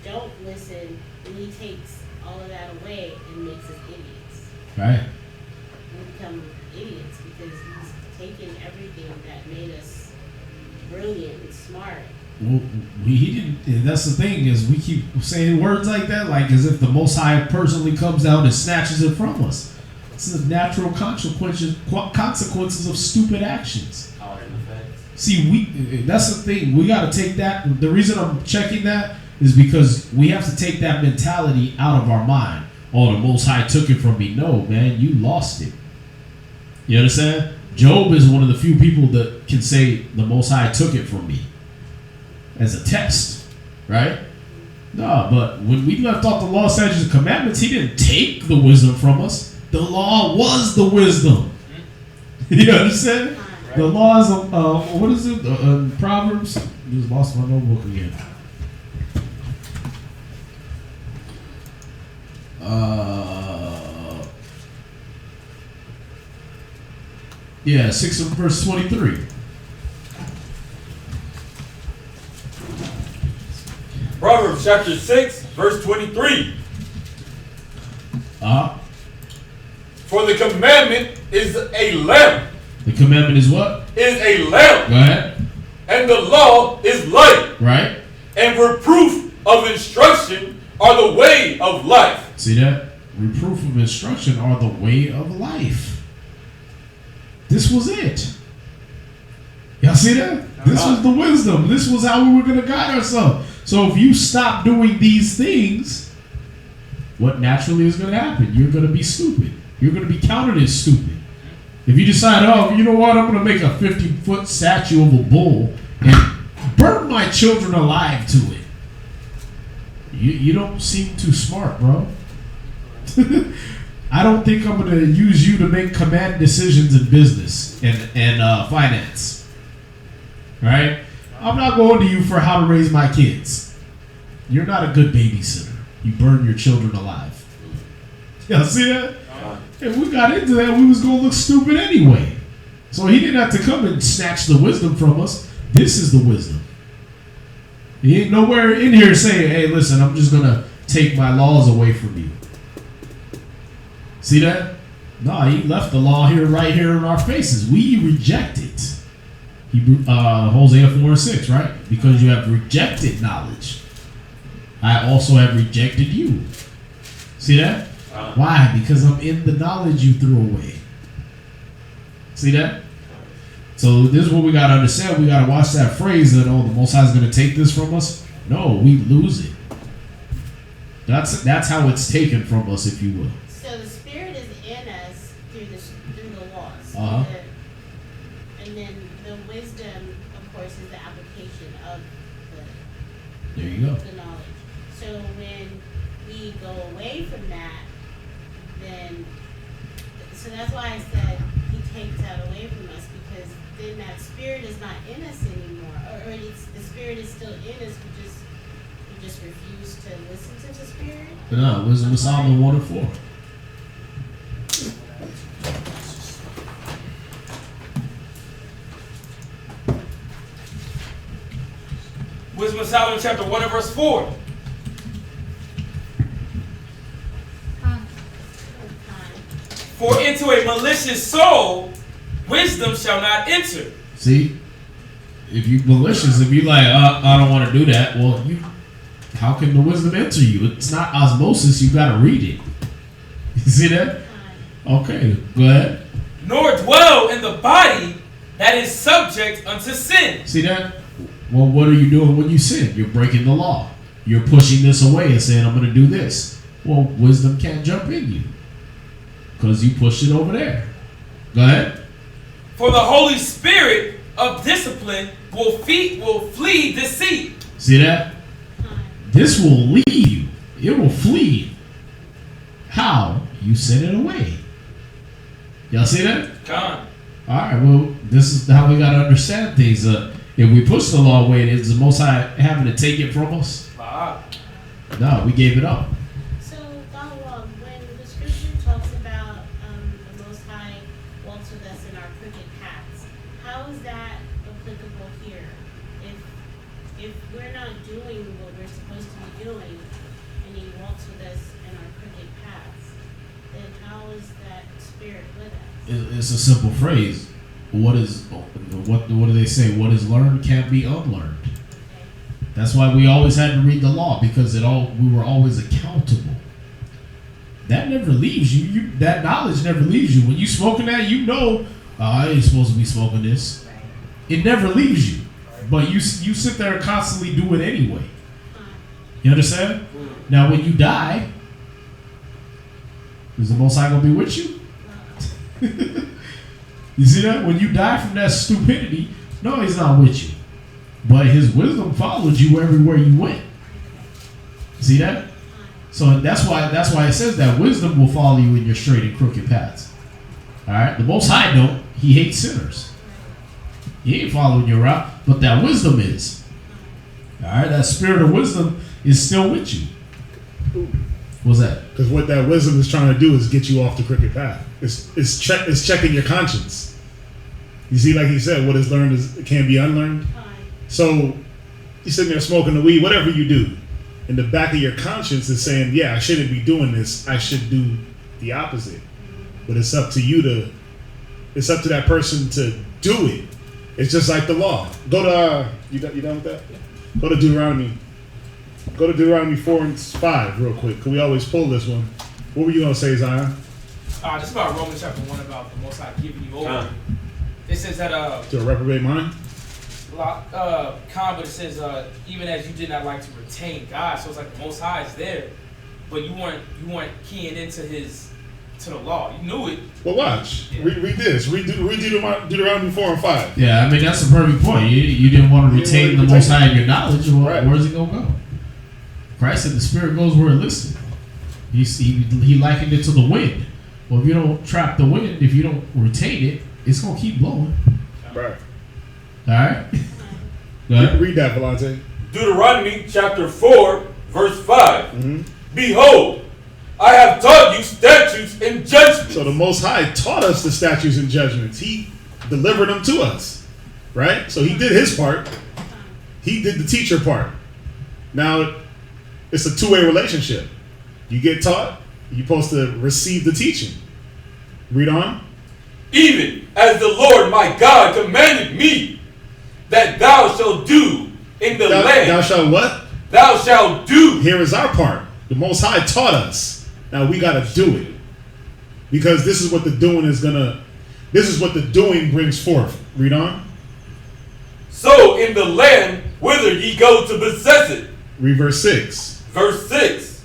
don't listen, then he takes all of that away and makes us idiots. Right. We become idiots because he's taken everything that made us brilliant and smart. Well, he didn't. That's the thing, is we keep saying words like that, like as if the Most High personally comes down and snatches it from us. It's the natural consequences of stupid actions. See, that's the thing. We got to take that. The reason I'm checking that is because we have to take that mentality out of our mind. Oh, the Most High took it from me. No, man, you lost it. You understand? Job is one of the few people that can say the Most High took it from me as a test, right? No, but when we left off the law, statutes, and commandments, he didn't take the wisdom from us. The law was the wisdom. You understand? Right. The laws of, what is it? Proverbs? I just lost my notebook again. Yeah, 6 verse 23. Proverbs chapter 6, verse 23. For the commandment is a lamp. The commandment is what? Is a lamp. Go ahead. And the law is light. Right. And reproof of instruction are the way of life. See that? Reproof of instruction are the way of life. This was it. Y'all see that? This was the wisdom. This was how we were going to guide ourselves. So if you stop doing these things, what naturally is going to happen? You're going to be stupid. You're going to be counted as stupid. If you decide, oh, you know what? I'm going to make a 50-foot statue of a bull and burn my children alive to it. You don't seem too smart, bro. I don't think I'm going to use you to make command decisions in business and finance. Right? I'm not going to you for how to raise my kids. You're not a good babysitter. You burn your children alive. Y'all see that? And we got into that, we was going to look stupid anyway. So he didn't have to come and snatch the wisdom from us. This is the wisdom. He ain't nowhere in here saying, hey, listen, I'm just going to take my laws away from you. See that? No, he left the law here, right here in our faces. We reject it. Hosea 4:6, right? Because you have rejected knowledge, I also have rejected you. See that? Why? Because I'm in the knowledge you threw away. See that? So this is what we got to understand. We got to watch that phrase that, oh, the Most High is going to take this from us. No, we lose it. That's how it's taken from us, if you will. So the Spirit is in us through the laws. And then the wisdom, of course, is the application of there you go. The knowledge. So when we go away from that, then, so that's why I said he takes that away from us, because then that Spirit is not in us anymore, or the Spirit is still in us. We just refuse to listen to the Spirit. No, Wisdom of Solomon 1:4. Wisdom of Solomon chapter 1 and verse 4. For into a malicious soul, wisdom shall not enter. See? If you malicious, if you like, I don't want to do that, well, how can the wisdom enter you? It's not osmosis, you got to read it. You see that? Okay, go ahead. Nor dwell in the body that is subject unto sin. See that? Well, what are you doing when you sin? You're breaking the law. You're pushing this away and saying, I'm going to do this. Well, wisdom can't jump in you because you pushed it over there. Go ahead. For the Holy Spirit of discipline will flee deceit. See that? This will leave you. It will flee. How? You send it away. Y'all see that? God. All right, well, this is how we got to understand things. If we push the law away, is the Most High having to take it from us? No, we gave it up. So, Donald, when the scripture talks about the Most High walks with us in our crooked paths, how is that applicable here? If we're not doing what we're supposed to be doing, and He walks with us in our crooked paths, then how is that Spirit with us? It's a simple phrase. What do they say? What is learned can't be unlearned. That's why we always had to read the law, because we were always accountable. That never leaves you. That knowledge never leaves you. When you smoking that, you know, I ain't supposed to be smoking this. It never leaves you. But you sit there and constantly do it anyway. You understand? Now when you die, is the Most High gonna be with you? You see that? When you die from that stupidity, no, He's not with you. But His wisdom followed you everywhere you went. See that? So that's why it says that wisdom will follow you in your straight and crooked paths. All right? The Most High don't. He hates sinners. He ain't following your route, but that wisdom is. All right? That spirit of wisdom is still with you. What's that? Because what that wisdom is trying to do is get you off the crooked path. It's checking your conscience. You see, like he said, what is learned can be unlearned. So you're sitting there smoking the weed, whatever you do, in the back of your conscience is saying, yeah, I shouldn't be doing this. I should do the opposite. But it's up to you it's up to that person to do it. It's just like the law. Go to, you done with that? Go to Deuteronomy. Go to Deuteronomy 4 and 5 real quick, because we always pull this one. What were you going to say, Zion? Just about Romans chapter 1 about the Most High giving you over. It says that to a reprobate mind? But it says even as you did not like to retain God, so it's like the Most High is there, but you weren't keying into the law. You knew it. Well, watch. Yeah. Read this. Read Deuteronomy 4 and 5. Yeah, I mean that's the perfect point. You didn't want to retain the Most High in your knowledge. Well, right. Where's it gonna go? Christ said the Spirit goes where it listed. He likened it to the wind. Well, if you don't trap the wind, if you don't retain it, it's gonna keep blowing. Right. All right. Go ahead. Read that, Valente. Deuteronomy chapter 4, verse 5. Mm-hmm. Behold, I have taught you statutes and judgments. So the Most High taught us the statutes and judgments. He delivered them to us, right? So He did His part. He did the teacher part. Now, it's a two-way relationship. You get taught, you're supposed to receive the teaching. Read on. Even as the Lord my God commanded me, that thou shalt do in the land. Thou shalt what? Thou shalt do. Here is our part. The Most High taught us. Now we got to do it. Because this is what the doing this is what the doing brings forth. Read on. So in the land whither ye go to possess it. Read verse 6. Verse 6.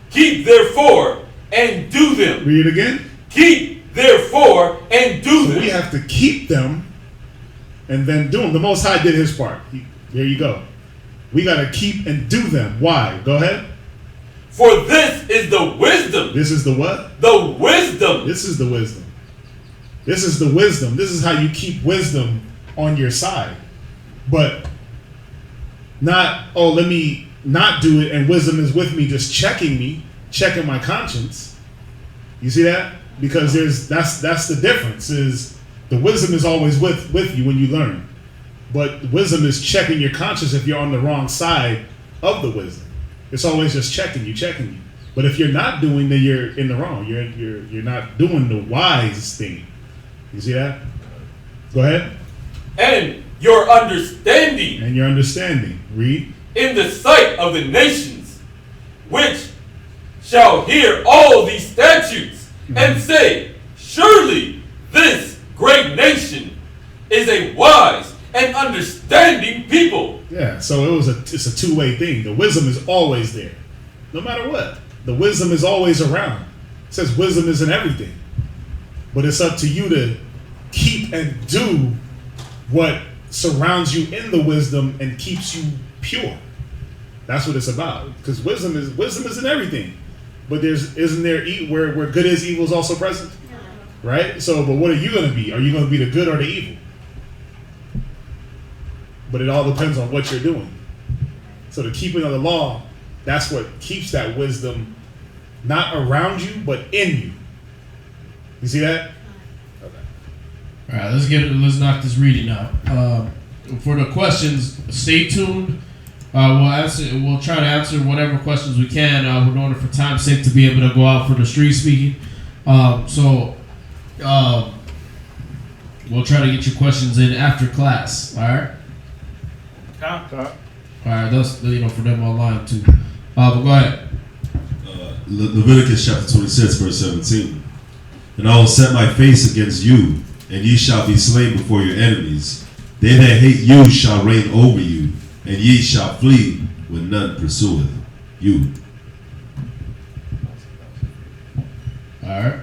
Keep therefore and do them. Read it again. Keep therefore and do them. We have to keep them and then do them. The Most High did His part. There you go. We got to keep and do them. Why? Go ahead. For this is the wisdom. This is the what? The wisdom. This is the wisdom. This is the wisdom. This is how you keep wisdom on your side. But not, oh, let me not do it and wisdom is with me, just checking my conscience. You see that? Because that's the difference, is the wisdom is always with you when you learn. But wisdom is checking your conscience if you're on the wrong side of the wisdom. It's always just checking you. But if you're not doing, then you're in the wrong. You're not doing the wise thing. You see that? Go ahead. And your understanding. Read. In the sight of the nations, which shall hear all these statutes, and say, surely this great nation is a wise and understanding people. Yeah, so it's a two-way thing. The wisdom is always there, no matter what. The wisdom is always around. It says wisdom is in everything, but it's up to you to keep and do what surrounds you in the wisdom and keeps you pure. That's what it's about. Because wisdom is in everything, but isn't there where good is, evil is also present, right? So, but what are you going to be? Are you going to be the good or the evil? But it all depends on what you're doing. So the keeping of the law, that's what keeps that wisdom not around you, but in you. You see that? Okay. All right, let's knock this reading out. For the questions, stay tuned. We'll try to answer whatever questions we can. In order for time's sake to be able to go out for the street speaking. We'll try to get your questions in after class. All right. All right, that's for them online too. But go ahead. Leviticus chapter 26, verse 17. And I will set my face against you, and ye shall be slain before your enemies. They that hate you shall reign over you, and ye shall flee when none pursueth you. All right.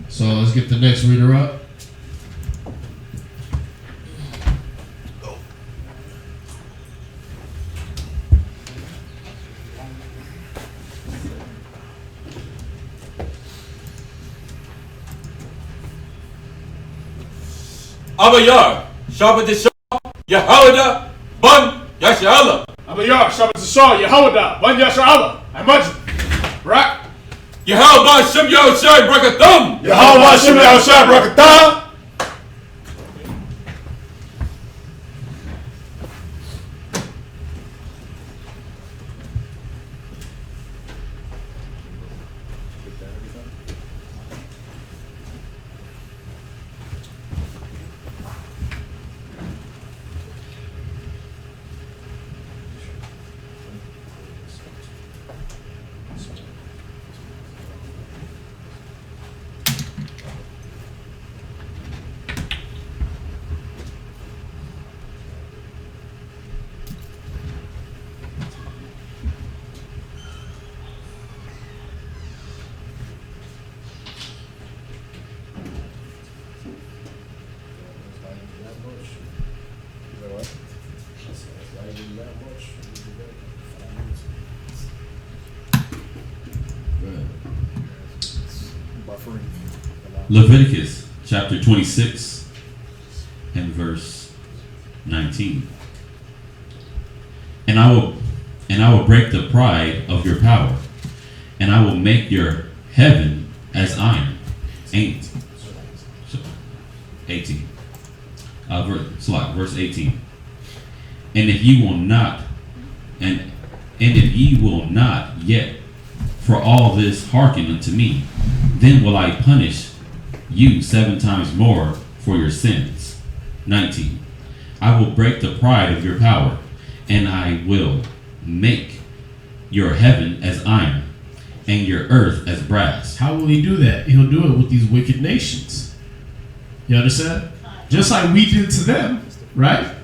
So let's get the next reader up. Abayar, Shabbat Yeshua, Yehoiada, Ban Yashala. Abayar, Shabbat Yeshua, Yehoiada, Ban Yashala. I imagine. Right? Yehovah Shem Yahushai Brakatham. Yehovah Shem Yahushai Brakatham. Leviticus chapter 26 and verse 19. And I will break the pride of your power, and I will make your heaven as iron. 18. Verse 18. And if ye will not, and if ye will not yet for all this hearken unto me, then will I punish you 7 times more for your sins. 19. I will break the pride of your power, and I will make your heaven as iron, and your earth as brass. How will he do that? He'll do it with these wicked nations. You understand? Just like we did to them, right?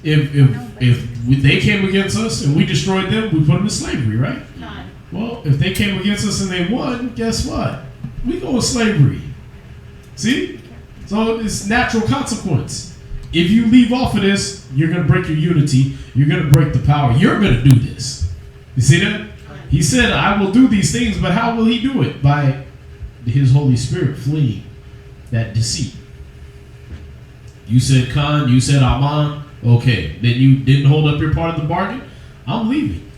If they came against us and we destroyed them, we put them in slavery, right? Well, if they came against us and they won, guess what? We go with slavery. See? So it's natural consequence. If you leave off of this, you're going to break your unity. You're going to break the power. You're going to do this. You see that? He said, I will do these things, but how will he do it? By his Holy Spirit fleeing that deceit. You said Khan, you said Aman. Okay, then you didn't hold up your part of the bargain. I'm leaving.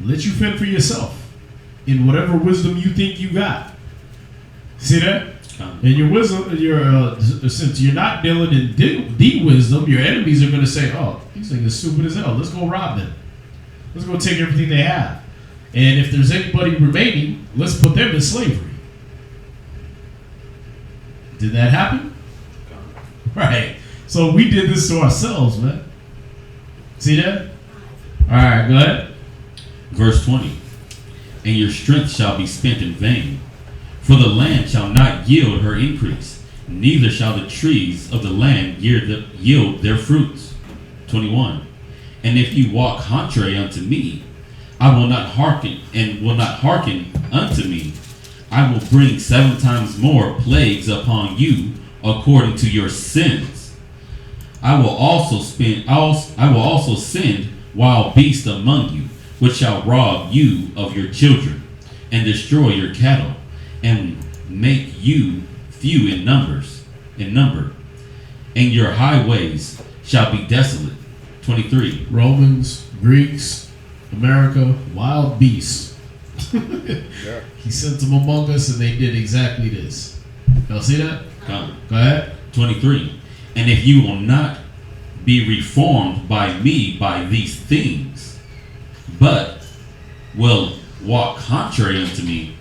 Let you fend for yourself in whatever wisdom you think you got. See that? And your wisdom, since you're not dealing in the wisdom, your enemies are going to say, oh, these things are stupid as hell. Let's go rob them. Let's go take everything they have. And if there's anybody remaining, let's put them in slavery. Did that happen? Right. So we did this to ourselves, man. See that? All right, go ahead. Verse 20. And your strength shall be spent in vain, for the land shall not yield her increase, neither shall the trees of the land yield their fruits. 21. And if you walk contrary unto me, I will not hearken, and will not hearken unto me, I will bring 7 times more plagues upon you according to your sins. I will also send wild beasts among you, which shall rob you of your children, and destroy your cattle, and make you few in number, and your highways shall be desolate. 23. Romans, Greeks, America, wild beasts. Yeah. He sent them among us, and they did exactly this. Y'all see that? Come. Go ahead. 23. And if you will not be reformed by me by these things, but will walk contrary unto me,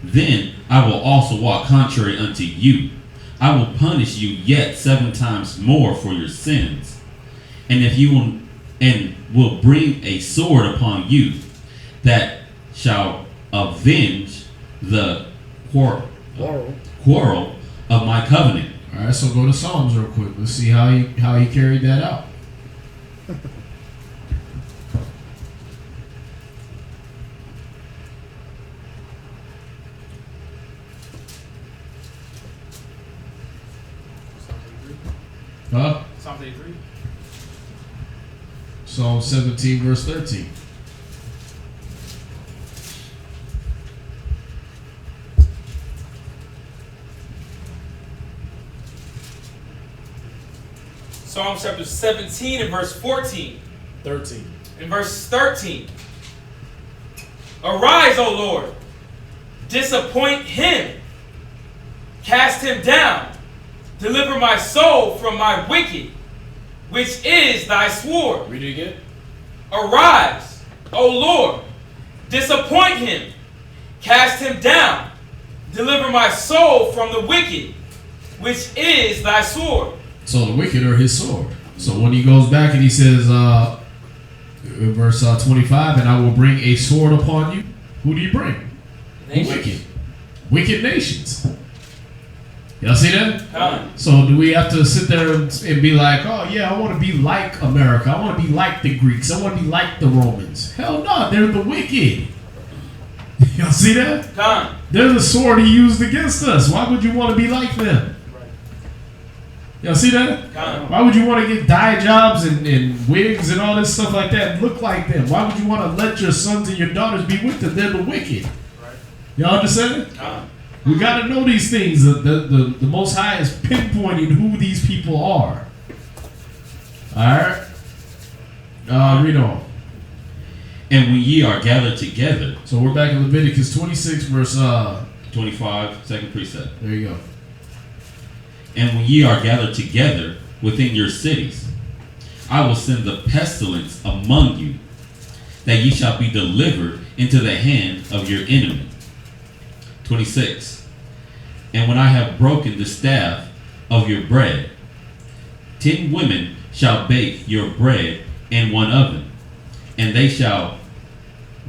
then I will also walk contrary unto you. I will punish you yet 7 times more for your sins. And if you will bring a sword upon you that shall avenge the quarrel of my covenant. All right, so go to Psalms real quick. Let's see how he carried that out. Huh? Psalm 83. Psalm 17, verse 13. Psalm chapter 17 and verse 14. 13. In verse 13. Arise, O Lord, disappoint him, cast him down, deliver my soul from my wicked, which is thy sword. Read it again. Arise, O Lord, disappoint him, cast him down, deliver my soul from the wicked, which is thy sword. So the wicked are his sword. So when he goes back and he says, in verse 25, and I will bring a sword upon you. Who do you bring? The wicked. Wicked nations. Y'all see that? So do we have to sit there and be like, oh yeah, I want to be like America. I want to be like the Greeks. I want to be like the Romans. Hell no, they're the wicked. Y'all see that? They're the sword he used against us. Why would you want to be like them? Y'all see that? Why would you want to get dye jobs and wigs and all this stuff like that and look like them? Why would you want to let your sons and your daughters be with them? They're the wicked. Y'all understand? We got to know these things. The Most High is pinpointing who these people are. Alright? Read on. And when ye are gathered together. So we're back in Leviticus 26 verse 25, second precept. There you go. And when ye are gathered together within your cities, I will send the pestilence among you, that ye shall be delivered into the hand of your enemy. 26. And when I have broken the staff of your bread, 10 women shall bake your bread in one oven, and they shall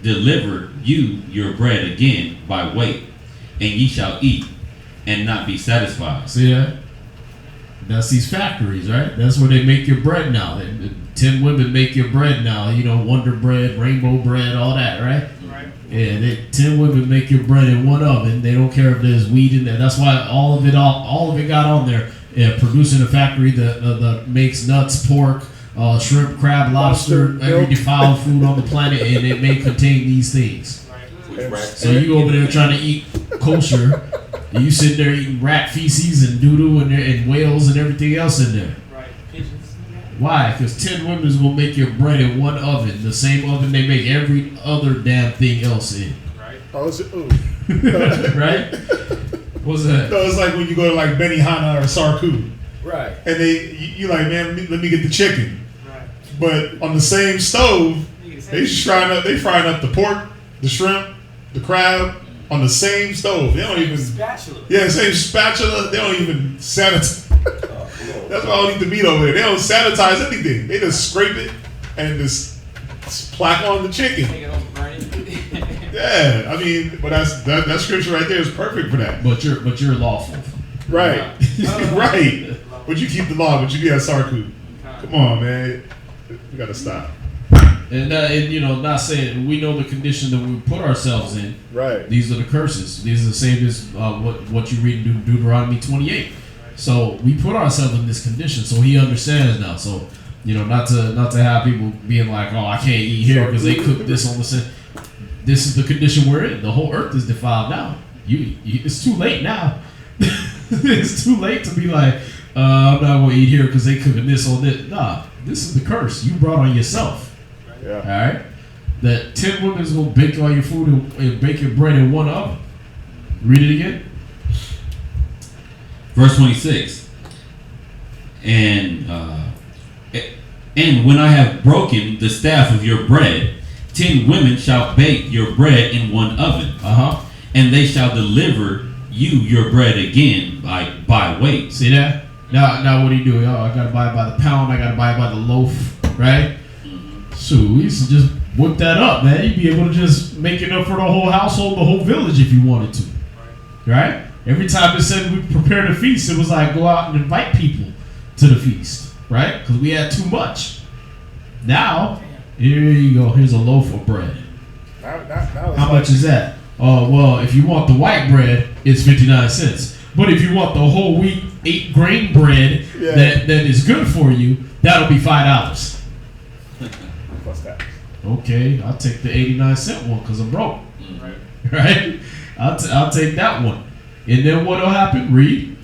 deliver you your bread again by weight, and ye shall eat and not be satisfied. See that? That's these factories, right? That's where they make your bread now. 10 women make your bread now. You know, Wonder Bread, Rainbow Bread, all that, right? Right. Yeah, 10 women make your bread in one oven. They don't care if there's wheat in there. That's why all of it got on there. Yeah, producing a factory that makes nuts, pork, shrimp, crab, lobster, every defiled food on the planet, and it may contain these things. Right. So you over there trying to eat kosher, and you sitting there eating rat feces and doo-doo and whales and everything else in there. Right. Pigeons. Why? Because 10 women's will make your bread in one oven, the same oven they make every other damn thing else in. Right. Oh, it's ooh. Right? What's that? No, it's like when you go to like Benihana or Sarku, Right. and you like, man, let me get the chicken. Right. But on the same stove, they frying up the pork, the shrimp, the crab on the same stove. They don't even spatula. Yeah, same spatula. They don't even sanitize. That's why I don't eat the meat over there. They don't sanitize anything. They just scrape it and just plaque on the chicken. Yeah, I mean, but that scripture right there is perfect for that. But you're lawful. Right. Right. But you keep the law, but you be a Sarku. Come on, man. We gotta stop. And you know, not saying we know the condition that we put ourselves in. Right. These are the curses. These are the same as what you read in Deuteronomy 28. So we put ourselves in this condition. So he understands now. So you know, not to have people being like, oh, I can't eat here because they cooked this on the same. This is the condition we're in. The whole earth is defiled now. It's too late now. It's too late to be like, I'm not gonna eat here because they cooking this on this. Nah, this is the curse you brought on yourself. Yeah. All right. That 10 women is gonna bake all your food and bake your bread in one oven. Read it again. Verse 26. And when I have broken the staff of your bread, 10 women shall bake your bread in one oven. And they shall deliver you your bread again by weight. See that? Now what do you do? Oh, I gotta buy it by the pound. I gotta buy it by the loaf, right? So we used to just whip that up, man. You'd be able to just make enough for the whole household, the whole village if you wanted to, right? Every time it said we prepared a feast, it was like go out and invite people to the feast, right? Because we had too much. Now, here you go. Here's a loaf of bread. How much is that? Oh, well, if you want the white bread, it's 59 cents. But if you want the whole wheat 8 grain bread that is good for you, that'll be $5. What's that? Okay, I'll take the 89-cent one because I'm broke. Right? I'll take that one. And then what'll happen? Read.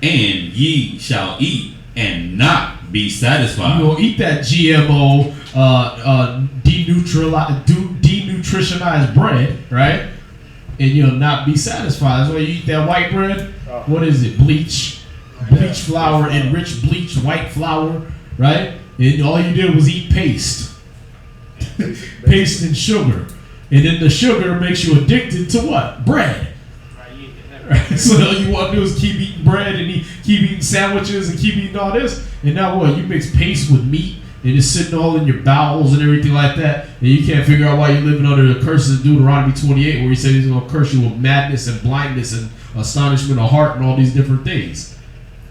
And ye shall eat and not be satisfied. You gonna eat that GMO, denutritionized bread, right? And you'll not be satisfied. That's why you eat that white bread. What is it? Bleach flour, enriched bleach white flour, right? And all you did was eat paste. Paste and sugar. And then the sugar makes you addicted to what? Bread. Right? So all you want to do is keep eating bread and keep eating sandwiches and keep eating all this. And now what? You mix paste with meat and it's sitting all in your bowels and everything like that. And you can't figure out why you're living under the curses of Deuteronomy 28 where he said he's going to curse you with madness and blindness and astonishment of heart and all these different things.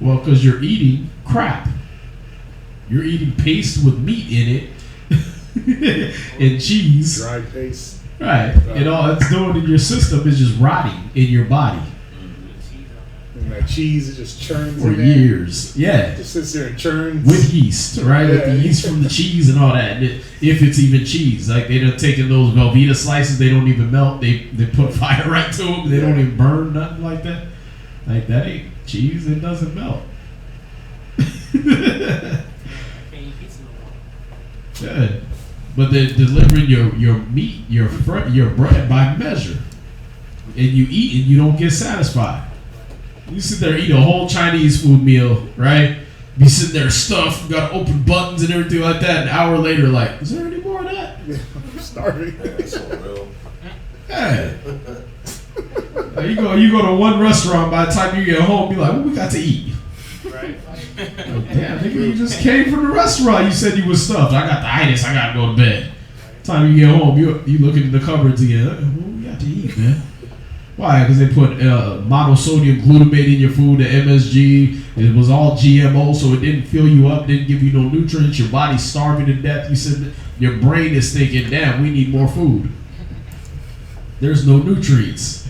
Well, because you're eating crap. You're eating paste with meat in it. And cheese. Dry paste. Right. And all it's doing in your system is just rotting in your body. And that cheese, it just churns For in there. years. Yeah. It just sits there and churns. With yeast, right? With the yeast from the cheese and all that. If it's even cheese. Like they done taken those Velveeta slices, they don't even melt. They put fire right to them. They don't even burn, nothing like that. Like that ain't cheese. It doesn't melt. Yeah. But they're delivering your meat, your bread by measure. And you eat and you don't get satisfied. You sit there and eat a whole Chinese food meal, right? Be sitting there stuffed, got open buttons and everything like that. An hour later, like, is there any more of that? I'm starving. That's so real. Yeah. You go to one restaurant, by the time you get home, be like, what we got to eat? Right. Like, damn, nigga, you just came from the restaurant. You said you was stuffed. I got the itis. I got to go to bed. Time you get home, you look in the cupboards again. What we got to eat, man? Why? Because they put monosodium glutamate in your food, the MSG. It was all GMO, so it didn't fill you up, didn't give you no nutrients. Your body's starving to death. You said your brain is thinking, damn, we need more food. There's no nutrients.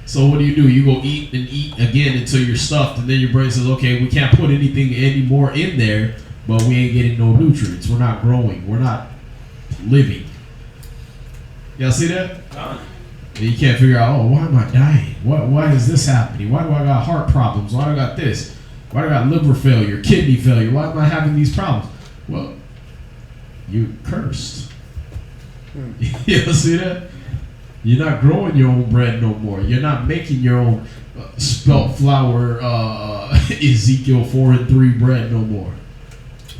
So what do? You go eat and eat again until you're stuffed, and then your brain says, okay, we can't put anything any more in there, but we ain't getting no nutrients. We're not growing. We're not living. Y'all see that? And you can't figure out, oh, why am I dying? Why is this happening? Why do I got heart problems? Why do I got this? Why do I got liver failure, kidney failure? Why am I having these problems? Well, you're cursed. You see that? You're not growing your own bread no more. You're not making your own spelt flour Ezekiel 4:3 bread no more.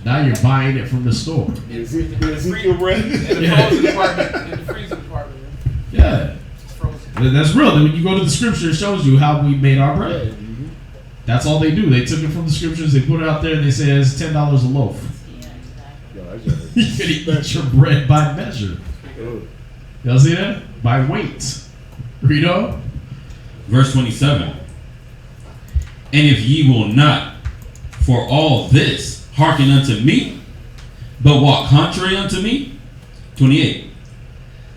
Now you're buying it from the store. Ezekiel bread? In the frozen department. In the freezer department. Yeah. And that's real. When you go to the scripture, it shows you how we made our bread. Mm-hmm. That's all they do. They took it from the scriptures, they put it out there, and they say it's $10 a loaf. You can eat your bread by measure. Y'all see that? By weight. Read on. Verse 27. And if ye will not for all this hearken unto me, but walk contrary unto me, 28,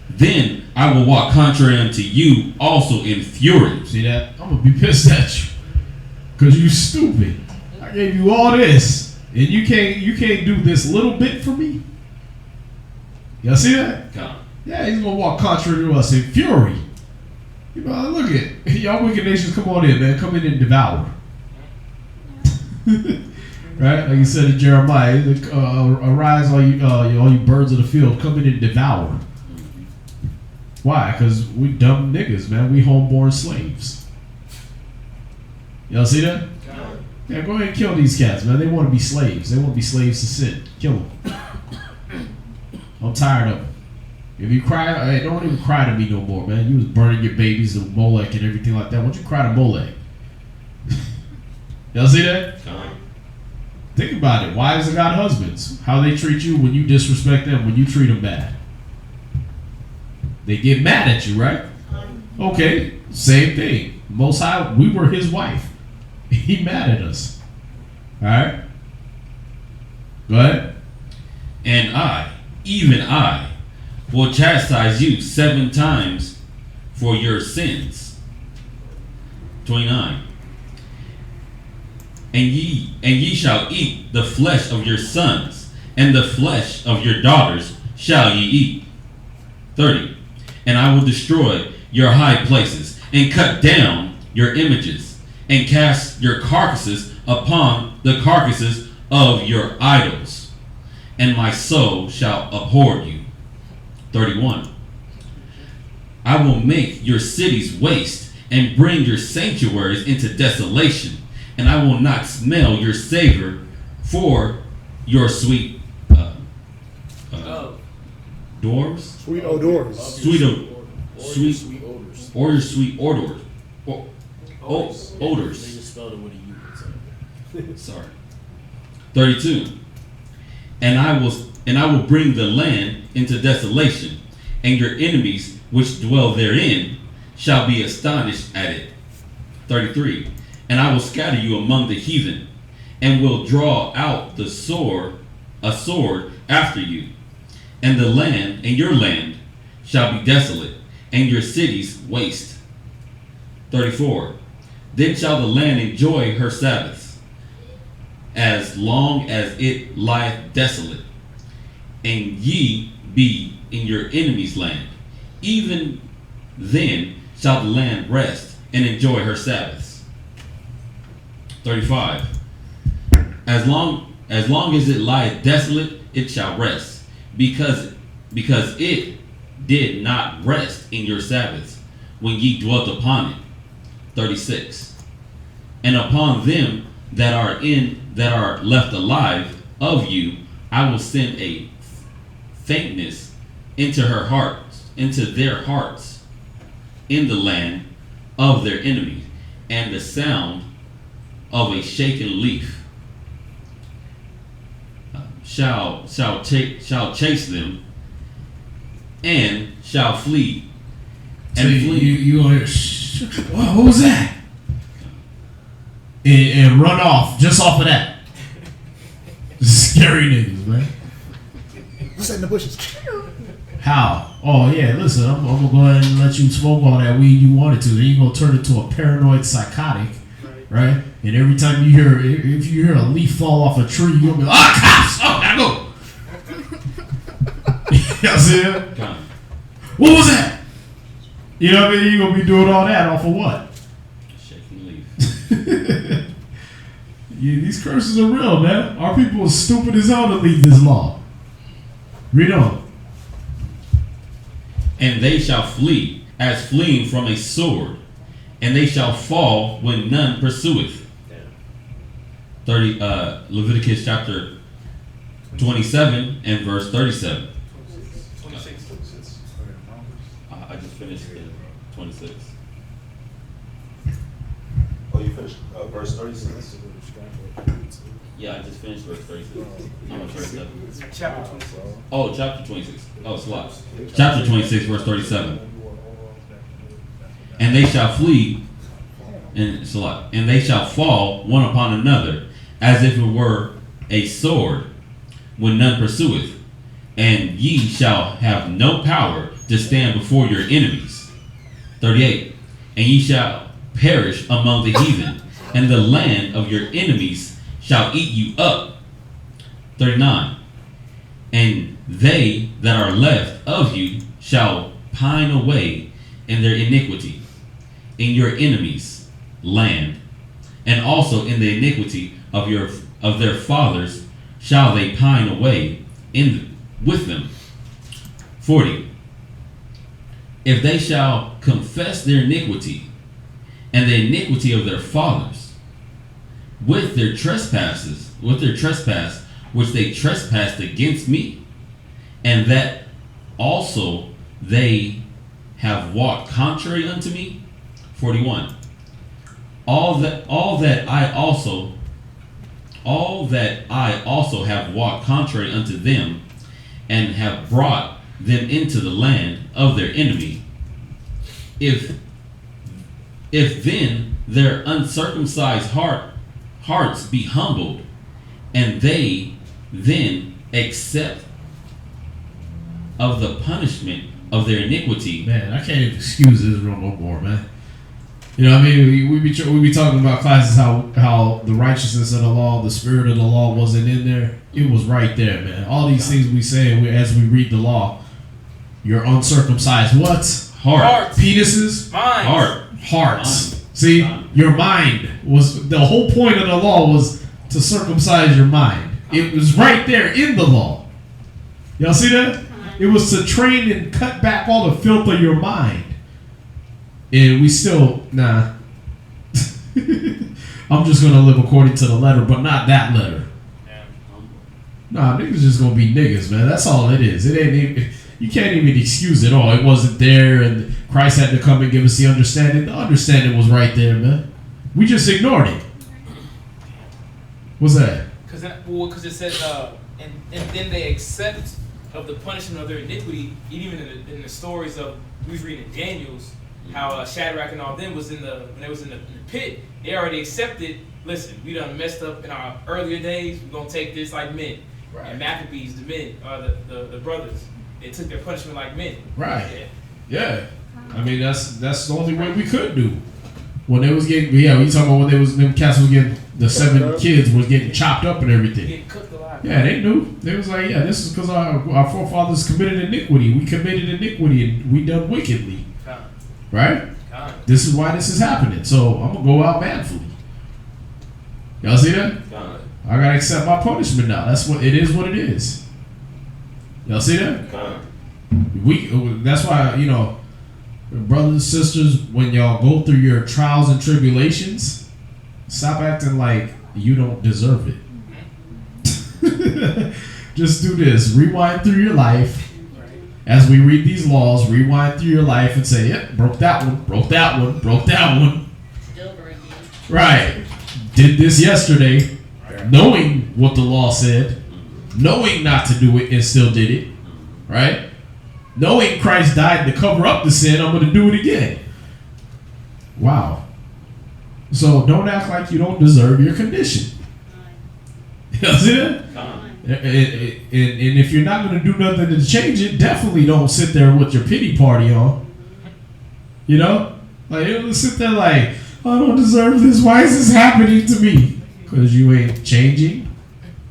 then I will walk contrary unto you also in fury. See that? I'm gonna be pissed at you because you stupid. I gave you all this, and you can't do this little bit for me. Y'all see that? God. Yeah, he's gonna walk contrary to us in fury. You know, look at y'all wicked nations. Come on in, man. Come in and devour. Right, like you said in Jeremiah, arise, all you birds of the field, come in and devour. Why? Because we dumb niggas, man. We homeborn slaves. Y'all see that? Yeah, go ahead and kill these cats, man. They want to be slaves. They want to be slaves to sin. Kill them. I'm tired of them. If you cry, hey, don't even cry to me no more, man. You was burning your babies to Molech and everything like that. Why don't you cry to Molech? Y'all see that? Think about it. Wives got husbands. How they treat you when you disrespect them, when you treat them bad. They get mad at you, right? Okay, same thing. Most High, we were his wife. He mad at us. All right? Go ahead. And I, even I, will chastise you 7 times for your sins. 29. And ye shall eat the flesh of your sons, and the flesh of your daughters shall ye eat. 30. And I will destroy your high places, and cut down your images, and cast your carcasses upon the carcasses of your idols, and my soul shall abhor you. 31. I will make your cities waste, and bring your sanctuaries into desolation, and I will not smell your savor for your sweet doors. Sweet odors. Sweet odors. Or your sweet odors. Odors. They just spelled it with a U. Sorry. 32. And I will bring the land into desolation, and your enemies which dwell therein shall be astonished at it. 33. And I will scatter you among the heathen, and will draw out a sword after you, and the land, and your land shall be desolate, and your cities waste. 34. Then shall the land enjoy her Sabbaths, as long as it lieth desolate, and ye be in your enemy's land. Even then shall the land rest and enjoy her Sabbaths. 35. As long as it lieth desolate, it shall rest, because it did not rest in your Sabbaths when ye dwelt upon it. 36. And upon them that are left alive of you, I will send a faintness into their hearts, in the land of their enemies, and the sound of a shaken leaf shall chase them, and shall flee. And So flee. you what was that? And run off just off of that. Scary niggas, man. What's in the bushes? How? Oh yeah, listen, I'm gonna go ahead and let you smoke all that weed you wanted to. Then you're gonna turn into a paranoid psychotic, right? And every time you hear, if you hear a leaf fall off a tree, you're gonna be like, cops! Oh, gotta go. Y'all see that? What was that? You know what I mean? You're gonna be doing all that off of what? Shaking leaf. Yeah, these curses are real, man. Our people are stupid as hell to leave this law. Read on. And they shall flee as fleeing from a sword, and they shall fall when none pursueth. 30 Leviticus chapter 27 and verse 37. 26. I just finished 26. Oh, you finished verse 36? Yeah, I just finished verse 36. I'm on 37. Chapter 26. Oh, chapter 26. Oh, it's a lot. Chapter 26, verse 37. And they shall flee and they shall fall one upon another, as if it were a sword, when none pursueth. And ye shall have no power to stand before your enemies. 38. And ye shall perish among the heathen, and the land of your enemies shall eat you up. 39. And they that are left of you shall pine away in their iniquity, in your enemies' land, and also in the iniquity of their fathers shall they pine away with them. 40. If they shall confess their iniquity and the iniquity of their fathers with their trespass which they trespassed against me, and that also they have walked contrary unto me. 41. All that I also have walked contrary unto them, and have brought them into the land of their enemy. If then their uncircumcised hearts be humbled, and they then accept of the punishment of their iniquity. Man, I can't even excuse Israel no more, man. You know what I mean? We be talking about classes how the righteousness of the law, the spirit of the law wasn't in there. It was right there, man. All these things we say as we read the law. Your uncircumcised what? Heart. Penises? Mind. Hearts. Mind. See? Mind. Your mind was, the whole point of the law was to circumcise your mind. It was right there in the law. Y'all see that? It was to train and cut back all the filth of your mind. And we still, nah. I'm just going to live according to the letter, but not that letter. Nah, niggas just going to be niggas, man. That's all it is. It ain't even, you can't even excuse it. Oh, it wasn't there, and Christ had to come and give us the understanding. The understanding was right there, man. We just ignored it. What's that? Because it says, and then they accept of the punishment of their iniquity, even in the stories of, we was reading Daniel's, how Shadrach and all them was when they was in the pit, they already accepted, listen, we done messed up in our earlier days, we're going to take this like men. Right. And Maccabees, the men, the brothers, they took their punishment like men. Right. Yeah. I mean, that's the only way we could do. When they was getting, we talking about when they was, them cats was getting, the 7 kids was getting chopped up and everything. Getting cooked alive. Yeah, they knew. They was like, yeah, this is because our forefathers committed iniquity. We committed iniquity and we done wickedly. Right? This is why this is happening. So I'm going to go out manfully. Y'all see that? I got to accept my punishment now. That's what it is. What it is. Y'all see that? That's why, you know, brothers and sisters, when y'all go through your trials and tribulations, stop acting like you don't deserve it. Just do this. Rewind through your life. As we read these laws, rewind through your life and say, yep, broke that one, broke that one, broke that one. Still breaking. Right. Did this yesterday, knowing what the law said, knowing not to do it and still did it. Right? Knowing Christ died to cover up the sin, I'm going to do it again. Wow. So don't act like you don't deserve your condition. You see that? And if you're not going to do nothing to change it, definitely don't sit there with your pity party on. You know? Like, you don't sit there like, I don't deserve this. Why is this happening to me? Because you ain't changing.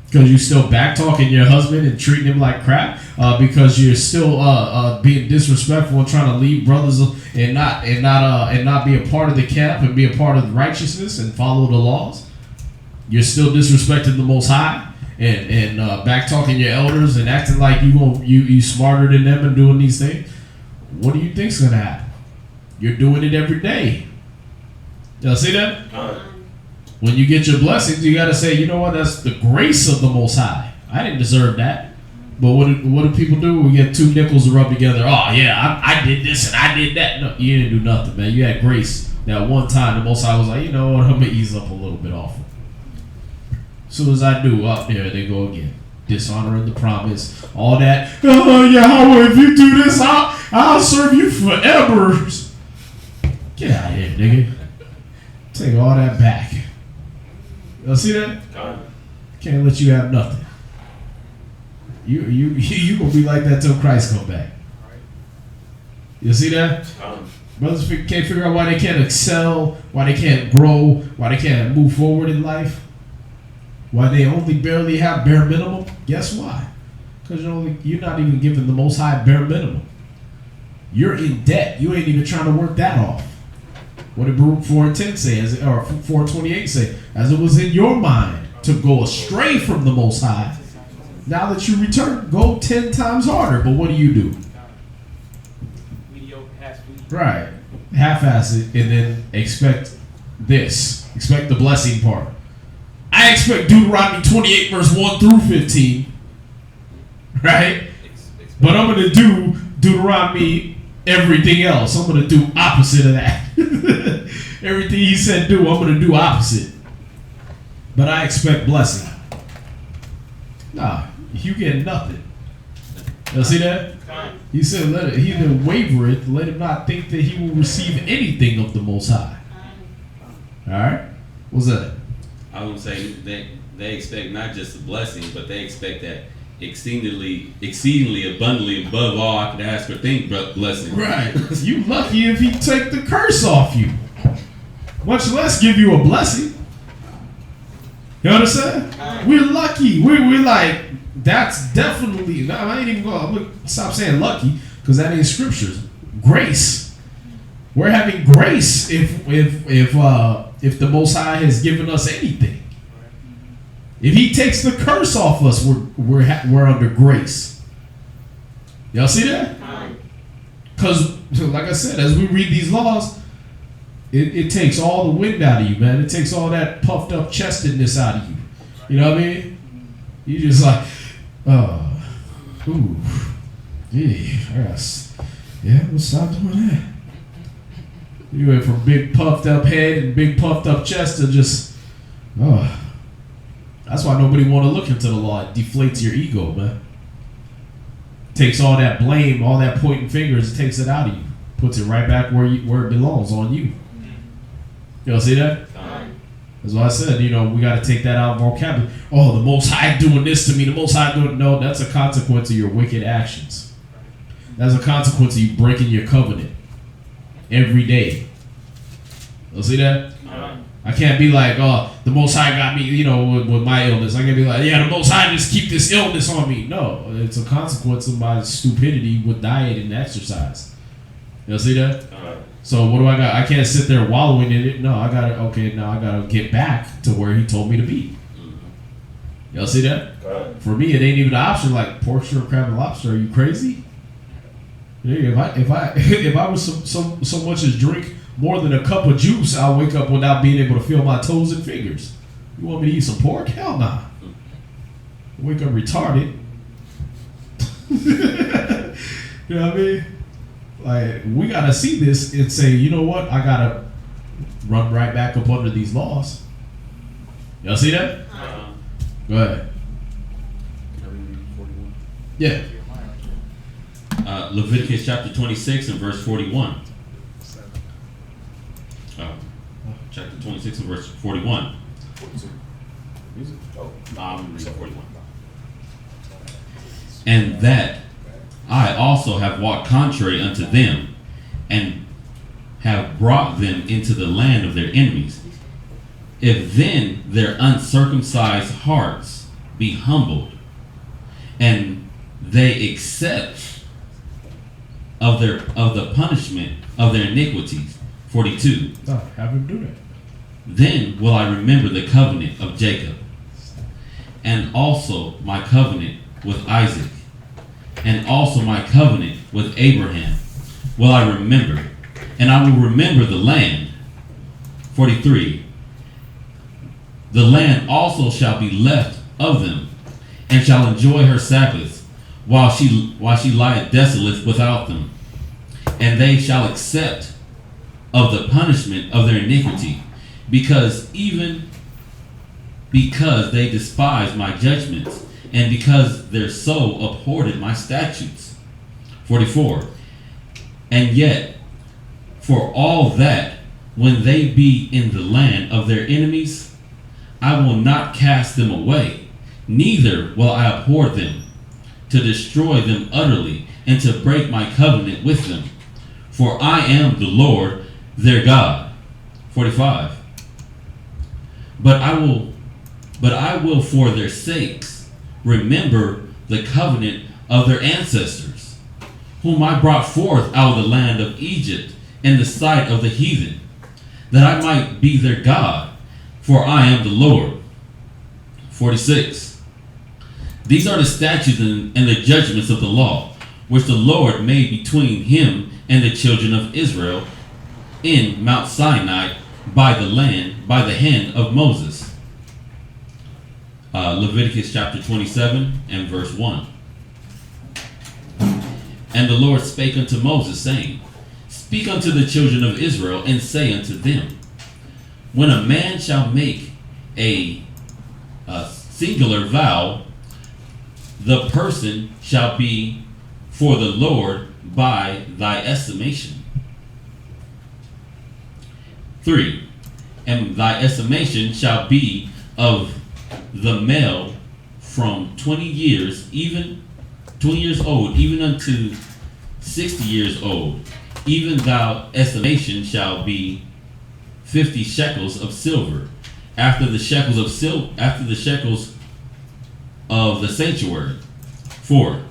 Because you still back-talking your husband and treating him like crap. Because you're still being disrespectful and trying to lead brothers and not be a part of the camp and be a part of the righteousness and follow the laws. You're still disrespecting the Most High. And back talking your elders and acting like you smarter than them and doing these things. What do you think's gonna happen? You're doing it every day. Y'all see that? When you get your blessings, you gotta say, you know what? That's the grace of the Most High. I didn't deserve that. But what do people do? We get 2 nickels to rub together. Oh yeah, I did this and I did that. No, you didn't do nothing, man. You had grace. That one time, the Most High was like, you know what? I'm gonna ease up a little bit off. As soon as I do, up there they go again. Dishonoring the promise, all that. Oh, Yahweh, if you do this, I'll serve you forever. Get out of here, nigga. Take all that back. You see that? Can't let you have nothing. You gonna be like that till Christ come back. You see that? Brothers can't figure out why they can't excel, why they can't grow, why they can't move forward in life, why they only barely have bare minimum. Guess why? Because you're not even giving the Most High bare minimum. You're in debt. You ain't even trying to work that off. What did Baruch 4:10 say, or 4:28 say? As it was in your mind to go astray from the Most High, now that you return, go 10 times harder. But what do? Right. Half-ass it and then expect this. Expect the blessing part. I expect Deuteronomy 28 verse 1 through 15. Right? But I'm going to do Deuteronomy everything else. I'm going to do opposite of that. Everything he said do, I'm going to do opposite. But I expect blessing. Nah, you get nothing. You see that? He said, he that wavereth, let him not think that he will receive anything of the Most High. Alright? What's that? I would say they expect not just a blessing, but they expect that exceedingly abundantly above all I could ask or think, but blessing. Right. You lucky if he take the curse off you. Much less give you a blessing. You understand? We're lucky. We're like, that's definitely, I ain't even going, I'm going to stop saying lucky, because that ain't scriptures. Grace. We're having grace if the Most High has given us anything. If he takes the curse off us, we're under grace. Y'all see that? Because, like I said, as we read these laws, it takes all the wind out of you, man. It takes all that puffed up chestedness out of you. You know what I mean? You just like, ooh, yeah, we'll stop doing that. You went from big puffed up head and big puffed up chest to just, that's why nobody want to look into the law. It deflates your ego, man. Takes all that blame, all that pointing fingers, it takes it out of you. Puts it right back where it belongs, on you. Y'all see that? That's why I said, we got to take that out of vocabulary. Oh, the Most High doing this to me, the Most High doing... No, that's a consequence of your wicked actions. That's a consequence of you breaking your covenant every day. You see that? I can't be like, the Most High got me, with my illness. I can't be like, yeah, the Most High just keep this illness on me. No, it's a consequence of my stupidity with diet and exercise. You see that? So what do I got? I can't sit there wallowing in it. No, I gotta get back to where he told me to be. Y'all see that? For me, it ain't even an option like pork, shrimp, crab, and lobster. Are you crazy? If I was so much as drink more than a cup of juice, I'll wake up without being able to feel my toes and fingers. You want me to eat some pork? Hell nah. Wake up retarded. You know what I mean? Like, we gotta see this and say, you know what? I gotta run right back up under these laws. Y'all see that? Go ahead. Yeah. Leviticus chapter 26 and verse 41. Chapter 26 and verse 41. I'm reading 41. And that I also have walked contrary unto them, and have brought them into the land of their enemies. If then their uncircumcised hearts be humbled, and they accept of the punishment of their iniquities. 42. Have him do that. Then will I remember the covenant of Jacob, and also my covenant with Isaac, and also my covenant with Abraham will I remember, and I will remember the land. 43. The land also shall be left of them, and shall enjoy her Sabbaths, while she lieth desolate without them. And they shall accept of the punishment of their iniquity, because they despise my judgments, and because their soul abhorred my statutes. 44. And yet, for all that when they be in the land of their enemies, I will not cast them away, neither will I abhor them, to destroy them utterly, and to break my covenant with them. For I am the Lord their God. 45. But I will for their sakes remember the covenant of their ancestors, whom I brought forth out of the land of Egypt in the sight of the heathen, that I might be their God, for I am the Lord. 46. These are the statutes and the judgments of the law, which the Lord made between him and the children of Israel in Mount Sinai by the hand of Moses. Leviticus chapter 27 and verse 1. And the Lord spake unto Moses, saying, Speak unto the children of Israel, and say unto them, When a man shall make a singular vow, the person shall be for the Lord by thy estimation. 3. And thy estimation shall be of the male from 20 years old, even unto 60 years old. Even thou estimation shall be 50 shekels of silver, after the shekels of the sanctuary. 4.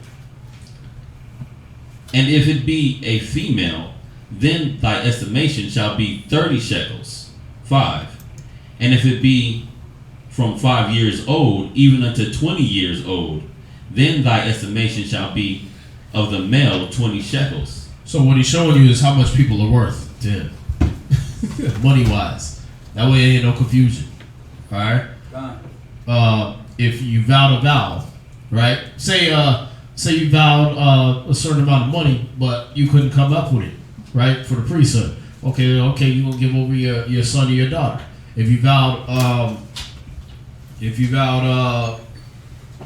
And if it be a female, then thy estimation shall be 30 shekels. 5. And if it be from 5 years old, even unto 20 years old, then thy estimation shall be of the male 20 shekels. So what he's showing you is how much people are worth to him, money-wise. That way there ain't no confusion. All right? If you vowed a vow, right? Say you vowed a certain amount of money, but you couldn't come up with it, right? For the priesthood. Okay, you gonna give over your son or your daughter. If you vowed,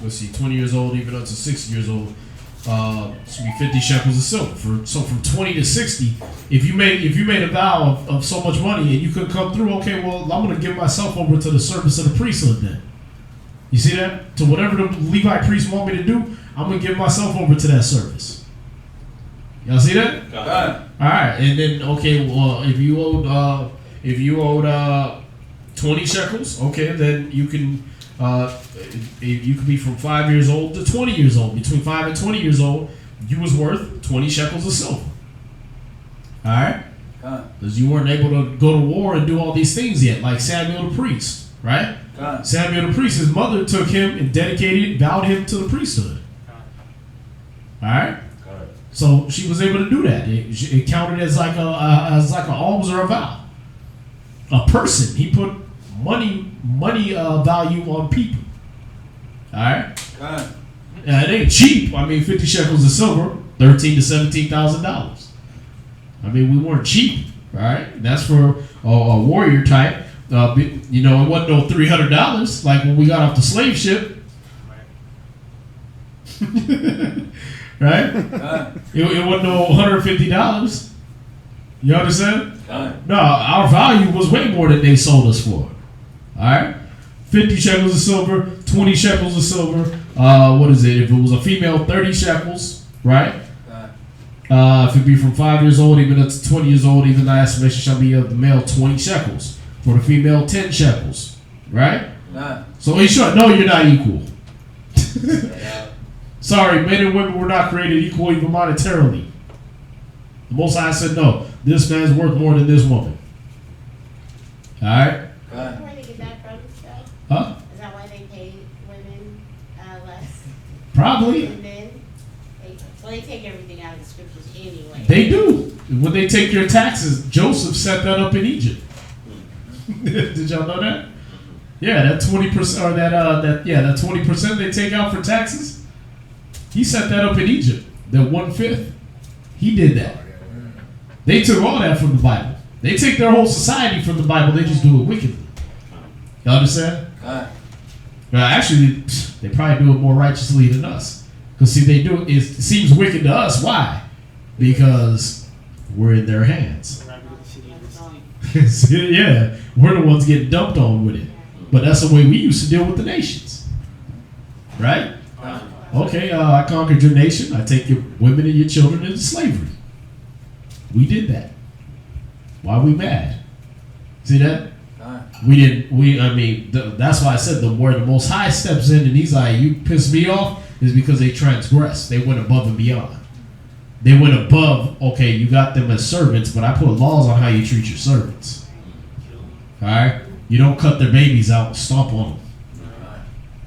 let's see, 20 years old, even up to 60 years old, it's gonna be 50 shekels of silver. So from 20 to 60, if you made a vow of so much money and you couldn't come through, okay, well, I'm gonna give myself over to the service of the priesthood then. You see that? To whatever the Levite priests want me to do, I'm gonna give myself over to that service. Y'all see that? All right, and then okay, well, if you owed 20 shekels, okay, then you can be from 5 years old to 20 years old. Between 5 and 20 years old, you was worth 20 shekels of silver. All right, because you weren't able to go to war and do all these things yet, like Samuel the priest, right? Samuel the priest, his mother took him and vowed him to the priesthood. All right. So she was able to do that. It counted as like an alms or a vow. A person, he put money value on people. All right. It ain't cheap. I mean, 50 shekels of silver, $13,000 to $17,000. I mean, we weren't cheap. All right. That's for a warrior type. It wasn't no $300 like when we got off the slave ship. Right? It wasn't no $150. You understand? No, our value was way more than they sold us for. Alright? 50 shekels of silver, 20 shekels of silver. What is it? If it was a female, 30 shekels, right? If it be from 5 years old, even up to 20 years old, even thy estimation shall be of the male 20 shekels. For the female, 10 shekels. Right? So he's showing, no, you're not equal. Sorry, men and women were not created equal even monetarily. The Most High said, no, this man's worth more than this woman. Alright? Where they get that from, though? Huh? Is that why they pay women less? Probably. And men? They take everything out of the scriptures anyway. They do. When they take your taxes, Joseph set that up in Egypt. Did y'all know that? Yeah, that 20% or that 20% they take out for taxes. He set that up in Egypt. That 1/5. He did that. They took all that from the Bible. They take their whole society from the Bible. They just do it wickedly. You understand? Well, actually, they probably do it more righteously than us. Because see, they do it. It seems wicked to us. Why? Because we're in their hands. Yeah, we're the ones getting dumped on with it. But that's the way we used to deal with the nations. Right? Okay, I conquered your nation. I take your women and your children into slavery. We did that. Why are we mad? See that? That's why I said where the Most High steps in and he's like, you piss me off, is because they transgressed. They went above and beyond. They went above, okay, you got them as servants, but I put laws on how you treat your servants. Alright? You don't cut their babies out and stomp on them.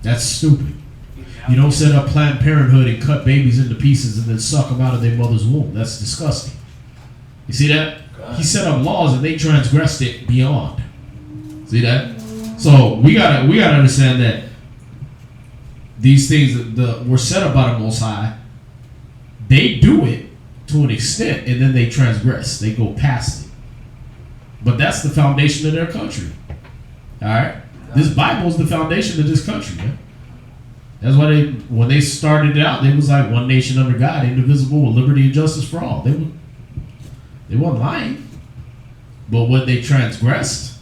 That's stupid. You don't set up Planned Parenthood and cut babies into pieces and then suck them out of their mother's womb. That's disgusting. You see that? He set up laws and they transgressed it beyond. See that? So we gotta understand that these things that were set up by the Most High, they do it to an extent and then they transgress. They go past it. But that's the foundation of their country. Alright? This Bible is the foundation of this country, man. That's why when they started it out, they was like one nation under God, indivisible with liberty and justice for all. They weren't lying. But when they transgressed,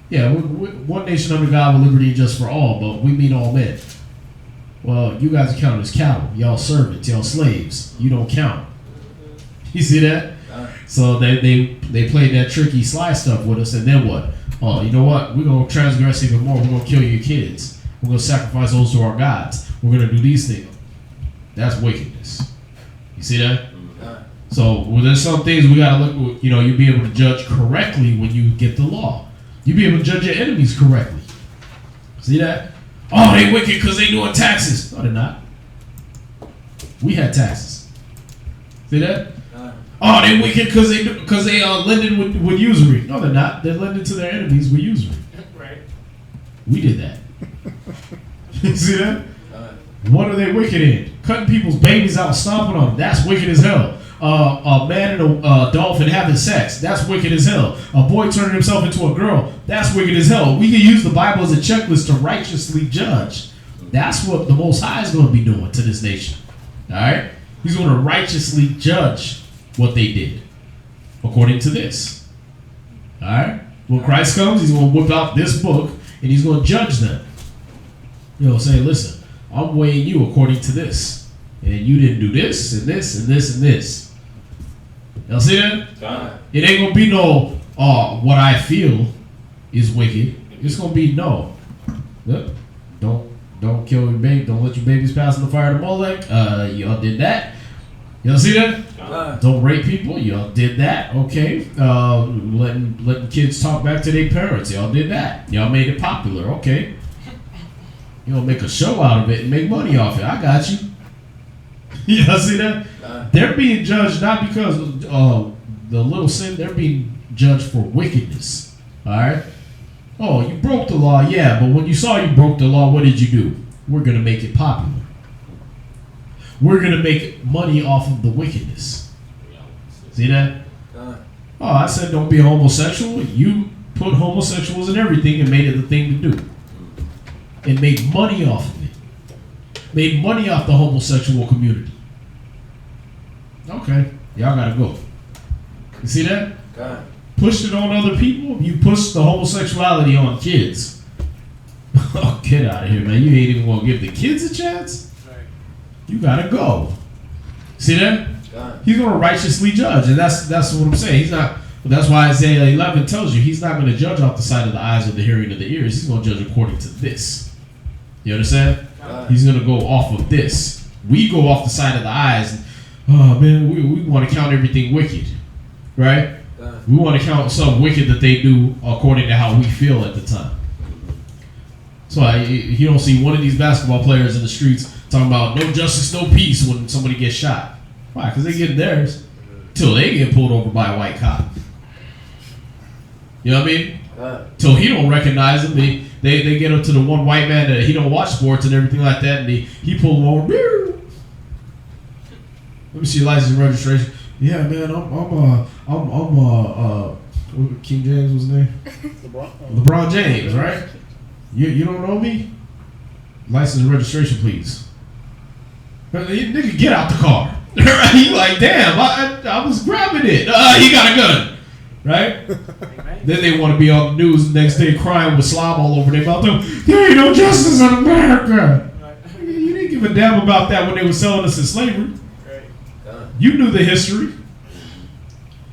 yeah, one nation under God with liberty and justice for all, but we mean all men. Well, you guys are counted as cattle. Y'all servants, y'all slaves. You don't count. You see that? So they played that tricky sly stuff with us, and then what? Oh, you know what? We're going to transgress even more. We're going to kill your kids. We're going to sacrifice those to our gods. We're going to do these things. That's wickedness. You see that? So there's some things we got to look, you'll be able to judge correctly when you get the law. You'll be able to judge your enemies correctly. See that? Oh, they wicked because they doing taxes. No, they're not. We had taxes. See that? Oh, they wicked because they lending with usury. No, they're not. They're lending to their enemies with usury. Right. We did that. See that? What are they wicked in? Cutting people's babies out, stomping on them. That's wicked as hell. A man and a dolphin having sex. That's wicked as hell. A boy turning himself into a girl. That's wicked as hell. We can use the Bible as a checklist to righteously judge. That's what the Most High is going to be doing to this nation. All right? He's going to righteously judge what they did according to this. All right? When Christ comes, he's going to whip out this book and he's going to judge them. Say, listen, I'm weighing you according to this. And you didn't do this and this and this and this. Y'all see that? It ain't gonna be no, what I feel is wicked. It's gonna be no. Look, don't kill your baby. Don't let your babies pass in the fire to Molech. Y'all did that. Y'all see that? Don't rape people. Y'all did that. Okay. Letting kids talk back to their parents. Y'all did that. Y'all made it popular. Okay. You gonna make a show out of it and make money off it. I got you. Y'all see that? They're being judged not because of the little sin. They're being judged for wickedness. All right? Oh, you broke the law. Yeah, but when you saw you broke the law, what did you do? We're going to make it popular. We're going to make money off of the wickedness. See that? Oh, I said don't be a homosexual. You put homosexuals in everything and made it the thing to do. And made money off of it. Made money off the homosexual community. Okay, y'all gotta go. You see that? Pushed it on other people. You pushed the homosexuality on kids. Oh, get out of here, man. You ain't even gonna give the kids a chance? You gotta go. See that? He's gonna righteously judge, and that's what I'm saying. He's not. That's why Isaiah 11 tells you he's not gonna judge off the sight of the eyes or the hearing of the ears. He's gonna judge according to this. You understand? He's gonna go off of this. We go off the side of the eyes. And, oh man, we want to count everything wicked, right? We want to count some wicked that they do according to how we feel at the time. So you don't see one of these basketball players in the streets talking about no justice, no peace when somebody gets shot. Why? Because they get theirs till they get pulled over by a white cop. You know what I mean? Till he don't recognize them. They get up to the one white man that he don't watch sports and everything like that, and he pull them over. Let me see your license and registration. Yeah, man, I'm King James was his name? LeBron James, right? You don't know me? License and registration, please. Nigga, get out the car. He like, damn, I was grabbing it. He got a gun. right? Then they want to be on the news the next day crying with slob all over their mouth. There ain't no justice in America. You didn't give a damn about that when they were selling us in slavery. You knew the history.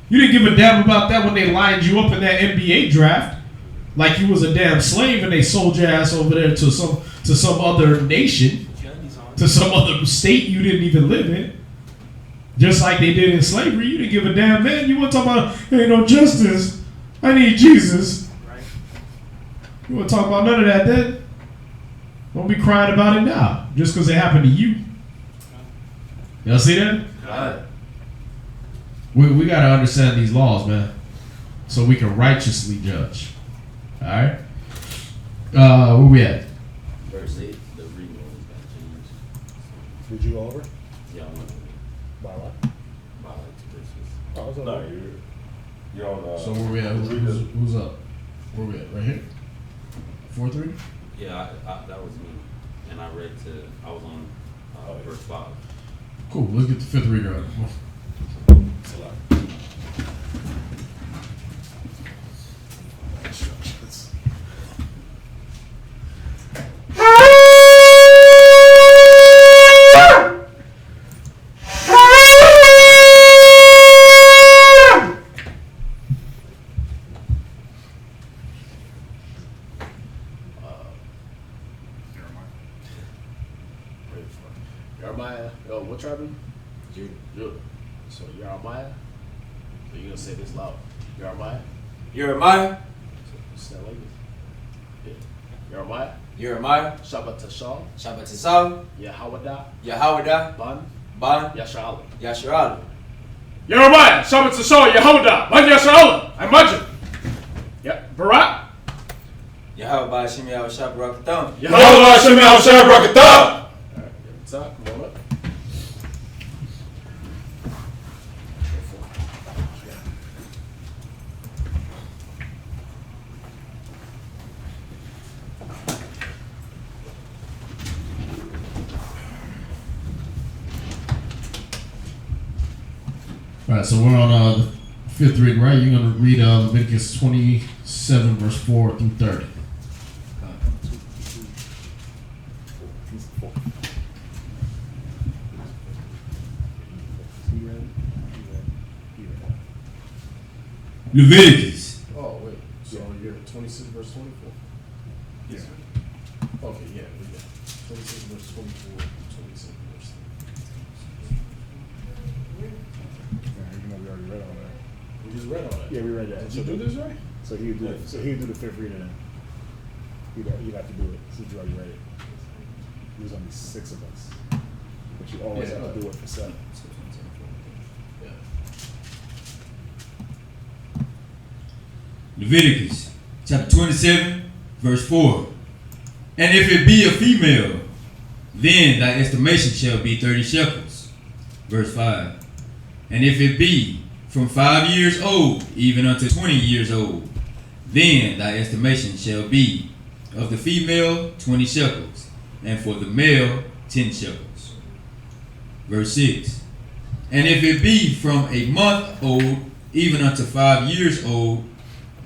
You didn't give a damn about that when they lined you up in that NBA draft like you was a damn slave and they sold your ass over there to some other nation, to some other state you didn't even live in. Just like they did in slavery. You didn't give a damn, man. You want to talk about ain't no justice. I need Jesus. You want to talk about none of that then? Don't be crying about it now just because it happened to you. Y'all see that? We got to understand these laws, man, so we can righteously judge. All right? Where we at? Verse 8, the reading was got changed. Did you go over? Yeah, I went By what? by like 2 verses. Oh, I was No, over. you're on. So where we at? Who's up? Where we at? Right here? 4-3? Yeah, that was me. And I was on verse 5. Cool. Let's get the fifth reader up. Come on. Jeremiah, what tribe are you? Judah. So Jeremiah. So you're gonna say this loud. Jeremiah. Jeremiah. Stand like this. Yeah. Jeremiah. Jeremiah. Shabbat Tashal. Shabbat Tisal. Yahawada. Yahawada. Ban. Yasharala. Yasharala. Jeremiah. Shabbat Tashal. Yahawada. Ban Yasharala. I imagine. Yeah. Barak. Yahweh Hashem Yahushua Barakatam. Yahweh Hashem Yahushua Barakatam. Top, come on up. All right, so we're on the fifth reading, right? You're going to read Leviticus 27, verse 4 through 30. Leviticus. Oh, wait. So you're 26 verse 24? Yeah. Okay, yeah. 26 verse 24, 26 verse 30. Even though we already read all that. We just read all that. Yeah, we read that. Did you do this right? So he would do it. So he would do the fifth reading then. He'd have to do it since you already read it. There's only 6 of us. But you always have to do it for 7. Yeah. Leviticus chapter 27, verse 4. And if it be a female, then thy estimation shall be 30 shekels. Verse 5. And if it be from 5 years old, even unto 20 years old, then thy estimation shall be of the female 20 shekels, and for the male 10 shekels. Verse 6. And if it be from a month old, even unto 5 years old,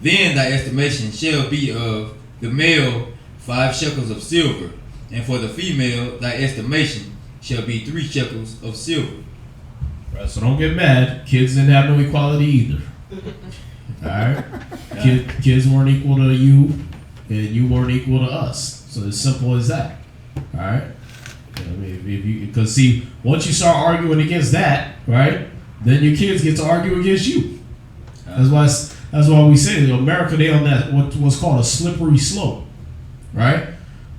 then thy estimation shall be of the male 5 shekels of silver, and for the female thy estimation shall be 3 shekels of silver. Right, so don't get mad. Kids didn't have no equality either. Alright? Kids weren't equal to you, and you weren't equal to us. So it's simple as that. Alright? I mean, because see, once you start arguing against that, right, then your kids get to argue against you. That's why we say in America, they on that what's called a slippery slope, right?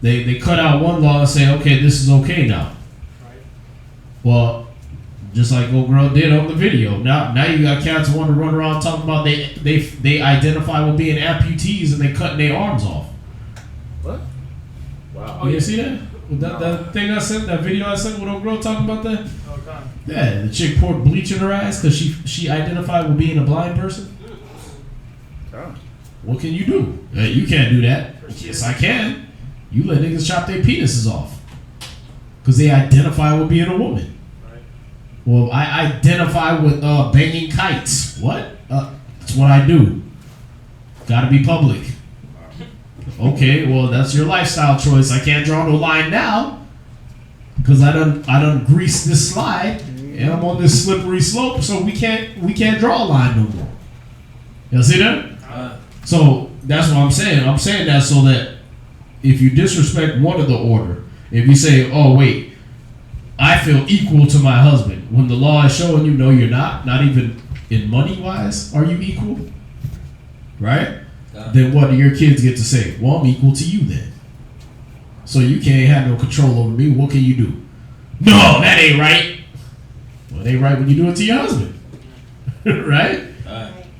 They cut out one law and say, okay, this is okay now. Right. Well, just like old girl did on the video. Now you got cats who want to run around talking about they identify with being amputees and they cutting their arms off. What? Wow. Oh, you see that? That thing I sent, that video I sent with old girl talking about that? Oh, God. Yeah, the chick poured bleach in her ass because she identified with being a blind person. What can you do? You can't do that. Yes, I can. You let niggas chop their penises off because they identify with being a woman. Right. Well, I identify with banging kites. What? That's what I do. Gotta be public. Okay, well, that's your lifestyle choice. I can't draw no line now because I done greased this slide and I'm on this slippery slope, so we can't draw a line no more. Y'all see that? So that's what I'm saying. I'm saying that so that if you disrespect one of the order, if you say, oh wait, I feel equal to my husband, when the law is showing you no you're not even in money wise are you equal, right? Then what do your kids get to say? Well, I'm equal to you then. So you can't have no control over me. What can you do? No, that ain't right. Well, it ain't right when you do it to your husband. Right?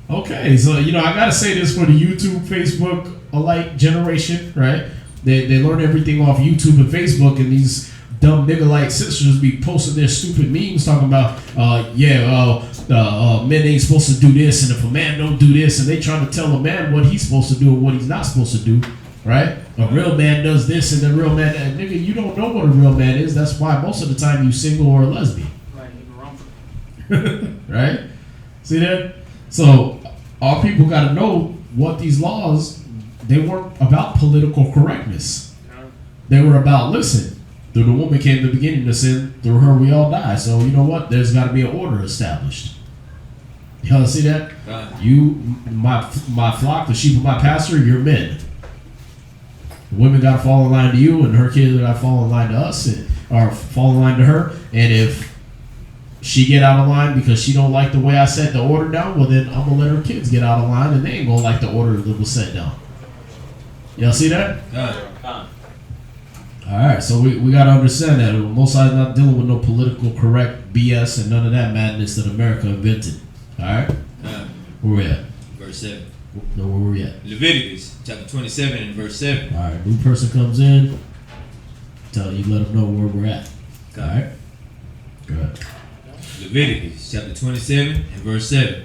Okay, so I gotta say this for the YouTube, Facebook alike generation, right? They learn everything off YouTube and Facebook, and these dumb nigga-like sisters be posting their stupid memes talking about, men ain't supposed to do this, and if a man don't do this, and they trying to tell a man what he's supposed to do and what he's not supposed to do, right? A real man does this, and a real man, nigga, you don't know what a real man is. That's why most of the time you single or a lesbian. Right? See that? So our people got to know what these laws, they weren't about political correctness. They were about, listen, through the woman came the beginning to sin, through her we all die. So you know what? There's got to be an order established. Y'all see that? You, my flock, the sheep of my pasture, you're men. The women got to fall in line to you, and her kids got to fall in line to us, or fall in line to her. And if she get out of line because she don't like the way I set the order down, well then I'm gonna let her kids get out of line, and they ain't gonna like the order that was set down. Y'all see that? All right, so we got to understand that Most High is not dealing with no political correct BS and none of that madness that America invented. All right? Where we at? Verse 7. No, where we at? Leviticus chapter 27 and verse 7. All right, new person comes in, let them know where we're at. All right? Go ahead. Leviticus chapter 27 and verse 7.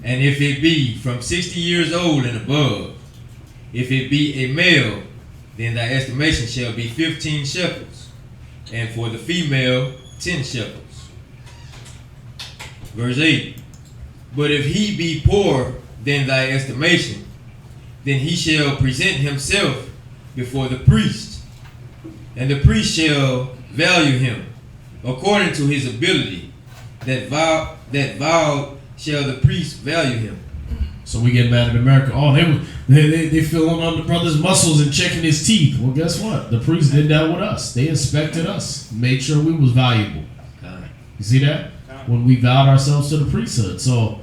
And if it be from 60 years old and above, if it be a male, then thy estimation shall be 15 shekels, and for the female 10 shekels. Verse 8. But if he be poor than thy estimation, then he shall present himself before the priest, and the priest shall value him according to his ability. That vowed shall the priest value him. So we get mad at America. Oh, they feeling on the brother's muscles and checking his teeth. Well, guess what? The priest did that with us. They inspected us, made sure we was valuable. You see that? When we vowed ourselves to the priesthood. So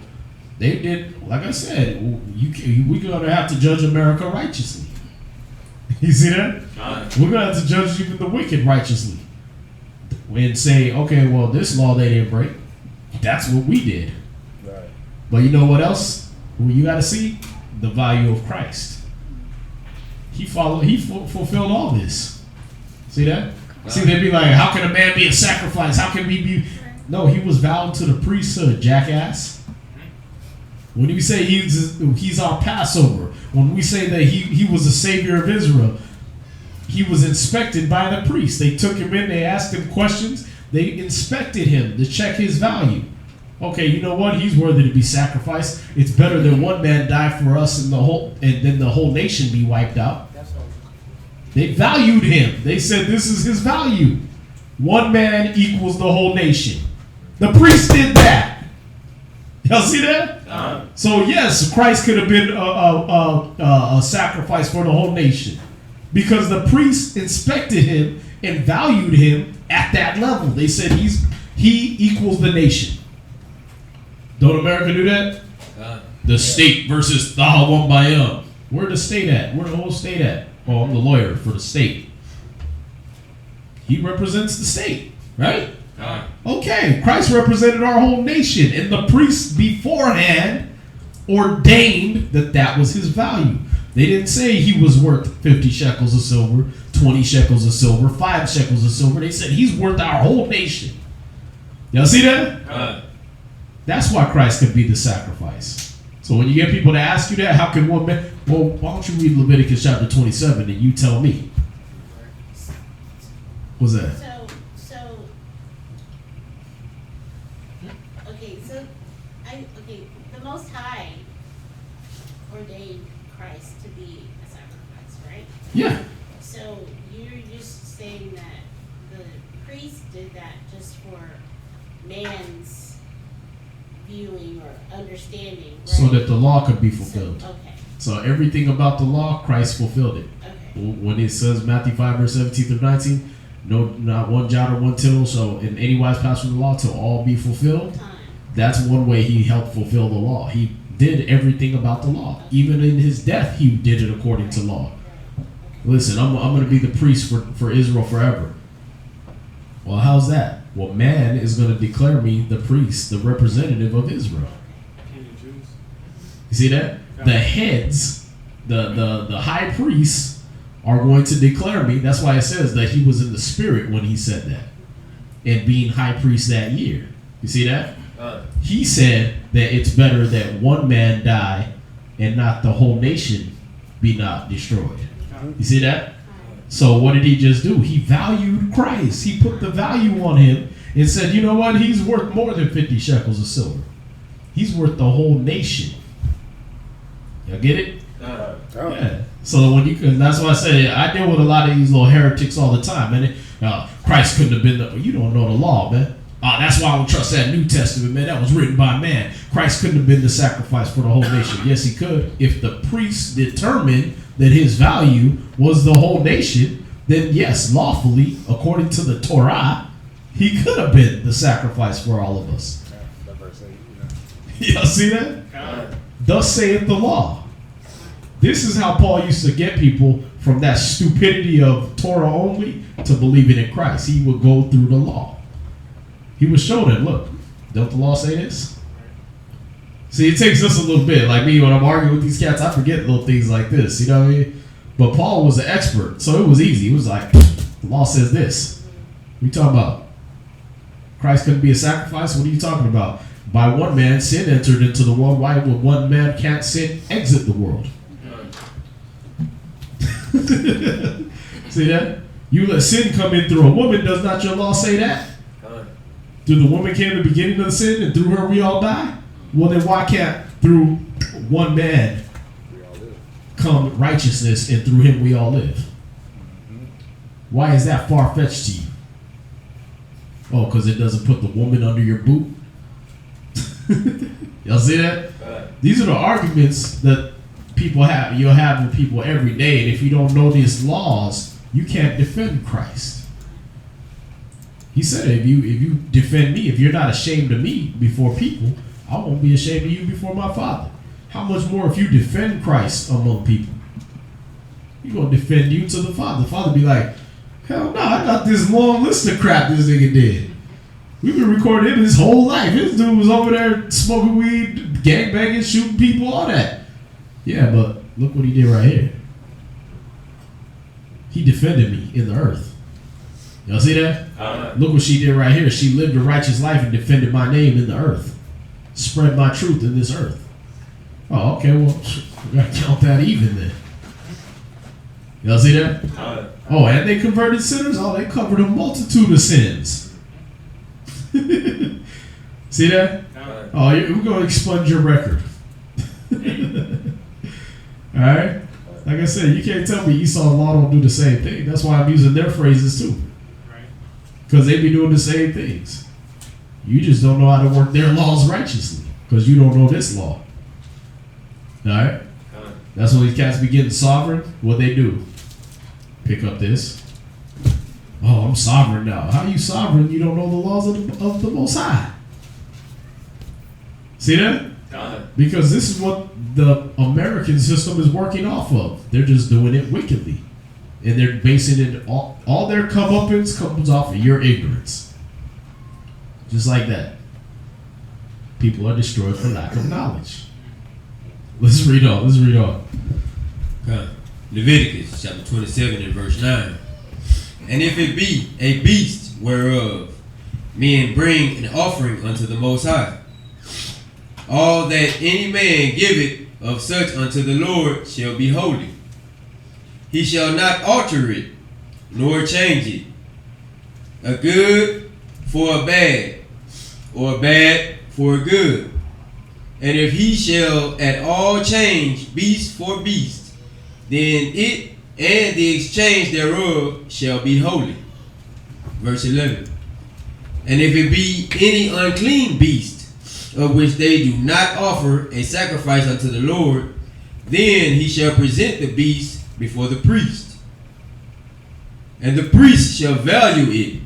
they did, like I said, we're going to have to judge America righteously. You see that? We're going to have to judge even the wicked righteously. And say, okay, well, this law they didn't break. That's what we did. Right. But you know what else? Well, you got to see the value of Christ. He fulfilled all this. See that? See, they'd be like, how can a man be a sacrifice? How can we be? No, he was vowed to the priesthood, jackass. When we say he's our Passover, when we say that he was the savior of Israel, he was inspected by the priest. They took him in, they asked him questions, they inspected him to check his value. Okay, you know what? He's worthy to be sacrificed. It's better that one man die for us and then the whole nation be wiped out. They valued him. They said this is his value. One man equals the whole nation. The priest did that. Y'all see that? So yes, Christ could have been a sacrifice for the whole nation because the priest inspected him and valued him at that level. They said he equals the nation. Don't America do that? The state versus Taha Wambayam. Where the state at? Where the whole state at? Oh, I'm the lawyer for the state. He represents the state, right? Okay, Christ represented our whole nation, and the priests beforehand ordained that was his value. They didn't say he was worth 50 shekels of silver, 20 shekels of silver, 5 shekels of silver. They said he's worth our whole nation. Y'all see that? That's why Christ could be the sacrifice. So when you get people to ask you that, how can one man? Well, why don't you read Leviticus chapter 27 and you tell me? What's that? The Most High Yeah. So you're just saying that the priest did that just for man's viewing or understanding, right? So that the law could be fulfilled. Okay. So everything about the law, Christ fulfilled it. Okay. When it says Matthew 5 verse 17 through 19, no, not one jot or one tittle shall in any wise pass from the law till all be fulfilled. That's one way he helped fulfill the law. He did everything about the law. Even in his death, he did it according to law. Listen, I'm going to be the priest for Israel forever. Well, how's that? Well, man is going to declare me the priest, the representative of Israel. You see that? The heads, the high priests are going to declare me. That's why it says that he was in the spirit when he said that. And being high priest that year. You see that? He said that it's better that one man die and not the whole nation be not destroyed. You see that? So what did he just do? He valued Christ. He put the value on him and said, you know what? He's worth more than 50 shekels of silver. He's worth the whole nation. Y'all get it? Yeah. So when that's why I say I deal with a lot of these little heretics all the time, man. Christ couldn't have been you don't know the law, man. That's why I don't trust that New Testament, man. That was written by man. Christ couldn't have been the sacrifice for the whole nation. Yes, he could. If the priest determined that his value was the whole nation, then yes, lawfully, according to the Torah, he could have been the sacrifice for all of us. Y'all see that? Thus saith the law. This is how Paul used to get people from that stupidity of Torah only to believing in Christ. He would go through the law. He would show them, look, don't the law say this? See, it takes us a little bit. Like me, when I'm arguing with these cats, I forget little things like this. You know what I mean? But Paul was an expert, so it was easy. It was like, the law says this. What are you talking about? Christ couldn't be a sacrifice? What are you talking about? By one man, sin entered into the world. Why would one man can't sin exit the world? See that? You let sin come in through a woman. Does not your law say that? Through the woman came the beginning of the sin, and through her we all die? Well, then why can't through one man come righteousness, and through him we all live? Why is that far-fetched to you? Oh, because it doesn't put the woman under your boot? Y'all see that? These are the arguments that you'll have with people every day, and if you don't know these laws, you can't defend Christ. He said, if you defend me, if you're not ashamed of me before people, I won't be ashamed of you before my Father. How much more if you defend Christ among people? He's going to defend you to the Father. The Father be like, hell no, I got this long list of crap this nigga did. We've been recording him his whole life. This dude was over there smoking weed, gangbanging, shooting people, all that. Yeah, but look what he did right here. He defended me in the earth. Y'all see that? Look what she did right here. She lived a righteous life and defended my name in the earth. Spread my truth in this earth. Oh, okay, well, we gotta count that even then. Y'all see that? Oh, and they converted sinners? Oh, they covered a multitude of sins. See that? Oh, we're going to expunge your record. Alright? Like I said, you can't tell me Esau and Law don't do the same thing. That's why I'm using their phrases too. Because they be doing the same things. You just don't know how to work their laws righteously. Because you don't know this law. Alright? That's when these cats be getting sovereign. What they do? Pick up this. Oh, I'm sovereign now. How are you sovereign? You don't know the laws of the Most High. See that? Because this is what the American system is working off of. They're just doing it wickedly. And they're basing it, all their comeuppance comes off of your ignorance. Just like that. People are destroyed for lack of knowledge. Let's read on. Leviticus chapter 27 and verse 9. And if it be a beast whereof men bring an offering unto the Most High, all that any man giveth of such unto the Lord shall be holy. He shall not alter it, nor change it. A good for a bad, or a bad for a good. And if he shall at all change beast for beast, then it and the exchange thereof shall be holy. Verse 11. And if it be any unclean beast, of which they do not offer a sacrifice unto the Lord, then he shall present the beast before the priest. And the priest shall value it,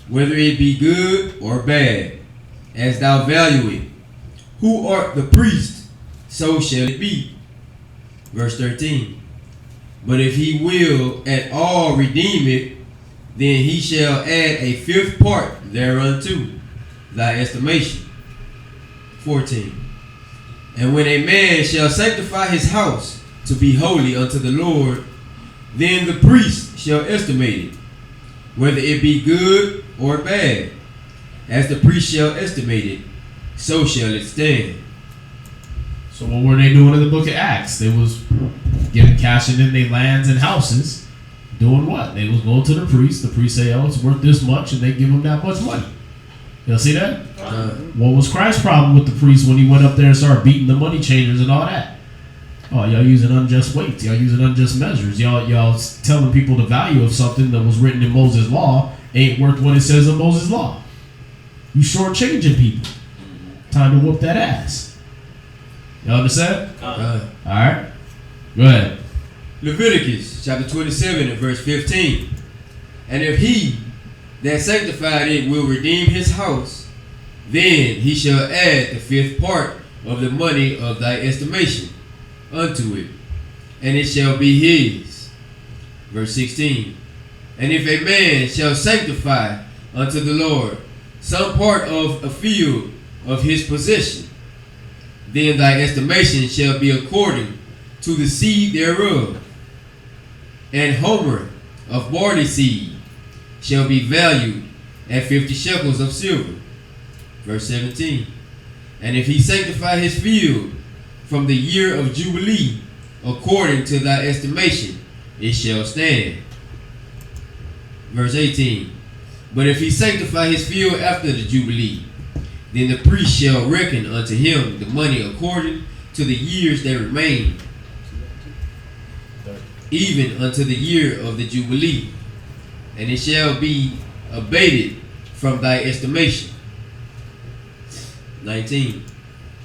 whether it be good or bad, as thou value it. Who art the priest, so shall it be. Verse 13. But if he will at all redeem it, then he shall add a fifth part thereunto, thy estimation. 14. And when a man shall sanctify his house to be holy unto the Lord, then the priest shall estimate it, whether it be good or bad. As the priest shall estimate it, so shall it stand. So what were they doing in the book of Acts? They was cashing in their lands and houses. Doing what? They was going to the priest. The priest say, oh, it's worth this much, and they give them that much money. Y'all see that? What was Christ's problem with the priest when he went up there and started beating the money changers and all that? Oh, y'all using unjust weights. Y'all using unjust measures. Y'all telling people the value of something that was written in Moses' law ain't worth what it says in Moses' law. You shortchanging people. Time to whoop that ass. Y'all understand? All right. Go ahead. Leviticus chapter 27 and verse 15. And if he that sanctified it will redeem his house, then he shall add the fifth part of the money of thy estimation unto it, and it shall be his. Verse 16. And if a man shall sanctify unto the Lord some part of a field of his possession, then thy estimation shall be according to the seed thereof. And homer of barley seed shall be valued at 50 shekels of silver. Verse 17. And if he sanctify his field from the year of Jubilee, according to thy estimation, it shall stand. Verse 18. But if he sanctify his field after the Jubilee, then the priest shall reckon unto him the money according to the years that remain, even unto the year of the Jubilee, and it shall be abated from thy estimation. 19.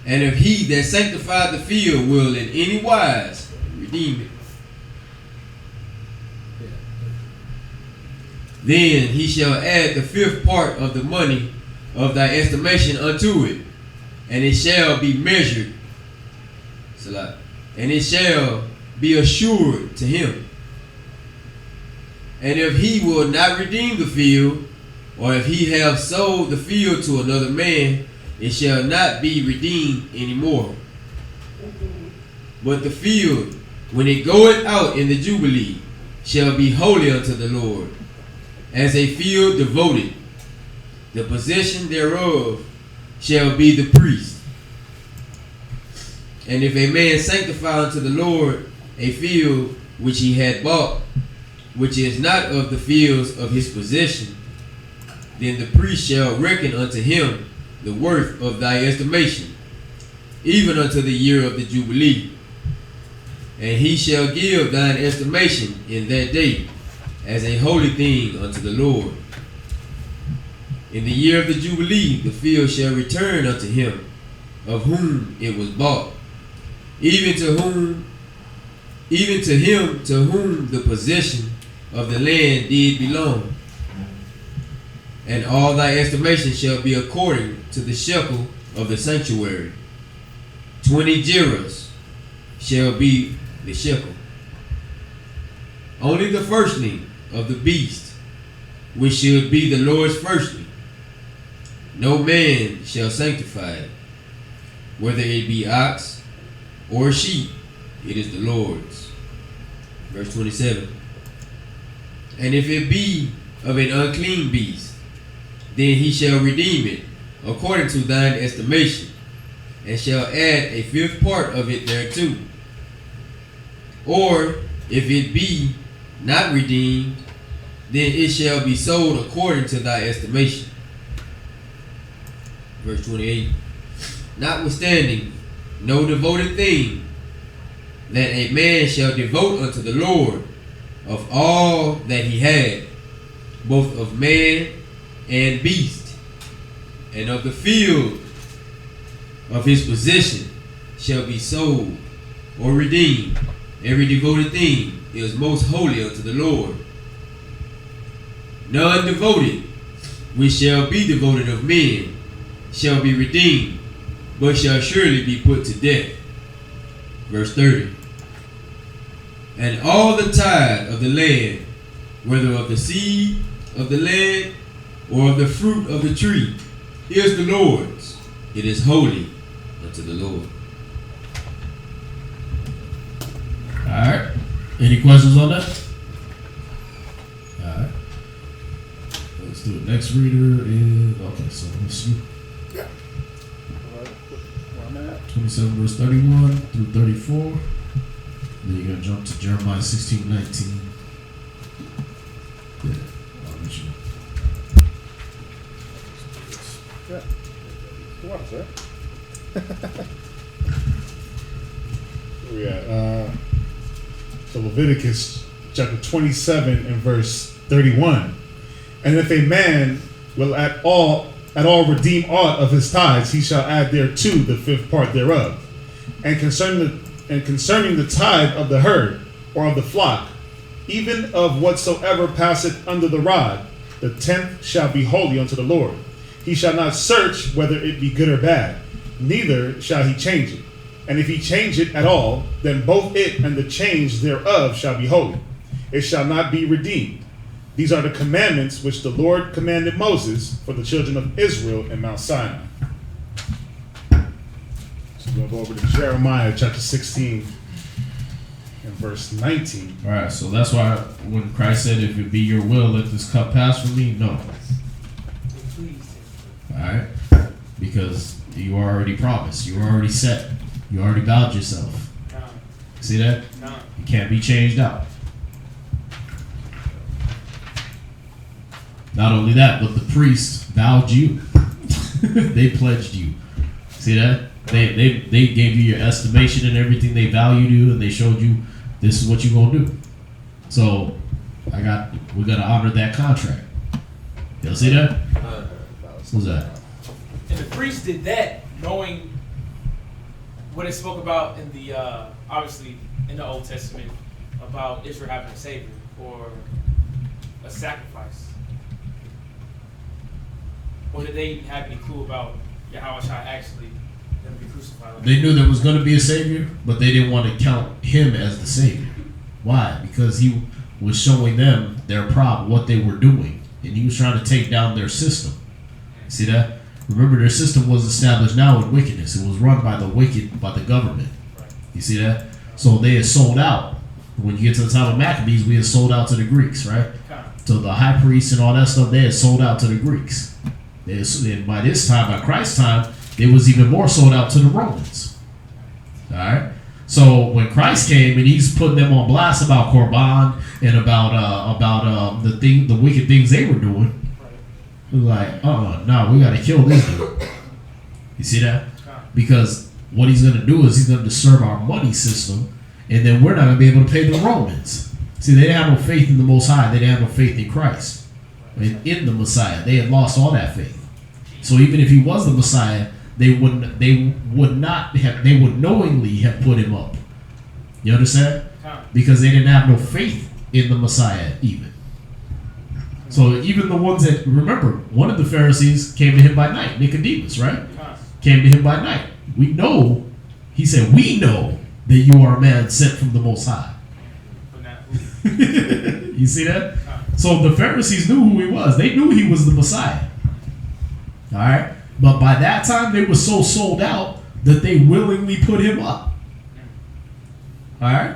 And if he that sanctified the field will in any wise redeem it, then he shall add the fifth part of the money of thy estimation unto it, and it shall be measured, and it shall be assured to him. And if he will not redeem the field, or if he have sold the field to another man, it shall not be redeemed any more. But the field, when it goeth out in the Jubilee, shall be holy unto the Lord, as a field devoted. The possession thereof shall be the priest. And if a man sanctify unto the Lord a field which he had bought, which is not of the fields of his possession, then the priest shall reckon unto him the worth of thy estimation, even unto the year of the Jubilee. And he shall give thine estimation in that day as a holy thing unto the Lord. In the year of the Jubilee, the field shall return unto him of whom it was bought, even to him to whom the possession of the land did belong. And all thy estimation shall be according to the shekel of the sanctuary. 20 gerahs shall be the shekel. Only the firstling of the beast, which should be the Lord's firstling, no man shall sanctify it, whether it be ox or sheep, it is the Lord's. Verse 27. And if it be of an unclean beast, then he shall redeem it according to thine estimation, and shall add a fifth part of it thereto. Or if it be not redeemed, then it shall be sold according to thy estimation. Verse 28. Notwithstanding, no devoted thing that a man shall devote unto the Lord of all that he had, both of man and beast, and of the field of his possession shall be sold or redeemed. Every devoted thing is most holy unto the Lord. None devoted, which shall be devoted of men, shall be redeemed, but shall surely be put to death. Verse 30. And all the tithe of the land, whether of the seed of the land or of the fruit of the tree, is the Lord's. It is holy unto the Lord. Alright. Any questions on that? Alright. Let's do it. Next reader is, okay, so let's see. Yeah. Where I'm at? 27 verse 31 through 34. Then you're going to jump to Jeremiah 16:19. Yeah, I'll let you know. Yeah. Go on, sir. Where we at? So Leviticus chapter 27 and verse 31. And if a man will at all redeem aught of his tithes, he shall add thereto the fifth part thereof. And concerning the tithe of the herd or of the flock, even of whatsoever passeth under the rod, the tenth shall be holy unto the Lord. He shall not search whether it be good or bad, neither shall he change it. And if he change it at all, then both it and the change thereof shall be holy. It shall not be redeemed. These are the commandments which the Lord commanded Moses for the children of Israel in Mount Sinai. So we're going to go over to Jeremiah chapter 16 and verse 19. Alright, so that's why when Christ said, if it be your will, let this cup pass from me, no. Alright? Because you already promised, you already set, you already vowed yourself. See that? You can't be changed out. Not only that, but the priest vowed you. They pledged you. See that? They gave you your estimation and everything. They valued you and they showed you this is what you're gonna do. So we gotta honor that contract. Y'all see that? What's that? And the priest did that knowing what it spoke about in the obviously in the Old Testament about Israel having a savior or a sacrifice. Or did they have any clue about Yahweh actually going to be crucified? They knew there was going to be a savior, but they didn't want to count him as the savior. Why? Because he was showing them their problem, what they were doing, and he was trying to take down their system. See that? Remember, their system was established now in wickedness. It was run by the wicked, by the government. You see that? So they had sold out. When you get to the time of Maccabees, we had sold out to the Greeks, right? To the high priests and all that stuff, they had sold out to the Greeks. And by this time, by Christ's time, it was even more sold out to the Romans. All right. So when Christ came and he's putting them on blast about Korban and about the wicked things they were doing, it was like, no, we got to kill this dude. You see that? Because what he's going to do is he's going to disturb our money system, and then we're not going to be able to pay the Romans. See, they didn't have no faith in the Most High. They didn't have no faith in Christ, in the Messiah. They had lost all that faith. So even if he was the Messiah, they would knowingly have put him up. You understand? Because they didn't have no faith in the Messiah even. So even the ones that, remember, one of the Pharisees came to him by night, Nicodemus, right? Came to him by night. He said, we know that you are a man sent from the Most High. You see that? So the Pharisees knew who he was. They knew he was the Messiah. All right? But by that time, they were so sold out that they willingly put him up. All right?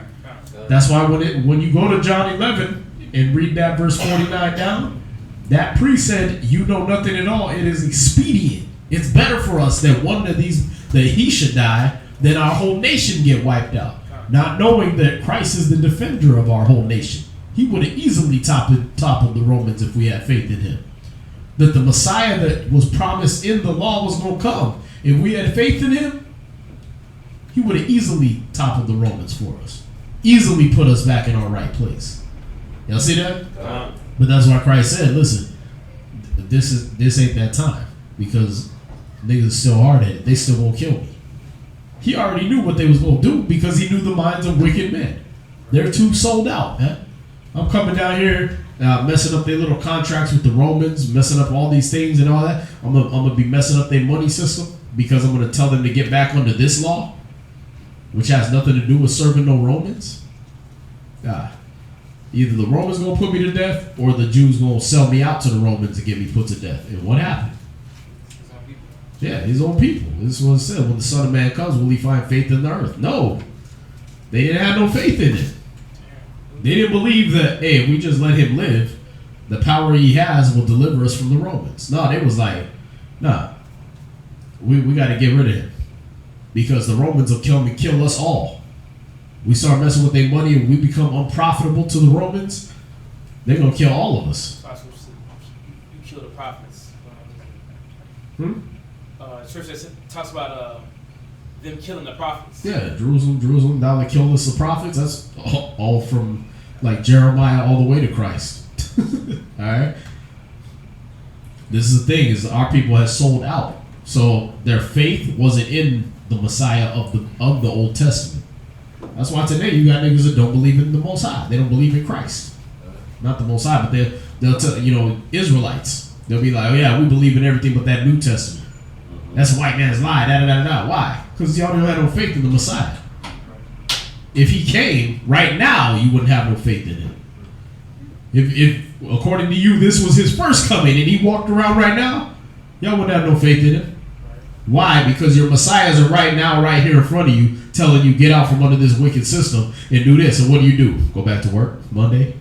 That's why when you go to John 11 and read that verse 49 down, that priest said, you know nothing at all. It is expedient. It's better for us that one of these, that he should die, than our whole nation get wiped out. Not knowing that Christ is the defender of our whole nation. He would have easily toppled the Romans if we had faith in him. That the Messiah that was promised in the law was going to come. If we had faith in him, he would have easily toppled the Romans for us. Easily put us back in our right place. Y'all see that? But that's why Christ said, listen, this ain't that time. Because niggas still hard-headed. They still gonna kill me. He already knew what they was gonna do because he knew the minds of wicked men. They're too sold out, man. I'm coming down here messing up their little contracts with the Romans, messing up all these things and all that. I'm gonna be messing up their money system because I'm gonna tell them to get back under this law, which has nothing to do with serving no Romans. Either the Romans gonna put me to death or the Jews gonna sell me out to the Romans and get me put to death. And what happened? Yeah, his own people. This is what it said. When the Son of Man comes, will he find faith in the earth? No. They didn't have no faith in it. They didn't believe that, hey, if we just let him live, the power he has will deliver us from the Romans. No, they was like, nah, we got to get rid of him because the Romans will kill us all. We start messing with their money and we become unprofitable to the Romans, they're going to kill all of us. You kill the prophets. Scripture talks about them killing the prophets. Yeah, Jerusalem, now they kill us the prophets. That's all from like Jeremiah all the way to Christ. Alright? This is the thing, is our people have sold out. So their faith wasn't in the Messiah of the Old Testament. That's why today you got niggas that don't believe in the Most High. They don't believe in Christ. Not the Most High, but they'll tell, Israelites. They'll be like, oh yeah, we believe in everything but that New Testament. That's a white man's lie, da-da-da-da. Why? Because y'all don't have no faith in the Messiah. If he came right now, you wouldn't have no faith in him. If according to you, this was his first coming and he walked around right now, y'all wouldn't have no faith in him. Why? Because your messiahs are right now, right here in front of you, telling you get out from under this wicked system and do this. And what do? Go back to work Monday?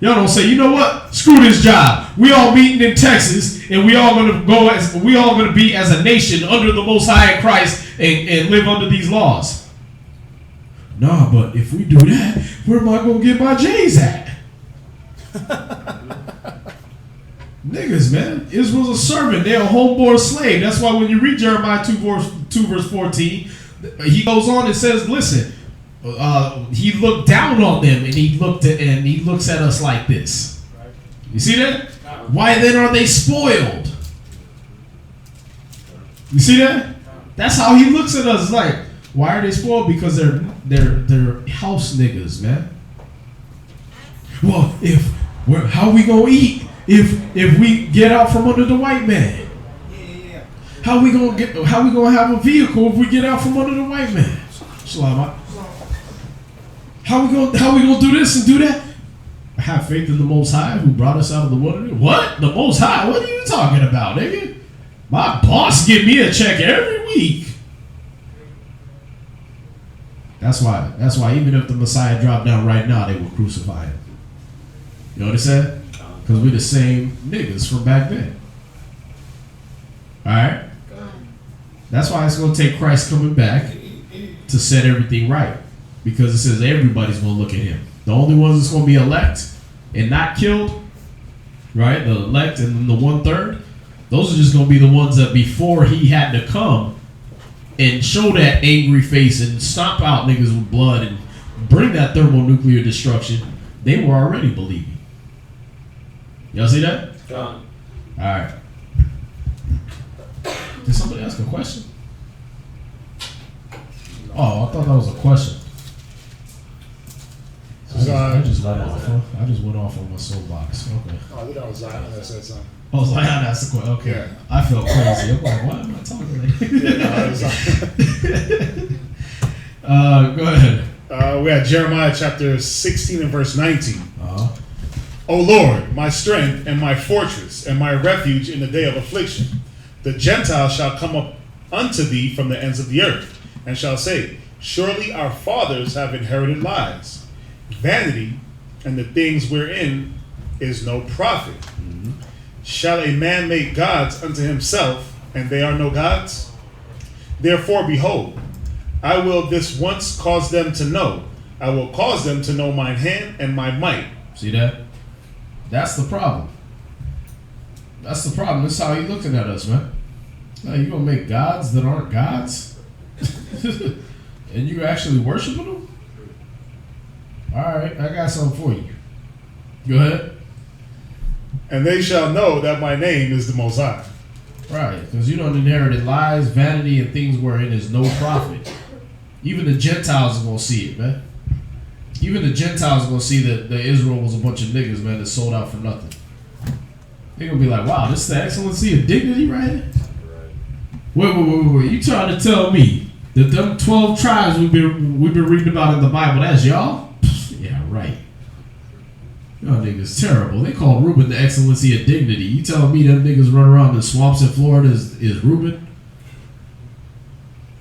Y'all don't say, you know what? Screw this job. We all meeting in Texas, and we all gonna be as a nation under the Most High in Christ and live under these laws. Nah, but if we do that, where am I gonna get my J's at? Niggas, man. Israel's a servant. They're a homeborn slave. That's why when you read Jeremiah 2 verse 14, he goes on and says, listen, he looked down on them and he looks at us like this. You see that? Why then are they spoiled? You see that? That's how he looks at us. Like, why are they spoiled? Because they're house niggas, man. Well, how we gonna eat if we get out from under the white man? How we gonna have a vehicle if we get out from under the white man? How we gonna do this and do that? Have faith in the Most High who brought us out of the wilderness. What? The Most High? What are you talking about, nigga? My boss give me a check every week. That's why even if the Messiah dropped down right now, they would crucify him. You know what I said? Because we're the same niggas from back then. Alright? That's why it's going to take Christ coming back to set everything right. Because it says everybody's going to look at him. The only ones that's going to be elect and not killed, right? The elect and the 1/3, those are just going to be the ones that before he had to come and show that angry face and stomp out niggas with blood and bring that thermonuclear destruction, they were already believing. Y'all see that? Alright. Did somebody ask a question? Oh, I thought that was a question. I just went off on my soapbox. Okay. Oh, I think that was Zion that said something. Oh, Zion asked the question. Okay. Yeah. I felt crazy. I'm like, why am I talking like go ahead. We had Jeremiah chapter 16 and verse 19. O Lord, my strength and my fortress and my refuge in the day of affliction. The Gentiles shall come up unto thee from the ends of the earth, and shall say, surely our fathers have inherited lies, vanity, and the things wherein is no profit. Mm-hmm. Shall a man make gods unto himself, and they are no gods? Therefore, behold, I will this once cause them to know. I will cause them to know mine hand and my might. See that? That's the problem. That's the problem. That's how he's looking at us, man. Now, you gonna make gods that aren't gods? And you actually worshiping them? All right, I got something for you. Go ahead. And they shall know that my name is the Most High. Right, because you don't inherit lies, vanity, and things wherein is no profit. Even the Gentiles are going to see it, man. Even the Gentiles are going to see that Israel was a bunch of niggas, man, that sold out for nothing. They're going to be like, wow, this is the excellency of dignity right here? Wait. You trying to tell me that them 12 tribes we've been reading about in the Bible, that's y'all? Yeah, right. Y'all niggas terrible. They call Reuben the excellency of dignity. You telling me them niggas run around the swamps in Florida is Reuben?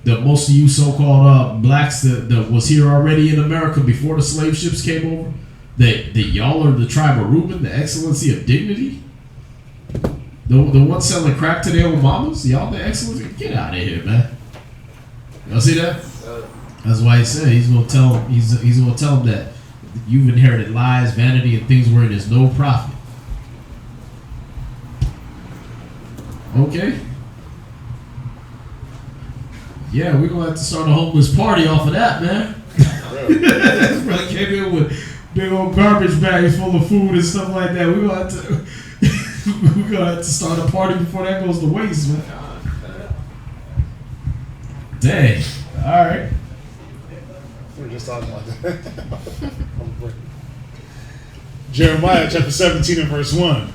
That most of you so-called blacks that was here already in America before the slave ships came over, that y'all are the tribe of Reuben, the excellency of dignity? The ones selling crack to their own mamas? Y'all the excellency? Get out of here, man. Y'all see that? That's why he said he's gonna tell them that you've inherited lies, vanity, and things where there's no profit. Okay. Yeah, we're gonna have to start a homeless party off of that, man. This brother came in with big old garbage bags full of food and stuff like that. We're gonna have to start a party before that goes to waste, man. Dang. All right. We were just talking about that. Jeremiah chapter 17 and verse 1.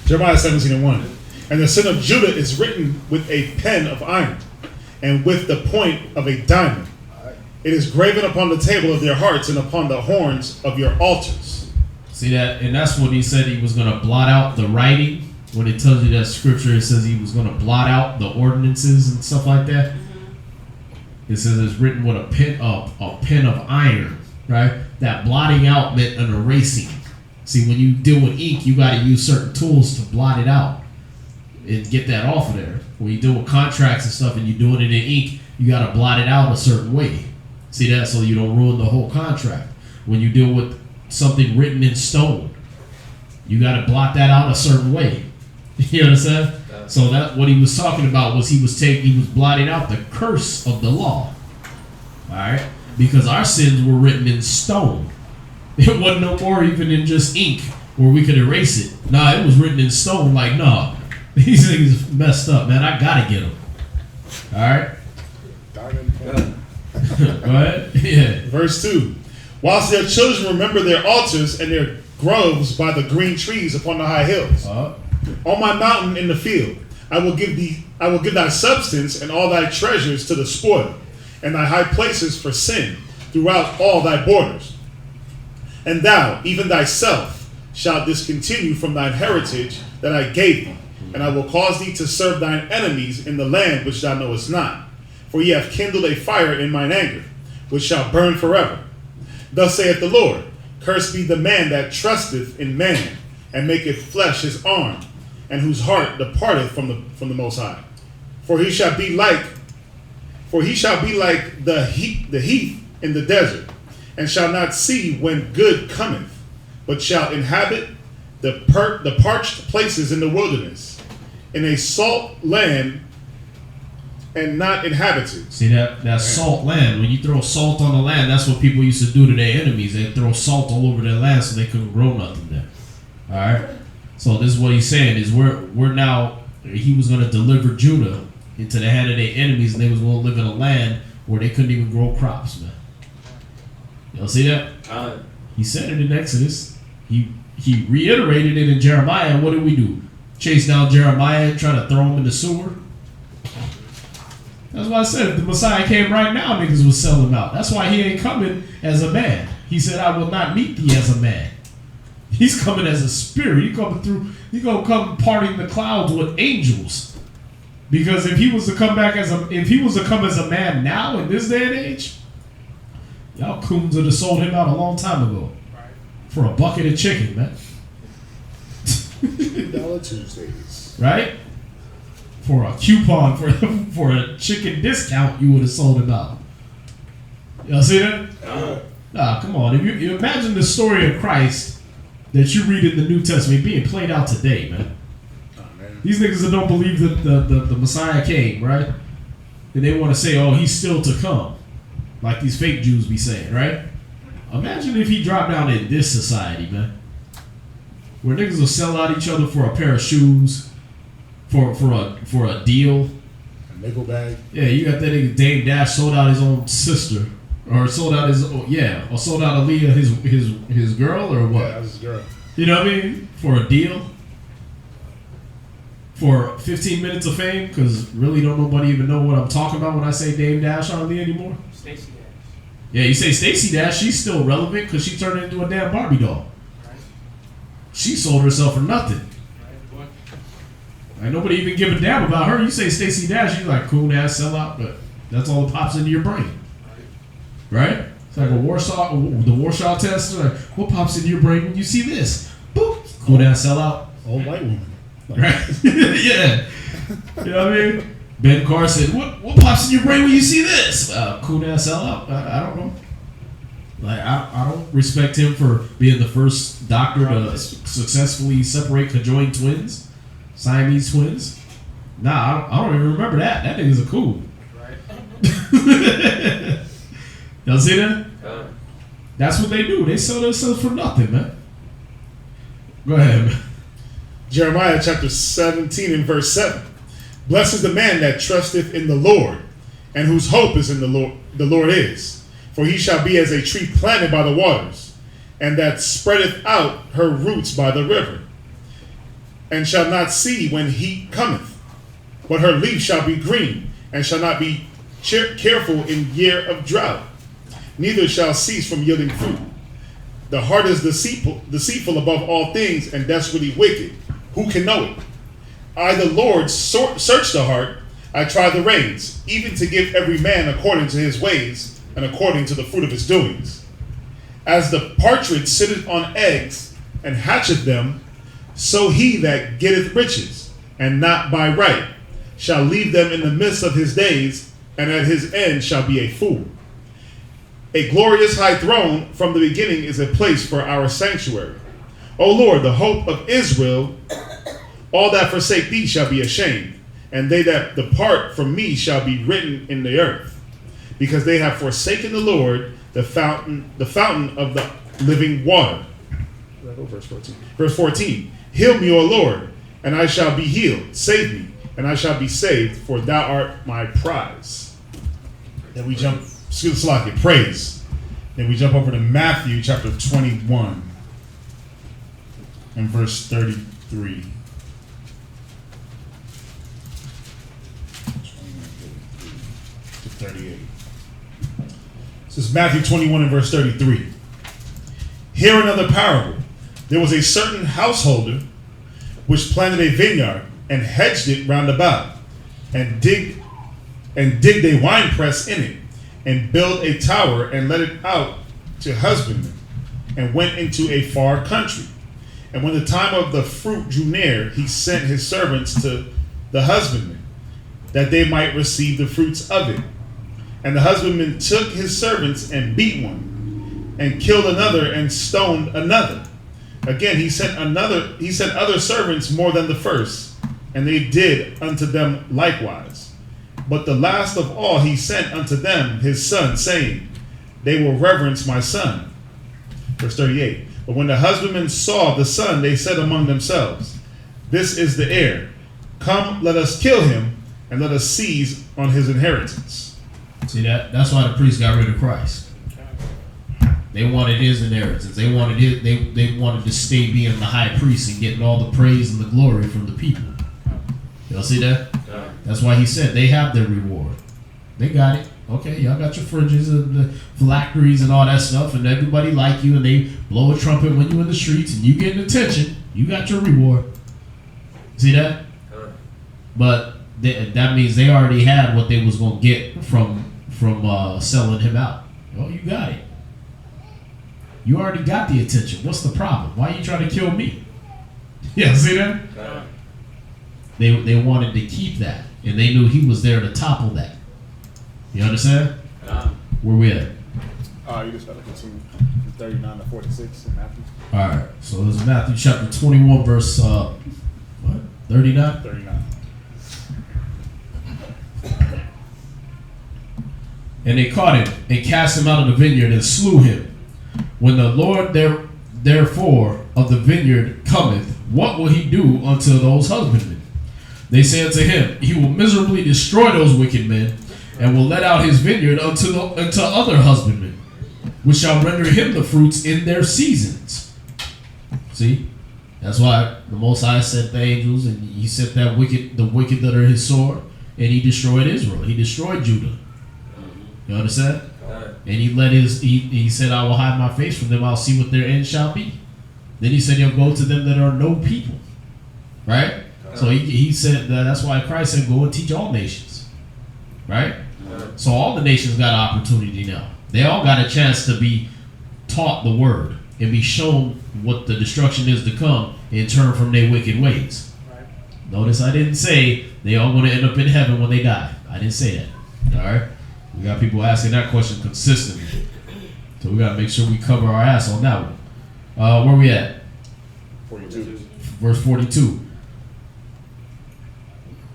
Jeremiah 17 and 1. And the sin of Judah is written with a pen of iron, and with the point of a diamond. It is graven upon the table of their hearts and upon the horns of your altars. See that? And that's what he said he was going to blot out the writing. When it tells you that scripture, it says he was going to blot out the ordinances and stuff like that. It says it's written with a pen of iron, right? That blotting out meant an erasing. See, when you deal with ink, you got to use certain tools to blot it out and get that off of there. When you deal with contracts and stuff and you're doing it in ink, you got to blot it out a certain way. See that? So you don't ruin the whole contract. When you deal with something written in stone, you got to blot that out a certain way. You understand? So that what he was talking about was he was blotting out the curse of the law. All right? Because our sins were written in stone. It wasn't no more even in just ink where we could erase it. Nah, it was written in stone. Like, nah, these things messed up, man. I gotta get them. All right? Go ahead. Yeah. Verse 2. Whilst their children remember their altars and their groves by the green trees upon the high hills. On my mountain in the field, I will give thy substance and all thy treasures to the spoil, and thy high places for sin throughout all thy borders. And thou, even thyself, shalt discontinue from thine heritage that I gave thee, and I will cause thee to serve thine enemies in the land which thou knowest not. For ye have kindled a fire in mine anger, which shall burn forever. Thus saith the Lord, cursed be the man that trusteth in man, and maketh flesh his arm, and whose heart departeth from the Most High. For he shall be like the heath in the desert, and shall not see when good cometh, but shall inhabit the parched places in the wilderness, in a salt land and not inhabited. See that salt land, when you throw salt on the land, that's what people used to do to their enemies. They throw salt all over their land so they couldn't grow nothing there. All right. So this is what he's saying is we're now, he was going to deliver Judah into the hand of their enemies, and they was going to live in a land where they couldn't even grow crops, man. Y'all see that? He said it in Exodus. He reiterated it in Jeremiah. And what did we do? Chase down Jeremiah and try to throw him in the sewer? That's why I said if the Messiah came right now, niggas would sell him out. That's why he ain't coming as a man. He said, I will not meet thee as a man. He's coming as a spirit. He gonna come parting the clouds with angels. Because if he was to come as a man now in this day and age, y'all coons would have sold him out a long time ago. For a bucket of chicken, man. $2 Tuesdays. Right? For a coupon for a chicken discount, you would have sold him out. Y'all see that? Nah, come on. If you imagine the story of Christ that you read in the New Testament being played out today, man. These niggas that don't believe that the Messiah came, right? And they want to say, oh, he's still to come. like these fake Jews be saying, right? Imagine if he dropped down in this society, man, where niggas will sell out each other for a pair of shoes, for a deal. A nickel bag. Yeah, you got that nigga Dame Dash sold out his own sister, or sold out his or sold out Aaliyah his girl, or what? Yeah, that was his girl. You know what I mean? For a deal. For 15 minutes of fame, because really don't nobody even know what I'm talking about when I say Dame Dash hardly anymore. Stacey Dash. Yeah, you say Stacey Dash, she's still relevant because she turned into a damn Barbie doll. Right. She sold herself for nothing. Right. Like nobody even give a damn about her. You say Stacey Dash, you like cool ass sellout, but that's all that pops into your brain. Right? It's like the Warsaw test. Like, what pops into your brain when you see this? Boop. Cool ass sellout. Old white woman. Right? Yeah. You know what I mean? Ben Carr said, what pops in your brain when you see this? Cool ass sellout. I don't know. Like I don't respect him for being the first doctor to successfully separate conjoined twins, Siamese twins. Nah, I don't even remember that. That nigga's a cool. Right. Y'all see that? That's what they do. They sell themselves for nothing, man. Go ahead, man. Jeremiah chapter 17 and verse 7. Blessed is the man that trusteth in the Lord, and whose hope is in the Lord. The Lord is, for he shall be as a tree planted by the waters, and that spreadeth out her roots by the river, and shall not see when heat cometh, but her leaf shall be green, and shall not be careful in year of drought, neither shall cease from yielding fruit. The heart is deceitful above all things, and desperately wicked. Who can know it? I, the Lord, search the heart. I try the reins, even to give every man according to his ways, and according to the fruit of his doings. As the partridge sitteth on eggs, and hatcheth them, so he that getteth riches, and not by right, shall leave them in the midst of his days, and at his end shall be a fool. A glorious high throne from the beginning is a place for our sanctuary. O Lord, the hope of Israel, all that forsake thee shall be ashamed, and they that depart from me shall be written in the earth, because they have forsaken the Lord, the fountain of the living water. Verse 14. Verse 14. Heal me, O Lord, and I shall be healed. Save me, and I shall be saved, for thou art my prize. Then we jump, praise. Then we jump over to Matthew chapter 21 and verse 33. 38. This is Matthew 21 and verse 33. Hear another parable. There was a certain householder which planted a vineyard and hedged it round about, and digged a winepress in it, and built a tower and let it out to husbandmen, and went into a far country. And when the time of the fruit drew near, he sent his servants to the husbandmen, that they might receive the fruits of it. And the husbandman took his servants and beat one, and killed another, and stoned another. Again he sent other servants more than the first, and they did unto them likewise. But the last of all he sent unto them his son, saying, they will reverence my son. Verse 38. But when the husbandmen saw the son, they said among themselves, this is the heir. Come, let us kill him, and let us seize on his inheritance. See that? That's why the priests got rid of Christ. They wanted his inheritance. They wanted they wanted to stay being the high priest and getting all the praise and the glory from the people. Y'all see that? That's why he said they have their reward. They got it. Okay, y'all got your fringes and the phylacteries and all that stuff, and everybody like you, and they blow a trumpet when you in the streets, and you getting attention. You got your reward. See that? But that means they already had what they was gonna get from selling him out. Oh, you got it. You already got the attention. What's the problem? Why are you trying to kill me? Yeah, see that? They wanted to keep that, and they knew he was there to topple that. You understand? Where we at? You just got to continue from 39 to 46 in Matthew. All right. So this is Matthew chapter 21, verse 39? 39. And they caught him and cast him out of the vineyard and slew him. When the Lord therefore of the vineyard cometh, what will he do unto those husbandmen? They say unto him, he will miserably destroy those wicked men, and will let out his vineyard unto other husbandmen, which shall render him the fruits in their seasons. See? That's why the Most High sent the angels, and he sent the wicked that are his sword, and he destroyed Israel. He destroyed Judah. You understand? And he said, I will hide my face from them, I'll see what their end shall be. Then he said he'll go to them that are no people. Right? So he said that's why Christ said, go and teach all nations. Right? So all the nations got an opportunity now. They all got a chance to be taught the word and be shown what the destruction is to come and turn from their wicked ways. Right. Notice I didn't say they all going to end up in heaven when they die. I didn't say that. All right? We got people asking that question consistently. So we got to make sure we cover our ass on that one. Where we at? 42. Verse 42.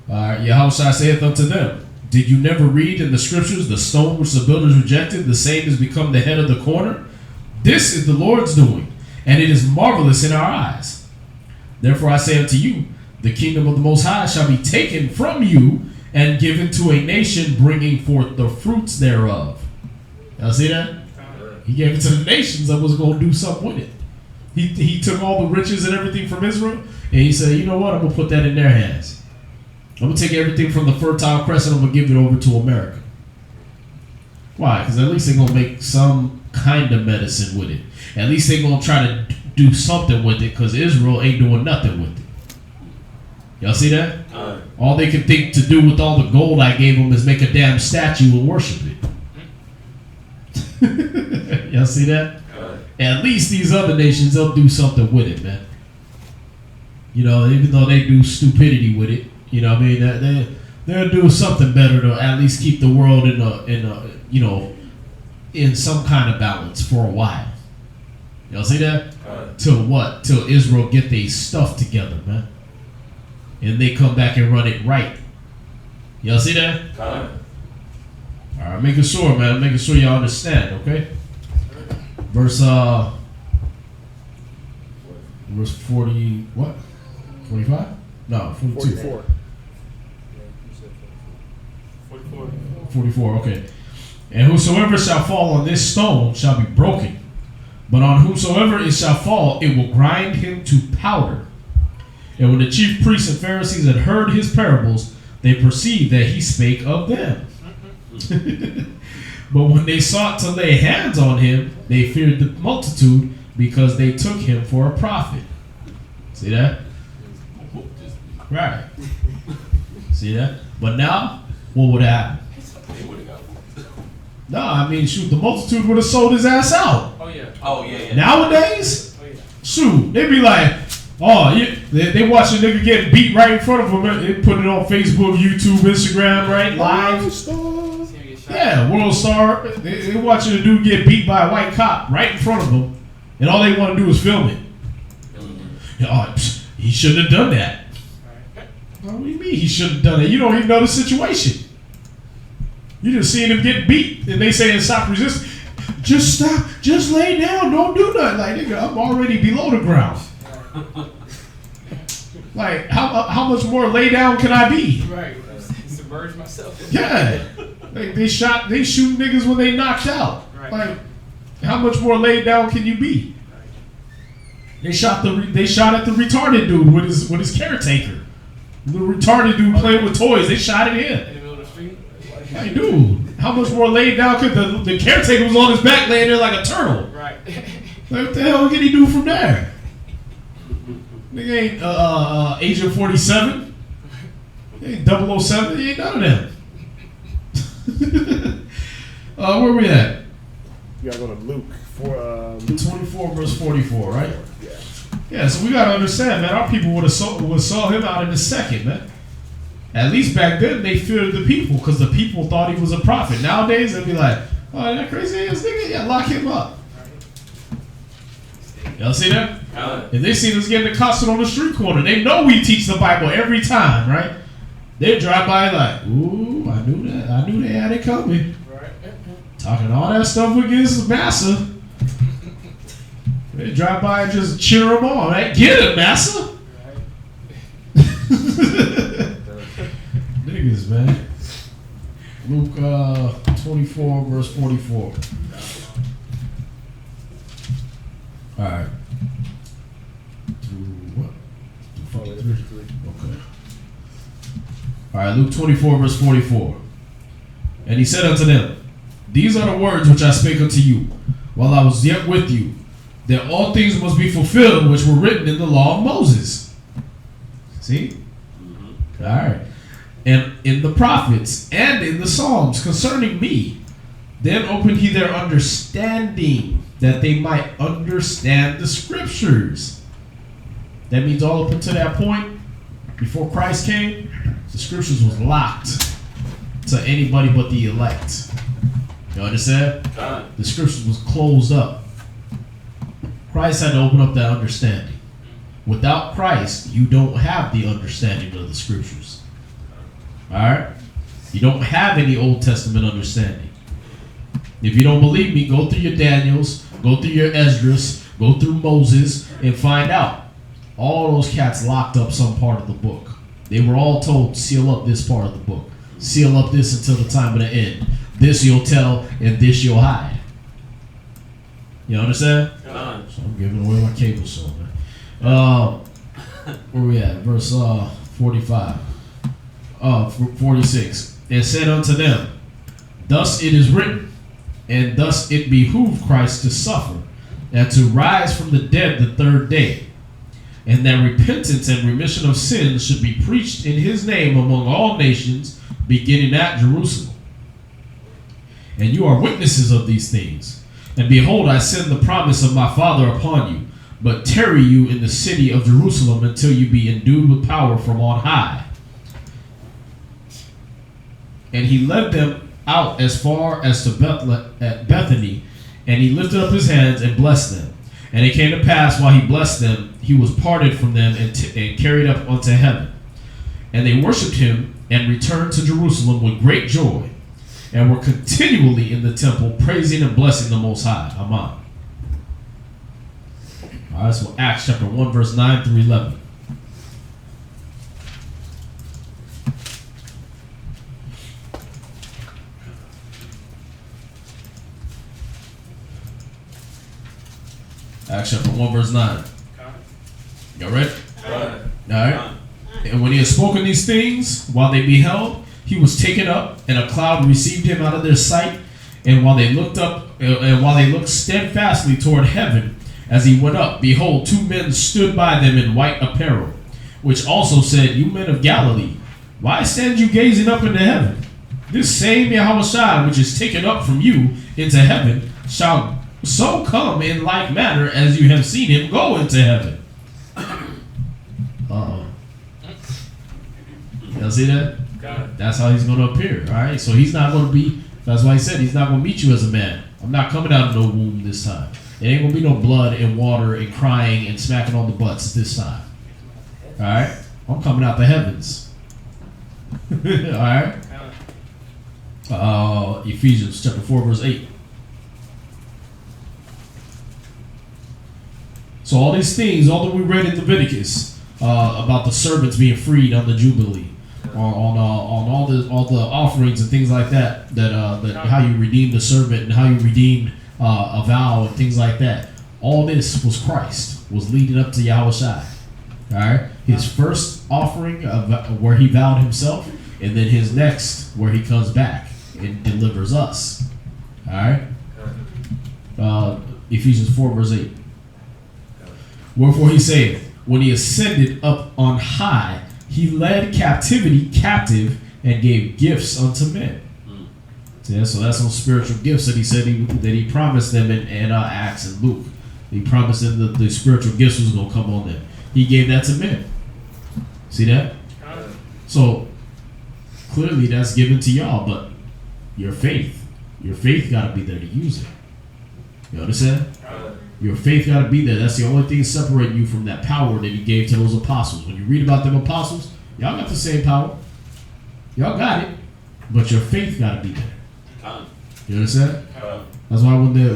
Yahushua saith unto them, did you never read in the scriptures, the stone which the builders rejected, the same has become the head of the corner? This is the Lord's doing, and it is marvelous in our eyes. Therefore I say unto you, the kingdom of the Most High shall be taken from you and given to a nation bringing forth the fruits thereof. Y'all see that? He gave it to the nations that was going to do something with it. He took all the riches and everything from Israel, and he said, you know what, I'm going to put that in their hands. I'm going to take everything from the Fertile Crescent, I'm going to give it over to America. Why? Because at least they're going to make some kind of medicine with it. At least they're going to try to do something with it, because Israel ain't doing nothing with it. Y'all see that? All they can think to do with all the gold I gave them is make a damn statue and worship it. Y'all see that? At least these other nations, they'll do something with it, man. You know, even though they do stupidity with it, you know what I mean? They'll do something better to at least keep the world in some kind of balance for a while. Y'all see that? Till what? Till Israel get their stuff together, man. And they come back and run it right. Y'all see that? All right, making sure, man. Making sure y'all understand, okay? Verse 40, what? 45? No, 42. 44. 44, okay. And whosoever shall fall on this stone shall be broken, but on whosoever it shall fall, it will grind him to powder. And when the chief priests and Pharisees had heard his parables, they perceived that he spake of them. But when they sought to lay hands on him, they feared the multitude, because they took him for a prophet. See that? Right. See that? But now, what would happen? No, I mean, shoot, the multitude would have sold his ass out. Oh, yeah. Oh, yeah. Nowadays, Oh, yeah. shoot, they be like, oh, yeah, they watch a nigga get beat right in front of them. They put it on Facebook, YouTube, Instagram, right? Live. Yeah, World Star. They watching a dude get beat by a white cop right in front of them, and all they want to do is film it. Oh, he shouldn't have done that. What do you mean he shouldn't have done it? You don't even know the situation. You just seen him get beat, and they saying stop resisting. Just stop. Just lay down. Don't do nothing. Like, nigga, I'm already below the ground. Like, how much more lay down can I be? Right. Submerge myself. Yeah. Like, they shoot niggas when they knocked out. Right. Like, how much more laid down can you be? They shot at the retarded dude with his caretaker. The retarded dude playing with toys. They shot at him. In the middle of the street. Like, dude, how much more laid down could the caretaker was on his back laying there like a turtle? Right. Like, what the hell can he do from there? Nigga ain't Agent 47. He ain't 007. He ain't none of them. Where we at? You gotta go to Luke 24 verse 44, right? Yeah. Yeah, so we gotta understand, man. Our people would have saw him out in a second, man. At least back then they feared the people, because the people thought he was a prophet. Nowadays they'd be like, oh, that crazy ass nigga, yeah, lock him up. Y'all see that? If they see us getting accosted on the street corner, they know we teach the Bible every time, right? They drive by like, ooh, I knew that. I knew they had it coming. Right. Talking all that stuff against Massa. They drive by and just cheer them on. Right? Get him, Massa. Niggas, man. Luke 24, verse 44. Alright. What? 53. Okay. Alright, Luke 24, verse 44. And he said unto them, These are the words which I spake unto you, while I was yet with you, that all things must be fulfilled which were written in the law of Moses. See? Alright. And in the prophets and in the Psalms concerning me. Then opened he their understanding, that they might understand the scriptures. That means all up until that point, before Christ came, the scriptures was locked to anybody but the elect. You understand? The scriptures was closed up. Christ had to open up that understanding. Without Christ, you don't have the understanding of the scriptures. Alright? You don't have any Old Testament understanding. If you don't believe me, go through your Daniels, go through your Esdras, go through Moses, and find out. All those cats locked up some part of the book. They were all told, seal up this part of the book. Seal up this until the time of the end. This you'll tell, and this you'll hide. You understand? So I'm giving away my cable show, man. Where we at? Verse 45. 46. And said unto them, Thus it is written, and thus it behooved Christ to suffer, and to rise from the dead the third day, and that repentance and remission of sins should be preached in his name among all nations, beginning at Jerusalem. And you are witnesses of these things. And behold, I send the promise of my Father upon you, but tarry you in the city of Jerusalem until you be endued with power from on high. And he led them out as far as to Bethany, and he lifted up his hands and blessed them. And it came to pass, while he blessed them, he was parted from them and carried up unto heaven. And they worshipped him and returned to Jerusalem with great joy, and were continually in the temple, praising and blessing the Most High. Amen. All right, so Acts chapter 1, verse 9 through 11. Acts chapter 1, verse 9. Y'all ready? All right. And when he had spoken these things, while they beheld, he was taken up, and a cloud received him out of their sight. And while they looked steadfastly toward heaven, as he went up, behold, two men stood by them in white apparel, which also said, You men of Galilee, why stand you gazing up into heaven? This same Yahushua, which is taken up from you into heaven, shall so come in like manner as you have seen him go into heaven. Y'all see that? That's how he's going to appear. All right. So he's not going to be. That's why he said he's not going to meet you as a man. I'm not coming out of no womb this time. It ain't going to be no blood and water and crying and smacking on the butts this time. All right. I'm coming out the heavens. All right. Ephesians chapter 4 verse 8. So all these things, all that we read in Leviticus about the servants being freed on the Jubilee, on all the offerings and things like that, that how you redeemed the servant and how you redeemed a vow and things like that. All this was Christ, was leading up to Yahushua. All right, his first offering where he vowed himself, and then his next where he comes back and delivers us. All right, Ephesians 4 verse 8. Wherefore he saith, when he ascended up on high, he led captivity captive and gave gifts unto men. Yeah, so that's some spiritual gifts that he said that he promised them in Acts and Luke. He promised them that the spiritual gifts was going to come on them. He gave that to men. See that? So clearly that's given to y'all, but your faith got to be there to use it. You understand? Your faith got to be there. That's the only thing separating you from that power that he gave to those apostles. When you read about them apostles, y'all got the same power. Y'all got it, but your faith got to be there. You understand? That's why when the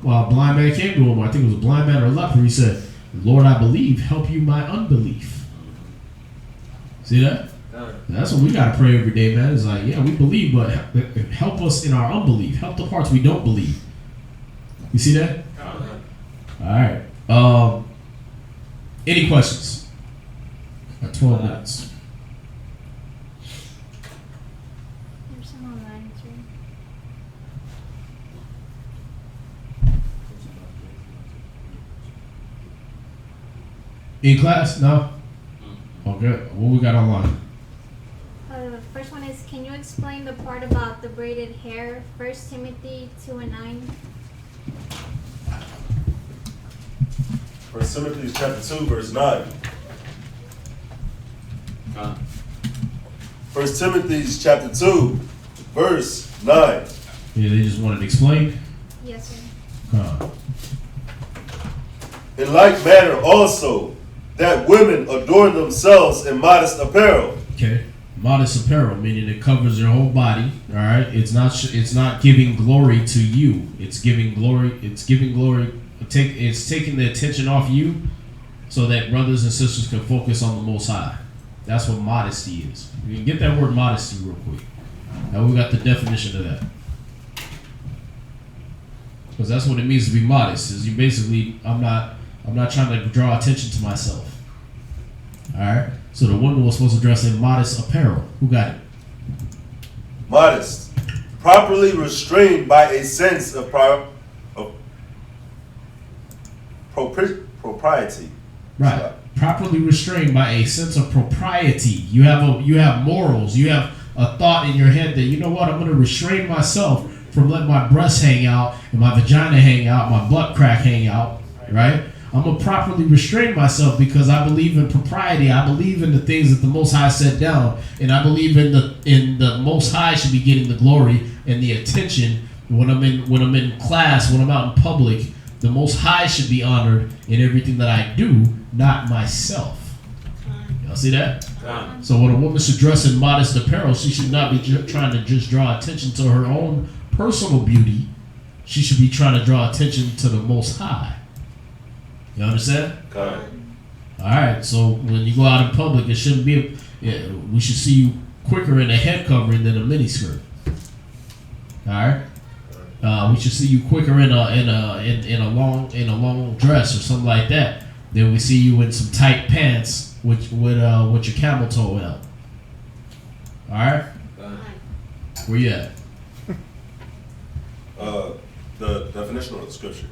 blind man came to him, I think it was a blind man or a leper, he said, "Lord, I believe. Help you my unbelief." See that? That's what we gotta pray every day, man. It's like, yeah, we believe, but help us in our unbelief. Help the parts we don't believe. You see that? All right. Any questions? Got 12 minutes. There's some online too. In class? No? Okay. What we got online? The first one is, can you explain the part about the braided hair? 1 Timothy 2:9. 1 Timothy chapter 2, verse 9. 1 Timothy chapter 2, verse 9. Yeah, they just wanted to explain? Yes, sir. In like manner also, that women adorn themselves in modest apparel. Okay. Modest apparel, meaning it covers your whole body. All right. It's not giving glory to you. It's giving glory. It's taking the attention off you, so that brothers and sisters can focus on the Most High. That's what modesty is. You can get that word modesty real quick. Now we got the definition of that, because that's what it means to be modest. Is you basically, I'm not trying to draw attention to myself. All right. So the woman was supposed to dress in modest apparel. Who got it? Modest, properly restrained by a sense of propriety. Right. Properly restrained by a sense of propriety. You have morals. You have a thought in your head that, you know what, I'm going to restrain myself from letting my breasts hang out and my vagina hang out, my butt crack hang out. Right. I'm going to properly restrain myself because I believe in propriety. I believe in the things that the Most High set down, and I believe in the Most High should be getting the glory and the attention when I'm in class, when I'm out in public. The Most High should be honored in everything that I do, not myself. Y'all see that? So when a woman should dress in modest apparel, she should not be trying to just draw attention to her own personal beauty. She should be trying to draw attention to the Most High. You understand? All right. So when you go out in public, it shouldn't be. We should see you quicker in a head covering than a miniskirt. All right. We should see you quicker in a long dress or something like that. Then we see you in some tight pants with your camel toe out. All right. Where you at? The definition of the scripture.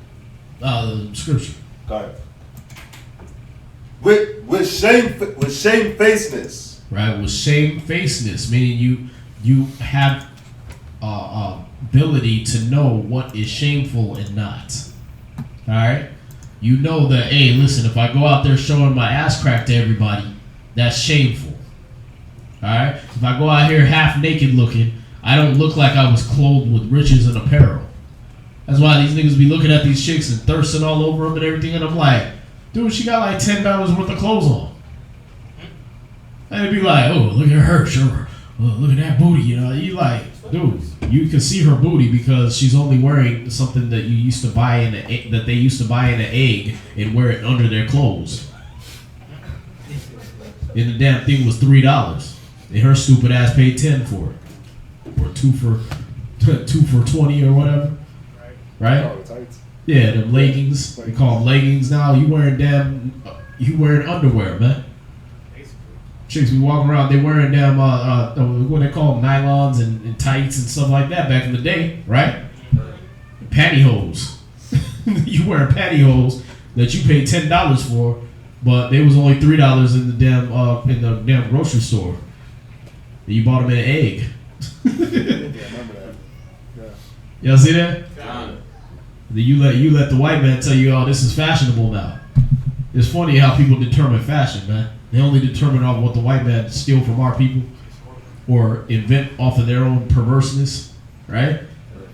The scripture. Okay. With shamefacedness. Right, with shamefacedness, meaning you have ability to know what is shameful and not. All right, you know that. Hey, listen, if I go out there showing my ass crack to everybody, that's shameful. All right, if I go out here half naked looking, I don't look like I was clothed with riches and apparel. That's why these niggas be looking at these chicks and thirsting all over them and everything, and I'm like, dude, she got like $10 worth of clothes on. And they be like, oh, look at her, sure, look at that booty, you know. You like, dude, you can see her booty because she's only wearing something that you used to buy that they used to buy in an egg and wear it under their clothes. And the damn thing was $3, and her stupid ass paid $10 for it, or two for $20 or whatever. Right? Yeah, them leggings. They call them leggings now. You wearing underwear, man. Chicks be walking around, they wearing damn what they call them, nylons and tights and stuff like that back in the day, right? Pantyhose. You wearing pantyhose that you paid $10 for, but they was only $3 in the damn grocery store. And you bought them in an egg. Y'all see that? Then you let the white man tell you, oh, this is fashionable now. It's funny how people determine fashion, man. They only determine off what the white man steal from our people or invent off of their own perverseness, right?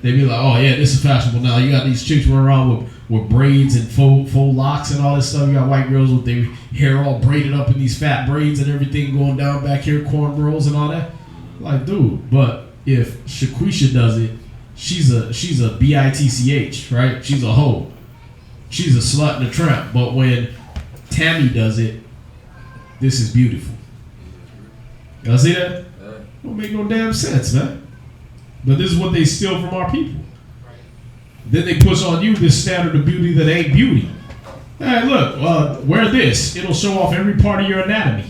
They be like, oh yeah, this is fashionable now. You got these chicks running around with braids and faux locks and all this stuff. You got white girls with their hair all braided up in these fat braids and everything going down back here, cornrows and all that. Like, dude, but if Shaquisha does it, she's a bitch, right? She's a hoe. She's a slut and a tramp. But when Tammy does it, this is beautiful. Y'all see that? Don't make no damn sense, man. But this is what they steal from our people. Then they push on you this standard of beauty that ain't beauty. Hey, look, wear this. It'll show off every part of your anatomy.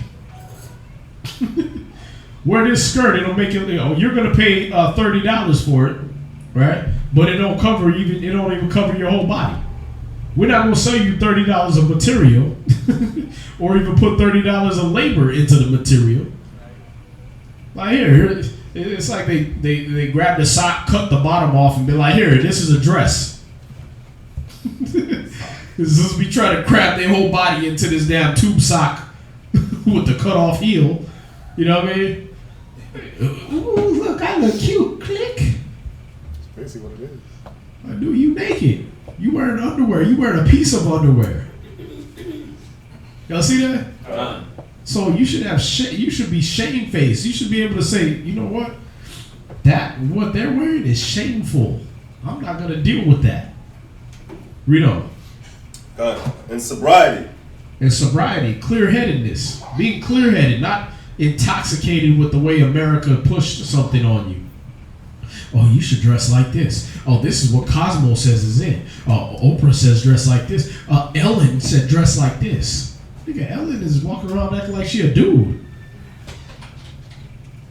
Wear this skirt. It'll make you. You're gonna pay $30 for it, right? But it don't cover even. It don't even cover your whole body. We're not gonna sell you $30 of material, or even put $30 of labor into the material. Like here, it's like they grab the sock, cut the bottom off, and be like, here, this is a dress. This is we try to crap their whole body into this damn tube sock with the cut off heel. You know what I mean? Ooh, look, I look cute. Click. That's basically what it is. I knew you naked. You wearing underwear. You wearing a piece of underwear. Y'all see that? So you should have you should be shamefaced. You should be able to say, you know what? What they're wearing is shameful. I'm not gonna deal with that. Read on. And sobriety. And sobriety, clear-headedness, being clear-headed, not intoxicated with the way America pushed something on you. Oh, you should dress like this. Oh, this is what Cosmo says is in. Oprah says dress like this. Ellen said dress like this. Nigga, Ellen is walking around acting like she a dude.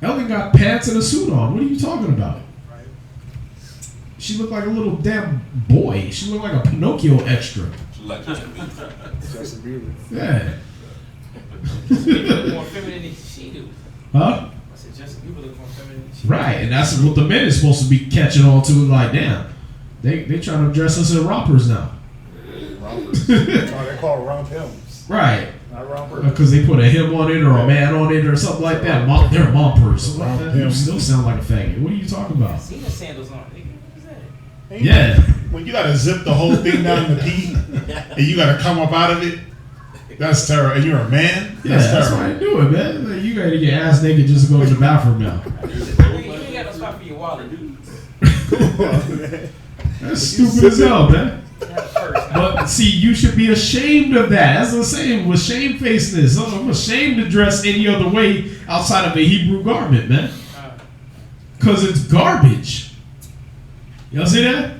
Ellen got pants and a suit on. What are you talking about? She looked like a little damn boy. She looked like a Pinocchio extra. Like Justin Bieber. Yeah. More feminine than she do. Huh? I said Justin Bieber look more feminine than she Right, and that's what the men is supposed to be catching on to. Like, damn, they trying to dress us in rompers now. Rompers. They call romp hymns. Right. Not rompers. Because they put a him on it or a man on it or something like that. They're mompers. You still sound like a faggot. What are you talking about? I seen the sandals on. Nigga, what is that? Yeah. When you gotta zip the whole thing down the pee and you gotta come up out of it, that's terrible. And you're a man? Yeah, that's why I do it, man. Like, you gotta get ass naked just to go to the bathroom now. You ain't got no spot for your wallet, dude. That's stupid as hell, man. But see, you should be ashamed of that. That's the same with shamefacedness. I'm ashamed to dress any other way outside of a Hebrew garment, man. Because it's garbage. Y'all see that?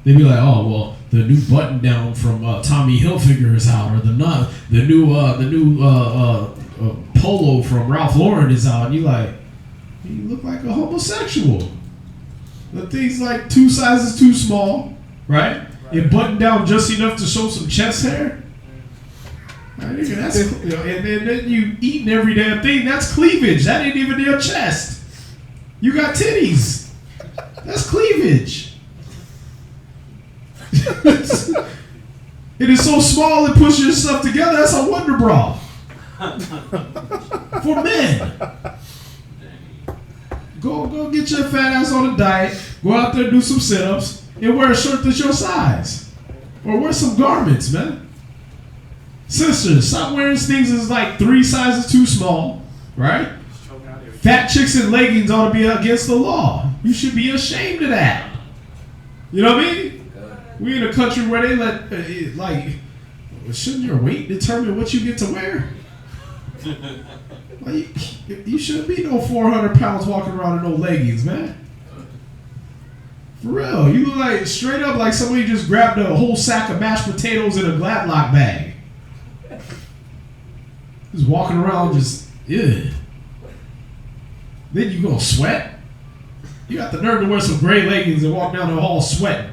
They'd be like, oh well, the new button down from Tommy Hilfiger is out, or the new polo from Ralph Lauren is out. And you like, you look like a homosexual. The thing's like 2 sizes too small, right? It buttoned down just enough to show some chest hair. Right, that's, and then you eating every damn thing. That's cleavage. That ain't even your chest. You got titties. That's cleavage. It is so small it pushes your stuff together. That's a wonder bra for men. Go get your fat ass on a diet. Go out there and do some sit-ups and wear a shirt that's your size, or wear some garments, man. Sisters, stop wearing things that's like 3 sizes too small, right? Fat chicks in leggings ought to be against the law. You should be ashamed of that. You know what I mean? We in a country where they let, shouldn't your weight determine what you get to wear? Like, you shouldn't be no 400 pounds walking around in no leggings, man. For real. You look like, straight up like somebody just grabbed a whole sack of mashed potatoes in a Gladlock bag. Just walking around just, Then you gonna sweat? You got the nerve to wear some gray leggings and walk down the hall sweating.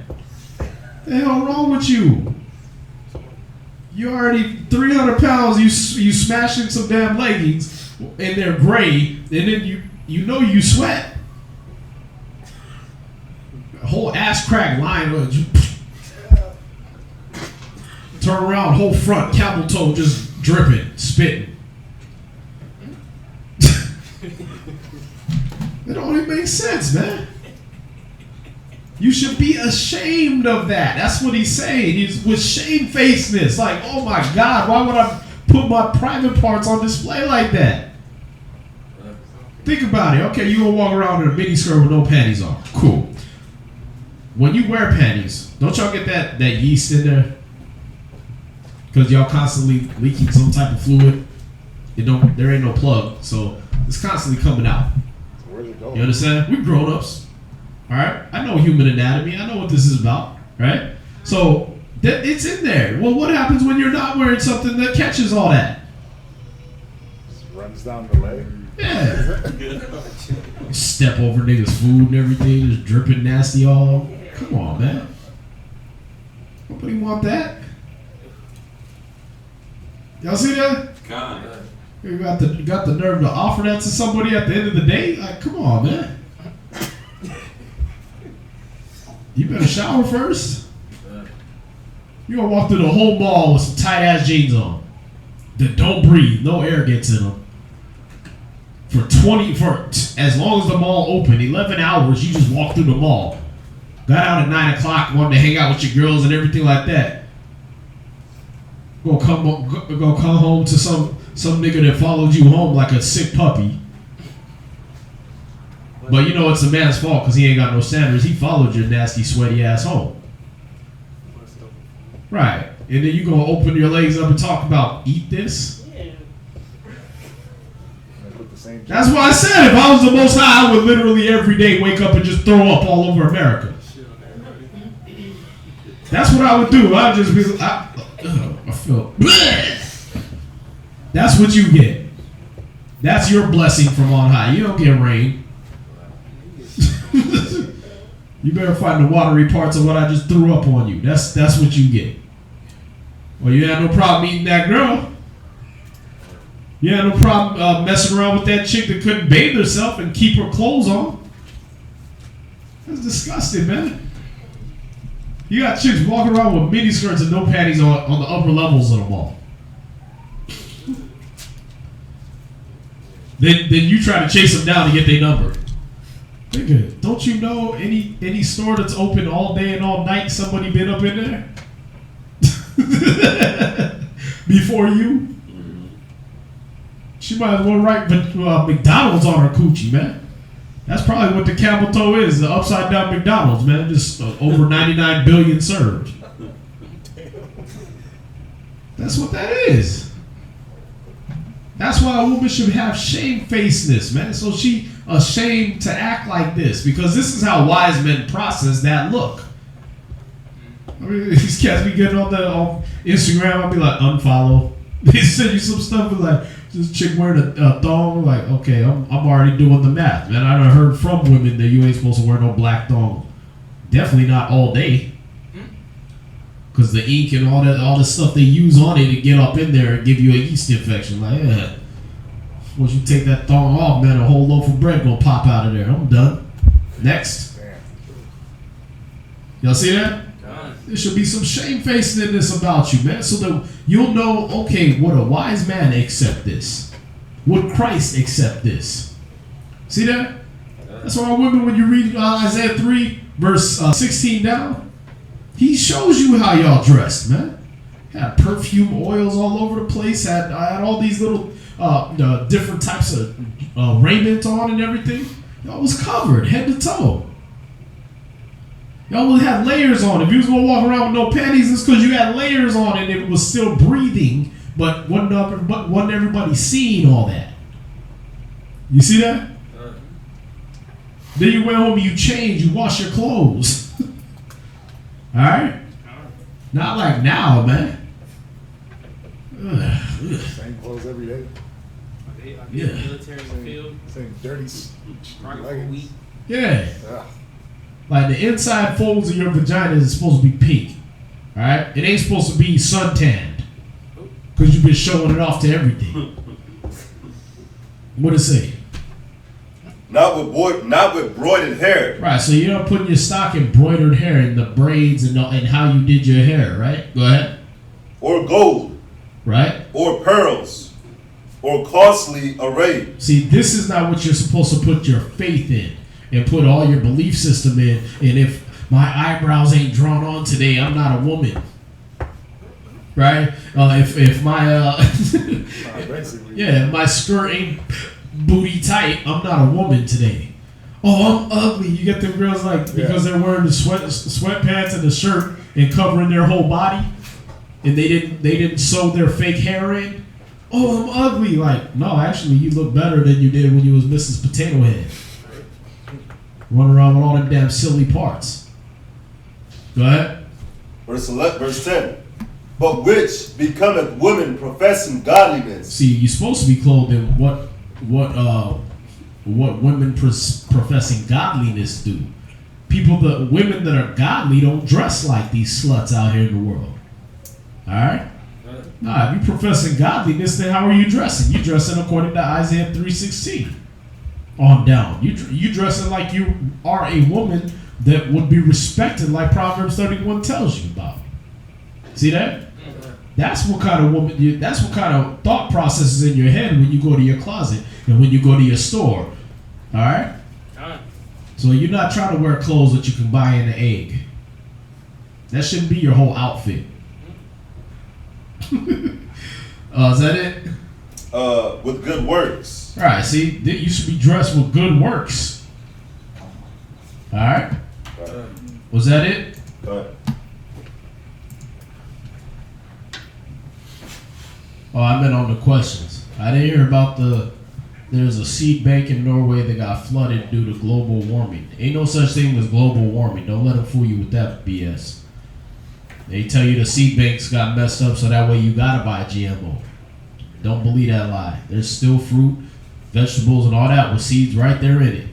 What the hell wrong with you? You already 300 pounds, you smashing some damn leggings and they're gray, and then you know you sweat. A whole ass crack line on you. Turn around, whole front, camel toe just dripping, spitting. It don't even make sense, man. You should be ashamed of that. That's what he's saying. He's with shamefacedness. Like, oh my God, why would I put my private parts on display like that? Think about it. Okay, you gonna walk around in a mini skirt with no panties on. Cool. when you wear panties, don't y'all get that yeast in there? Because y'all constantly leaking some type of fluid. There ain't no plug, so it's constantly coming out. Where's it going? You understand? We're grown-ups. All right? I know human anatomy. I know what this is about, right? So it's in there. Well, what happens when you're not wearing something that catches all that? Just runs down the leg. Yeah. Step over niggas' food and everything, just dripping nasty all. Come on, man. Nobody want that. Y'all see that? You got the nerve to offer that to somebody at the end of the day? Like, come on, man. You better shower first. You gonna walk through the whole mall with some tight ass jeans on that don't breathe, no air gets in them. For as long as the mall open, 11 hours, you just walk through the mall. Got out at 9 o'clock, wanted to hang out with your girls and everything like that. Go come home to some nigga that followed you home like a sick puppy. But you know it's the man's fault because he ain't got no standards. He followed your nasty, sweaty ass home. Right. And then you gonna open your legs up and talk about eat this? That's why I said if I was the Most High, I would literally every day wake up and just throw up all over America. That's what I would do. I would just be I feel. That's what you get. That's your blessing from on high. You don't get rain. You better find the watery parts of what I just threw up on you. That's what you get. Well, you had no problem eating that girl. You had no problem messing around with that chick that couldn't bathe herself and keep her clothes on. That's disgusting, man. You got chicks walking around with mini skirts and no panties on the upper levels of the mall. Then you try to chase them down to get their number. Nigga, don't you know any store that's open all day and all night, somebody been up in there? Before you? She might as well write McDonald's on her coochie, man. That's probably what the camel toe is, the upside down McDonald's, man. Just over 99 billion served. That's what that is. That's why a woman should have shamefacedness, man. So she ashamed to act like this because this is how wise men process that look. I mean, these cats be getting on Instagram. I'll be like, unfollow. They send you some stuff and like, this chick wearing a thong. Like, okay, I'm already doing the math, man. I done heard from women that you ain't supposed to wear no black thong. Definitely not all day. Because the ink and all the stuff they use on it to get up in there and give you a yeast infection. Like, yeah. Once you take that thong off, man, a whole loaf of bread gonna pop out of there. I'm done. Next. Y'all see that? There should be some shamefacedness about you, man, so that you'll know, okay, would a wise man accept this? Would Christ accept this? See that? That's why women, when you read Isaiah 3, verse 16 down, he shows you how y'all dressed, man. Had perfume oils all over the place, had all these little different types of raiment on and everything. Y'all was covered head to toe. Y'all would have layers on. If you was gonna walk around with no panties, it's because you had layers on and it was still breathing, but wasn't everybody seeing all that. You see that? Then you went home and you changed, you wash your clothes. Alright? Not like now, man. Same clothes every day. Yeah. Military field. Same dirty leggings. Yeah. Like the inside folds of your vagina is supposed to be pink. Alright? It ain't supposed to be suntanned. Because you've been showing it off to everything. What it say? Not with broidered hair. Right, so you're not putting your stock in broidered hair and the braids and how you did your hair, right? Go ahead. Or gold. Right? Or pearls. Or costly array. See, this is not what you're supposed to put your faith in and put all your belief system in. And if my eyebrows ain't drawn on today, I'm not a woman. Right? If my if my skirt ain't booty tight, I'm not a woman today. Oh, I'm ugly. You get them girls like because they're wearing the sweatpants and the shirt and covering their whole body, and they didn't sew their fake hair in. Oh, I'm ugly. Like, no, actually, you look better than you did when you was Mrs. Potato Head. Running around with all them damn silly parts. Go ahead. Verse 10. But which becometh women professing godliness. See, you're supposed to be clothed in what women professing godliness do. Women that are godly don't dress like these sluts out here in the world. All right. Nah, if you're professing godliness, then how are you dressing? You're dressing according to Isaiah 3:16 on down. You dressing like you are a woman that would be respected, like Proverbs 31 tells you about. See that? That's what kind of woman. That's what kind of thought process is in your head when you go to your closet and when you go to your store. All right. So you're not trying to wear clothes that you can buy in an egg. That shouldn't be your whole outfit. Is that it? With good works. All right. See, you should be dressed with good works. All right. Was that it? Oh, I meant on the questions. I didn't hear about there's a seed bank in Norway that got flooded due to global warming. Ain't no such thing as global warming. Don't let them fool you with that BS. They tell you the seed banks got messed up so that way you gotta buy GMO. Don't believe that lie. There's still fruit, vegetables, and all that with seeds right there in it.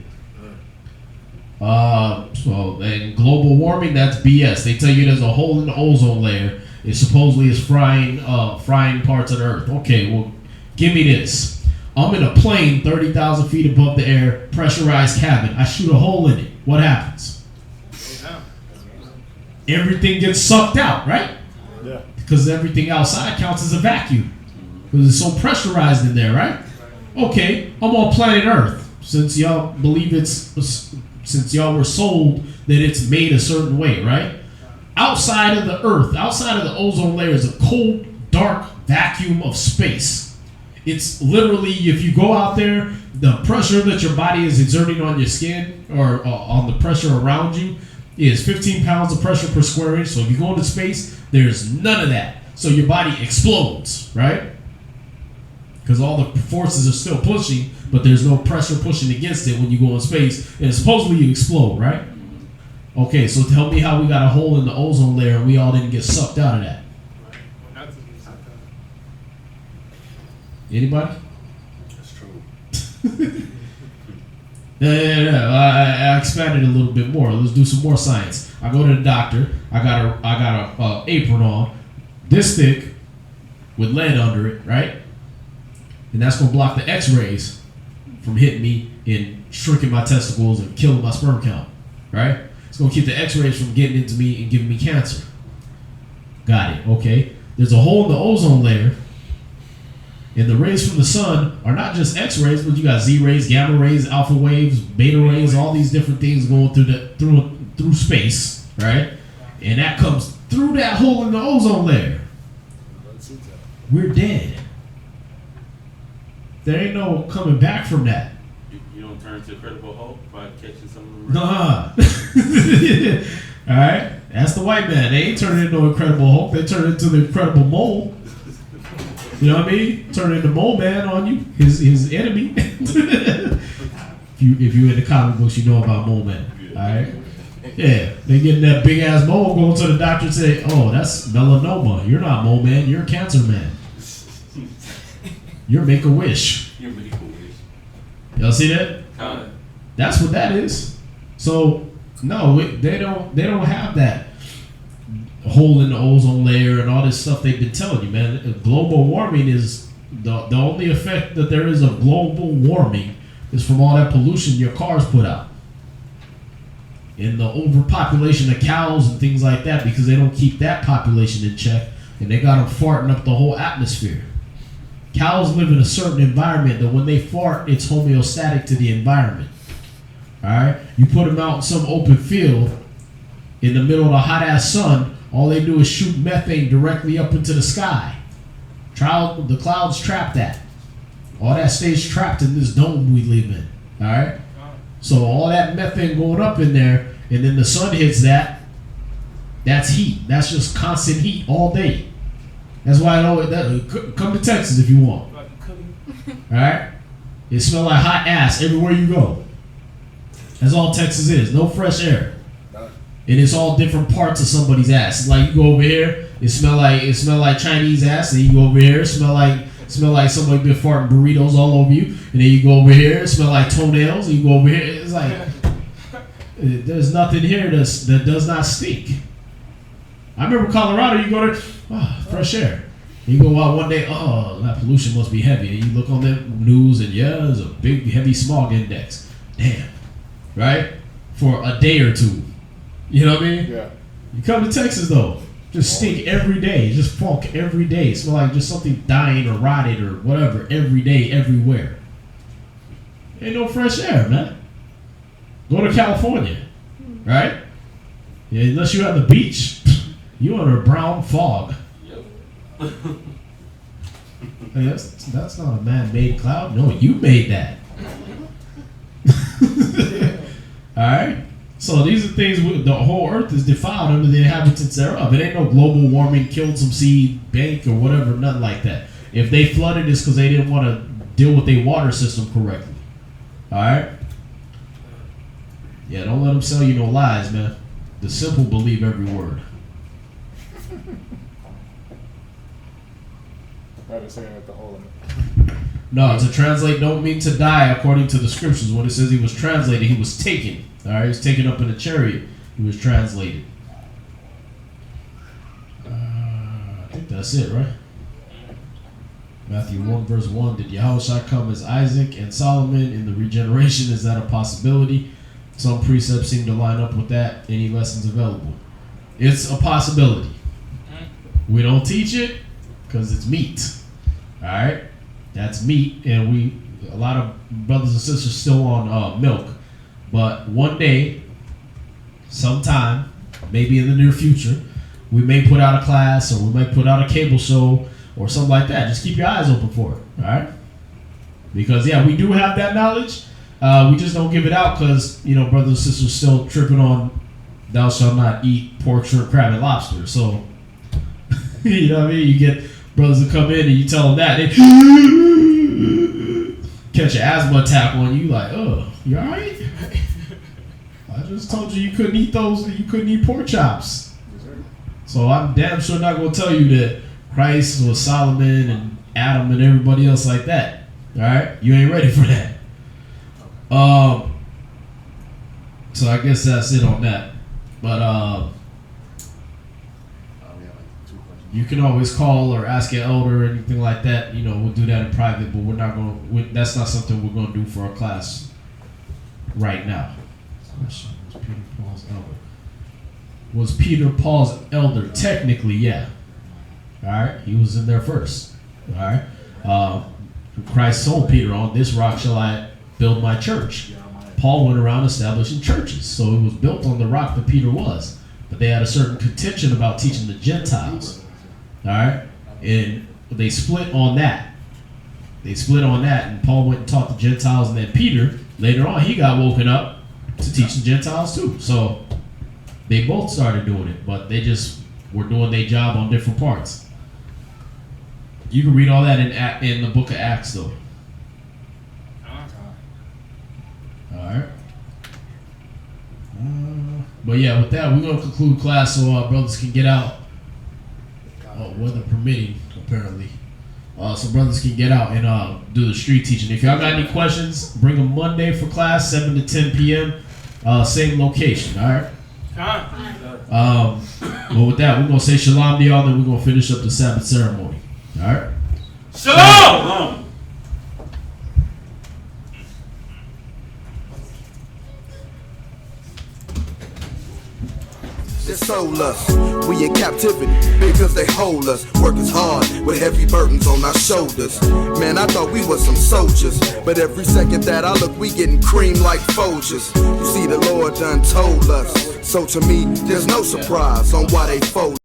And global warming, that's BS. They tell you there's a hole in the ozone layer. It supposedly is frying parts of the earth. Okay, well, give me this. I'm in a plane 30,000 feet above the air, pressurized cabin. I shoot a hole in it. What happens? Everything gets sucked out, right? Yeah. Because everything outside counts as a vacuum. Because it's so pressurized in there, right? Okay, I'm on planet Earth. Since y'all believe since y'all were sold that it's made a certain way, right? Outside of the Earth, outside of the ozone layer is a cold, dark vacuum of space. It's literally, if you go out there, the pressure that your body is exerting on your skin or on the pressure around you is 15 pounds of pressure per square inch. So if you go into space, there's none of that. So your body explodes, right? Because all the forces are still pushing, but there's no pressure pushing against it when you go in space. And supposedly you explode, right? Okay, so tell me how we got a hole in the ozone layer and we all didn't get sucked out of that. Anybody? That's true. I expanded a little bit more. Let's do some more science. I go to the doctor. I got a apron on, this thick, with lead under it, right? And that's gonna block the X-rays from hitting me and shrinking my testicles and killing my sperm count, right? It's gonna keep the X-rays from getting into me and giving me cancer. Got it. Okay. There's a hole in the ozone layer. And the rays from the sun are not just X-rays, but you got Z-rays, gamma rays, alpha waves, beta rays, all these different things going through space, right? And that comes through that hole in the ozone layer. We're dead. There ain't no coming back from that. You don't turn to Incredible Hulk by catching some of them. Nah. All right, that's the white man. They ain't turning into Incredible Hulk. They turn into the Incredible Mole. You know what I mean? Turn into Mole Man on you, his enemy. if you in the comic books, you know about Mole Man. All right. Yeah, they getting that big ass mole, going to the doctor and say, "Oh, that's melanoma. You're not Mole Man. You're Cancer Man. You're Make a Wish." You're Make a Wish. Y'all see that? That's what that is. So no, they don't have that hole in the ozone layer and all this stuff they've been telling you, man. Global warming is the only effect that there is of global warming is from all that pollution your cars put out. And the overpopulation of cows and things like that, because they don't keep that population in check and they got them farting up the whole atmosphere. Cows live in a certain environment that when they fart, it's homeostatic to the environment. All right? You put them out in some open field in the middle of the hot ass sun, all they do is shoot methane directly up into the sky. The clouds trap that. All that stays trapped in this dome we live in. All right? So all that methane going up in there, and then the sun hits that. That's heat. That's just constant heat all day. That's why it always come to Texas if you want. All right, it smells like hot ass everywhere you go. That's all Texas is. No fresh air, and it's all different parts of somebody's ass. It's like you go over here, it smell like Chinese ass, and you go over here, it smell like somebody been farting burritos all over you, and then you go over here, it smell like toenails, and you go over here, it's like there's nothing here that does not stink. I remember Colorado, you go there, fresh air. You go out one day, that pollution must be heavy. And you look on the news and there's a big, heavy smog index. Damn. Right? For a day or two. You know what I mean? Yeah. You come to Texas though, just stink every day. Just funk every day. It smell like just something dying or rotted or whatever every day, everywhere. Ain't no fresh air, man. Go to California. Right? Yeah, unless you're at the beach. You under a brown fog. Yep. Hey, that's not a man-made cloud. No, you made that. All right. So these are things. The whole earth is defiled under the inhabitants thereof. It ain't no global warming, killed some seed bank or whatever. Nothing like that. If they flooded, it's because they didn't want to deal with their water system correctly. All right. Yeah, don't let them sell you no lies, man. The simple believe every word. No, to translate don't mean to die according to the scriptures. When it says he was translated, he was taken. All right, he was taken up in a chariot. He was translated. I think that's it, right? Matthew 1 verse 1. Did Yahushua come as Isaac and Solomon in the regeneration? Is that a possibility? Some precepts seem to line up with that. Any lessons available? It's a possibility. We don't teach it because it's meat. All right, that's meat, and a lot of brothers and sisters still on milk. But one day, sometime, maybe in the near future, we may put out a class or we may put out a cable show or something like that. Just keep your eyes open for it. All right, because we do have that knowledge. We just don't give it out because brothers and sisters still tripping on thou shalt not eat pork, shrimp, crab, and lobster. So you know what I mean? You get brothers that come in and you tell them that, they catch an asthma attack on you, like, oh, you all right? I just told you couldn't eat those, you couldn't eat pork chops. So I'm damn sure not going to tell you that Christ was Solomon and Adam and everybody else like that. All right? You ain't ready for that. So I guess that's it on that. But you can always call or ask an elder or anything like that. We'll do that in private, but we're not going. That's not something we're going to do for our class right now. Was Peter Paul's elder? Was Peter Paul's elder? Technically, yeah. All right, he was in there first. All right. Christ told Peter, "On this rock shall I build my church." Paul went around establishing churches, so it was built on the rock that Peter was. But they had a certain contention about teaching the Gentiles. All right, and they split on that. And Paul went and taught the Gentiles, and then Peter, later on, he got woken up to teach the Gentiles too. So they both started doing it, but they just were doing their job on different parts. You can read all that in the book of Acts, though. All right. But yeah, with that, we're going to conclude class so our brothers can get out. Weather permitting, apparently. So brothers can get out and do the street teaching. If y'all got any questions, bring them Monday for class, 7 to 10 p.m. Same location, all right? But with that, we're going to say shalom to y'all, then we're going to finish up the Sabbath ceremony. All right? Shalom! They sold us, we in captivity because they hold us. Work is hard with heavy burdens on our shoulders. Man, I thought we were some soldiers, but every second that I look, we getting creamed like Folgers. You see, the Lord done told us, so to me, there's no surprise on why they fold.